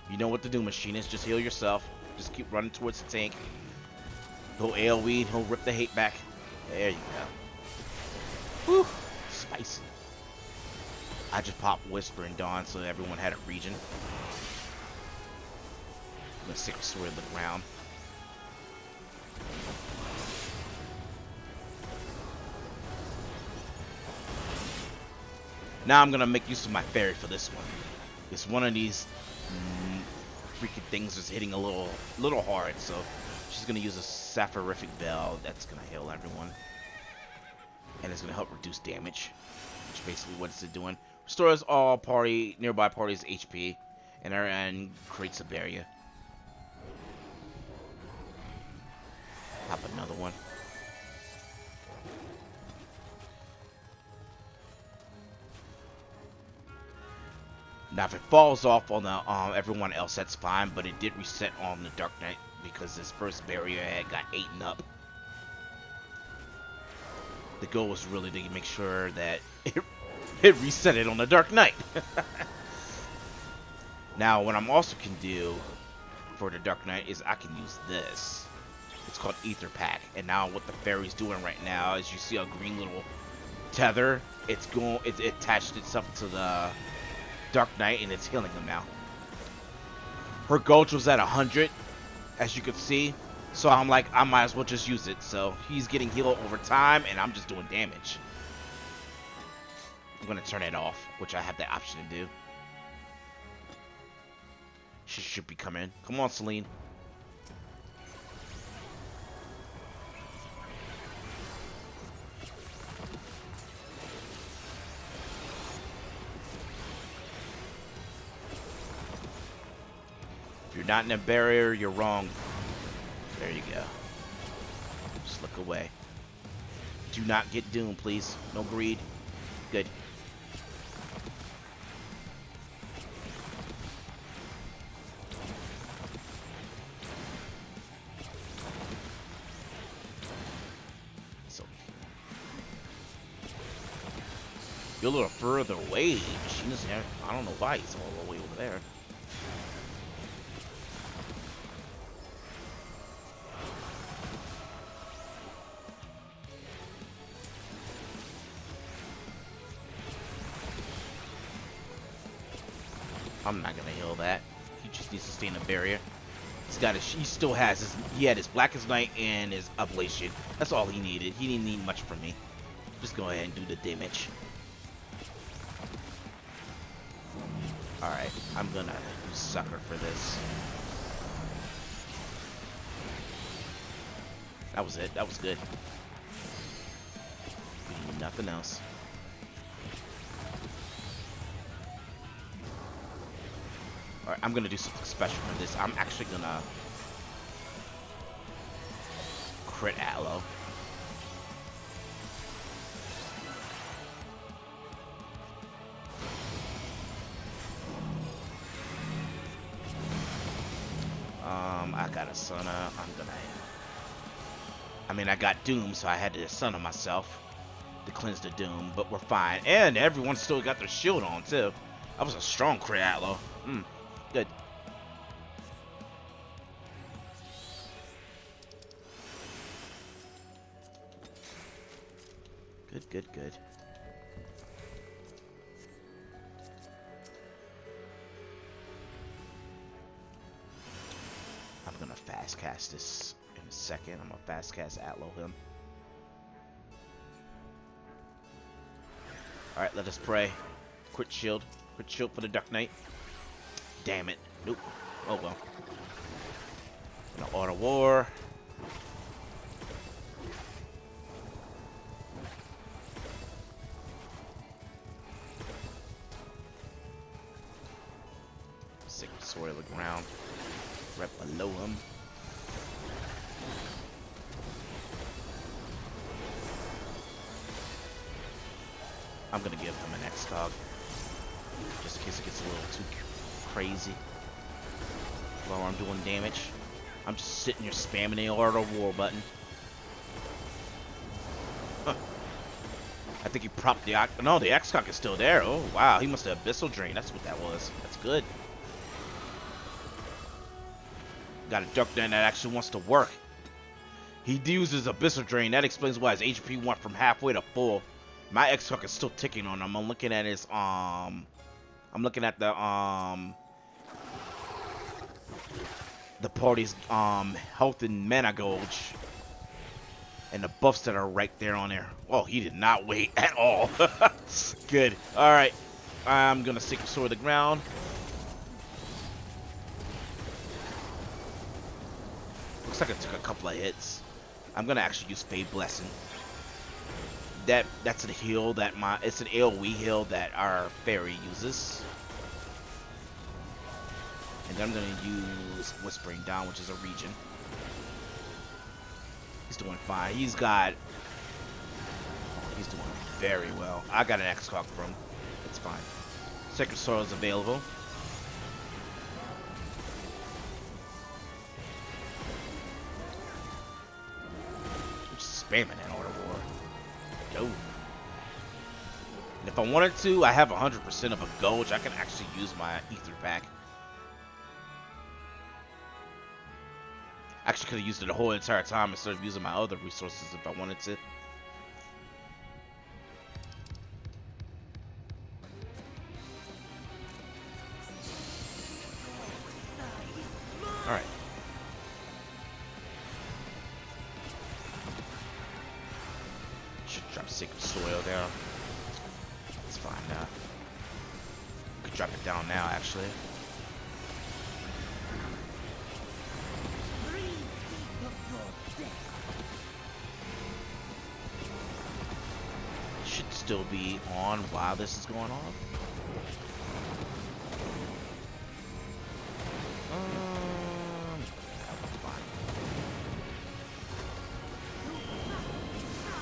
You know what to do, Machinist. Just heal yourself. Just keep running towards the tank. He'll AoE. He'll rip the hate back. There you go. Whew. Spicy. I just popped Whisper and Dawn so everyone had a regen. I'm gonna stick the sword in the ground. Now I'm gonna make use of my fairy for this one. It's one of these freaking things is hitting a little hard, so she's gonna use a Sapphirific Bell that's gonna heal everyone, and it's gonna help reduce damage. Which basically what it's doing. Restores all nearby parties HP, and creates a barrier. Pop another one. Now if it falls off on the everyone else, that's fine, but it did reset on the Dark Knight because this first barrier had got eaten up. The goal was really to make sure that it reset it on the Dark Knight. Now what I'm also can do for the Dark Knight is I can use this. It's called Ether Pack, and now what the fairy's doing right now is you see a green little tether. It attached itself to the Dark Knight and it's healing him now. Her gulch was at 100, as you could see, so I'm like, I might as well just use it. So he's getting healed over time, and I'm just doing damage. I'm gonna turn it off, which I have the option to do. She should be coming. Come on, Celine. If you're not in a barrier, you're wrong. There you go. Just look away. Do not get doomed, please. No greed. Good. So you're a little further away. Machinist, I don't know why he's all the way over there. I'm not gonna heal that. He just needs to stay in the barrier. He still has he had his Blackest Night and his Ablation. That's all he needed. He didn't need much from me. Just go ahead and do the damage. Alright, I'm gonna use Sucker for this. That was it. That was good. We need nothing else. Alright, I'm gonna do something special for this. I'm actually gonna crit Atlo. I got a Sunna. I got Doom, so I had to Sunna myself to cleanse the Doom, but we're fine. And everyone still got their shield on too. That was a strong crit Atlo. Good. Good. I'm gonna fast cast this in a second. I'm gonna fast cast Atlo him. Alright, let us pray. Quick shield for the Dark Knight. Damn it. Nope. Oh well. Gonna auto war. below him. I'm gonna give him an X-Cog, just in case it gets a little too crazy while I'm doing damage. I'm just sitting here spamming the Art of War button. Huh. I think he propped the no, the X-Cog is still there. Oh wow, he must have Abyssal Drain. That's what that was. That's good. Got a Duck then that actually wants to work. He uses Abyssal Drain. That explains why his HP went from halfway to full. My X-Cog is still ticking on him. I'm looking at his I'm looking at the party's health and mana gauge, and the buffs that are right there on there. Oh, he did not wait at all. Good. All right, I'm gonna Sacred Sword to the ground. Looks like I took a couple of hits. I'm gonna actually use Fade Blessing. That's a heal that it's an AoE heal that our fairy uses. And then I'm gonna use Whispering Down, which is a regen. He's doing fine. He's doing very well. I got an X-Cog from him. It's fine. Sacred Sword is available. I'm just spamming that Art of War. Go. And if I wanted to, I have 100% of a Gulch. I can actually use my Ether Pack. I actually could have used it the whole entire time instead of using my other resources if I wanted to. Alright. Should drop Sacred Soil down. It's fine now. Could drop it down now, actually. Should still be on while this is going on.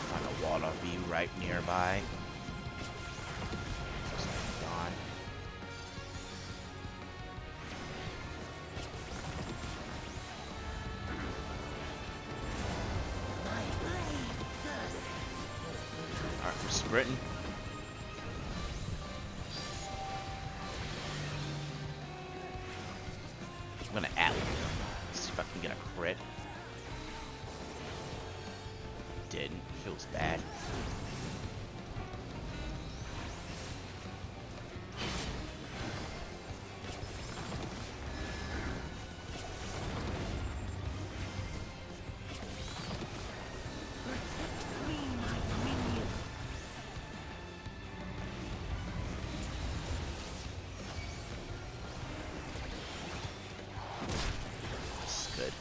Find a wall to be right nearby. Gone. Alright, we're sprinting. I'm gonna add him. See if I can get a crit. Didn't. Feels bad. Good.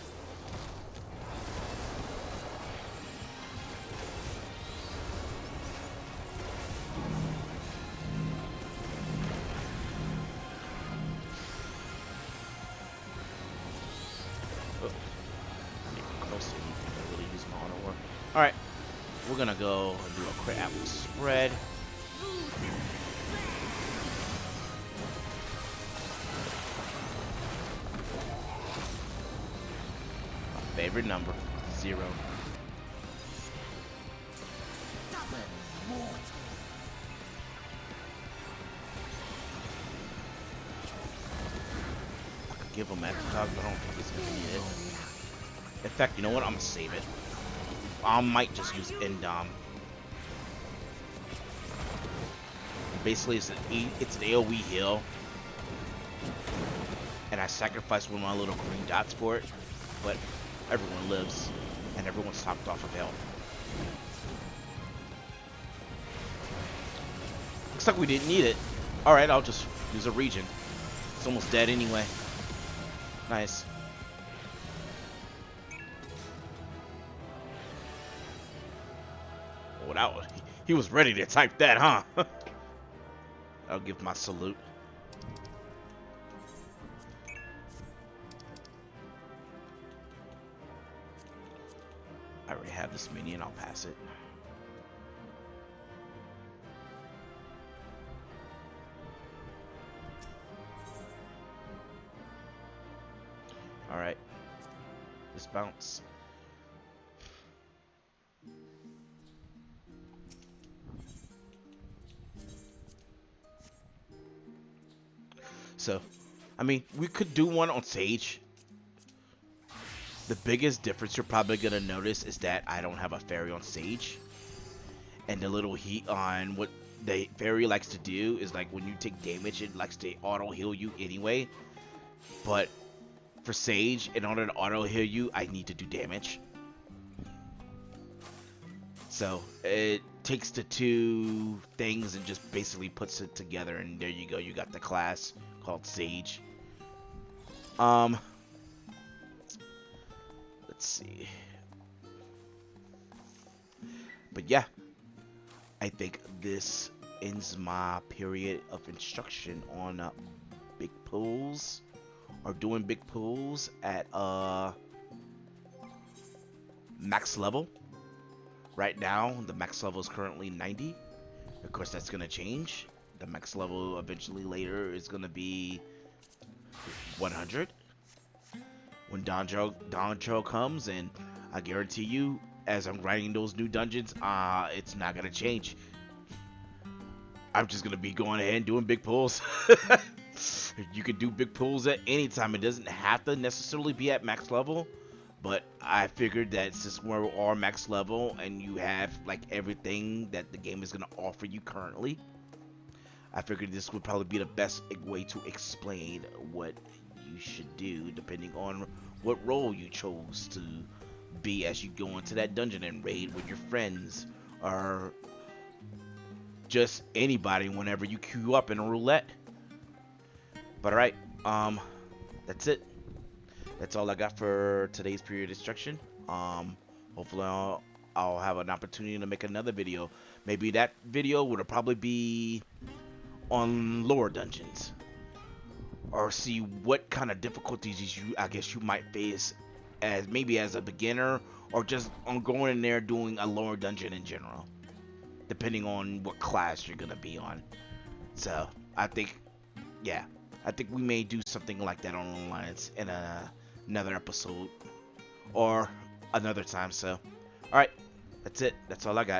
Oh, I'm even close to anything to really use my auto war. Alright, we're gonna go and do a crit apple spread. Favorite number, 0. I could give him X-Cog, but I don't think he's gonna need it. In fact, you know what? I'm gonna save it. I might just use Endom. Basically, it's an AoE heal, and I sacrifice one of my little green dots for it, but everyone lives, and everyone's topped off of health. Looks like we didn't need it. Alright, I'll just use a regen. It's almost dead anyway. Nice. Oh, that was, he was ready to type that, huh? I'll give my salute. I already have this minion. I'll pass it. Alright. Let's bounce. So, I mean, we could do one on Sage. The biggest difference you're probably going to notice is that I don't have a fairy on Sage. And the little heat on what the fairy likes to do is like when you take damage, it likes to auto heal you anyway. But for Sage, in order to auto heal you, I need to do damage. So it takes the two things and just basically puts it together, and there you go. You got the class called Sage. Let's see. But yeah, I think this ends my period of instruction on big pools, or doing big pools at max level. Right now, the max level is currently 90. Of course, that's going to change. The max level eventually later is going to be 100. When Donjo comes, and I guarantee you, as I'm grinding those new dungeons, it's not going to change. I'm just going to be going ahead and doing big pulls. You can do big pulls at any time. It doesn't have to necessarily be at max level. But I figured that since we're all max level and you have like everything that the game is going to offer you currently, I figured this would probably be the best way to explain what you should do depending on what role you chose to be as you go into that dungeon and raid with your friends, or just anybody whenever you queue up in a roulette. But alright, that's it. That's all I got for today's period instruction. Hopefully I'll have an opportunity to make another video. Maybe that video would probably be on lower dungeons, or see what kind of difficulties I guess you might face as maybe as a beginner, or just on going in there doing a lower dungeon in general, depending on what class you're gonna be on. So I think, yeah, I think we may do something like that on Alliance in another episode or another time. So alright, that's it. That's all I got.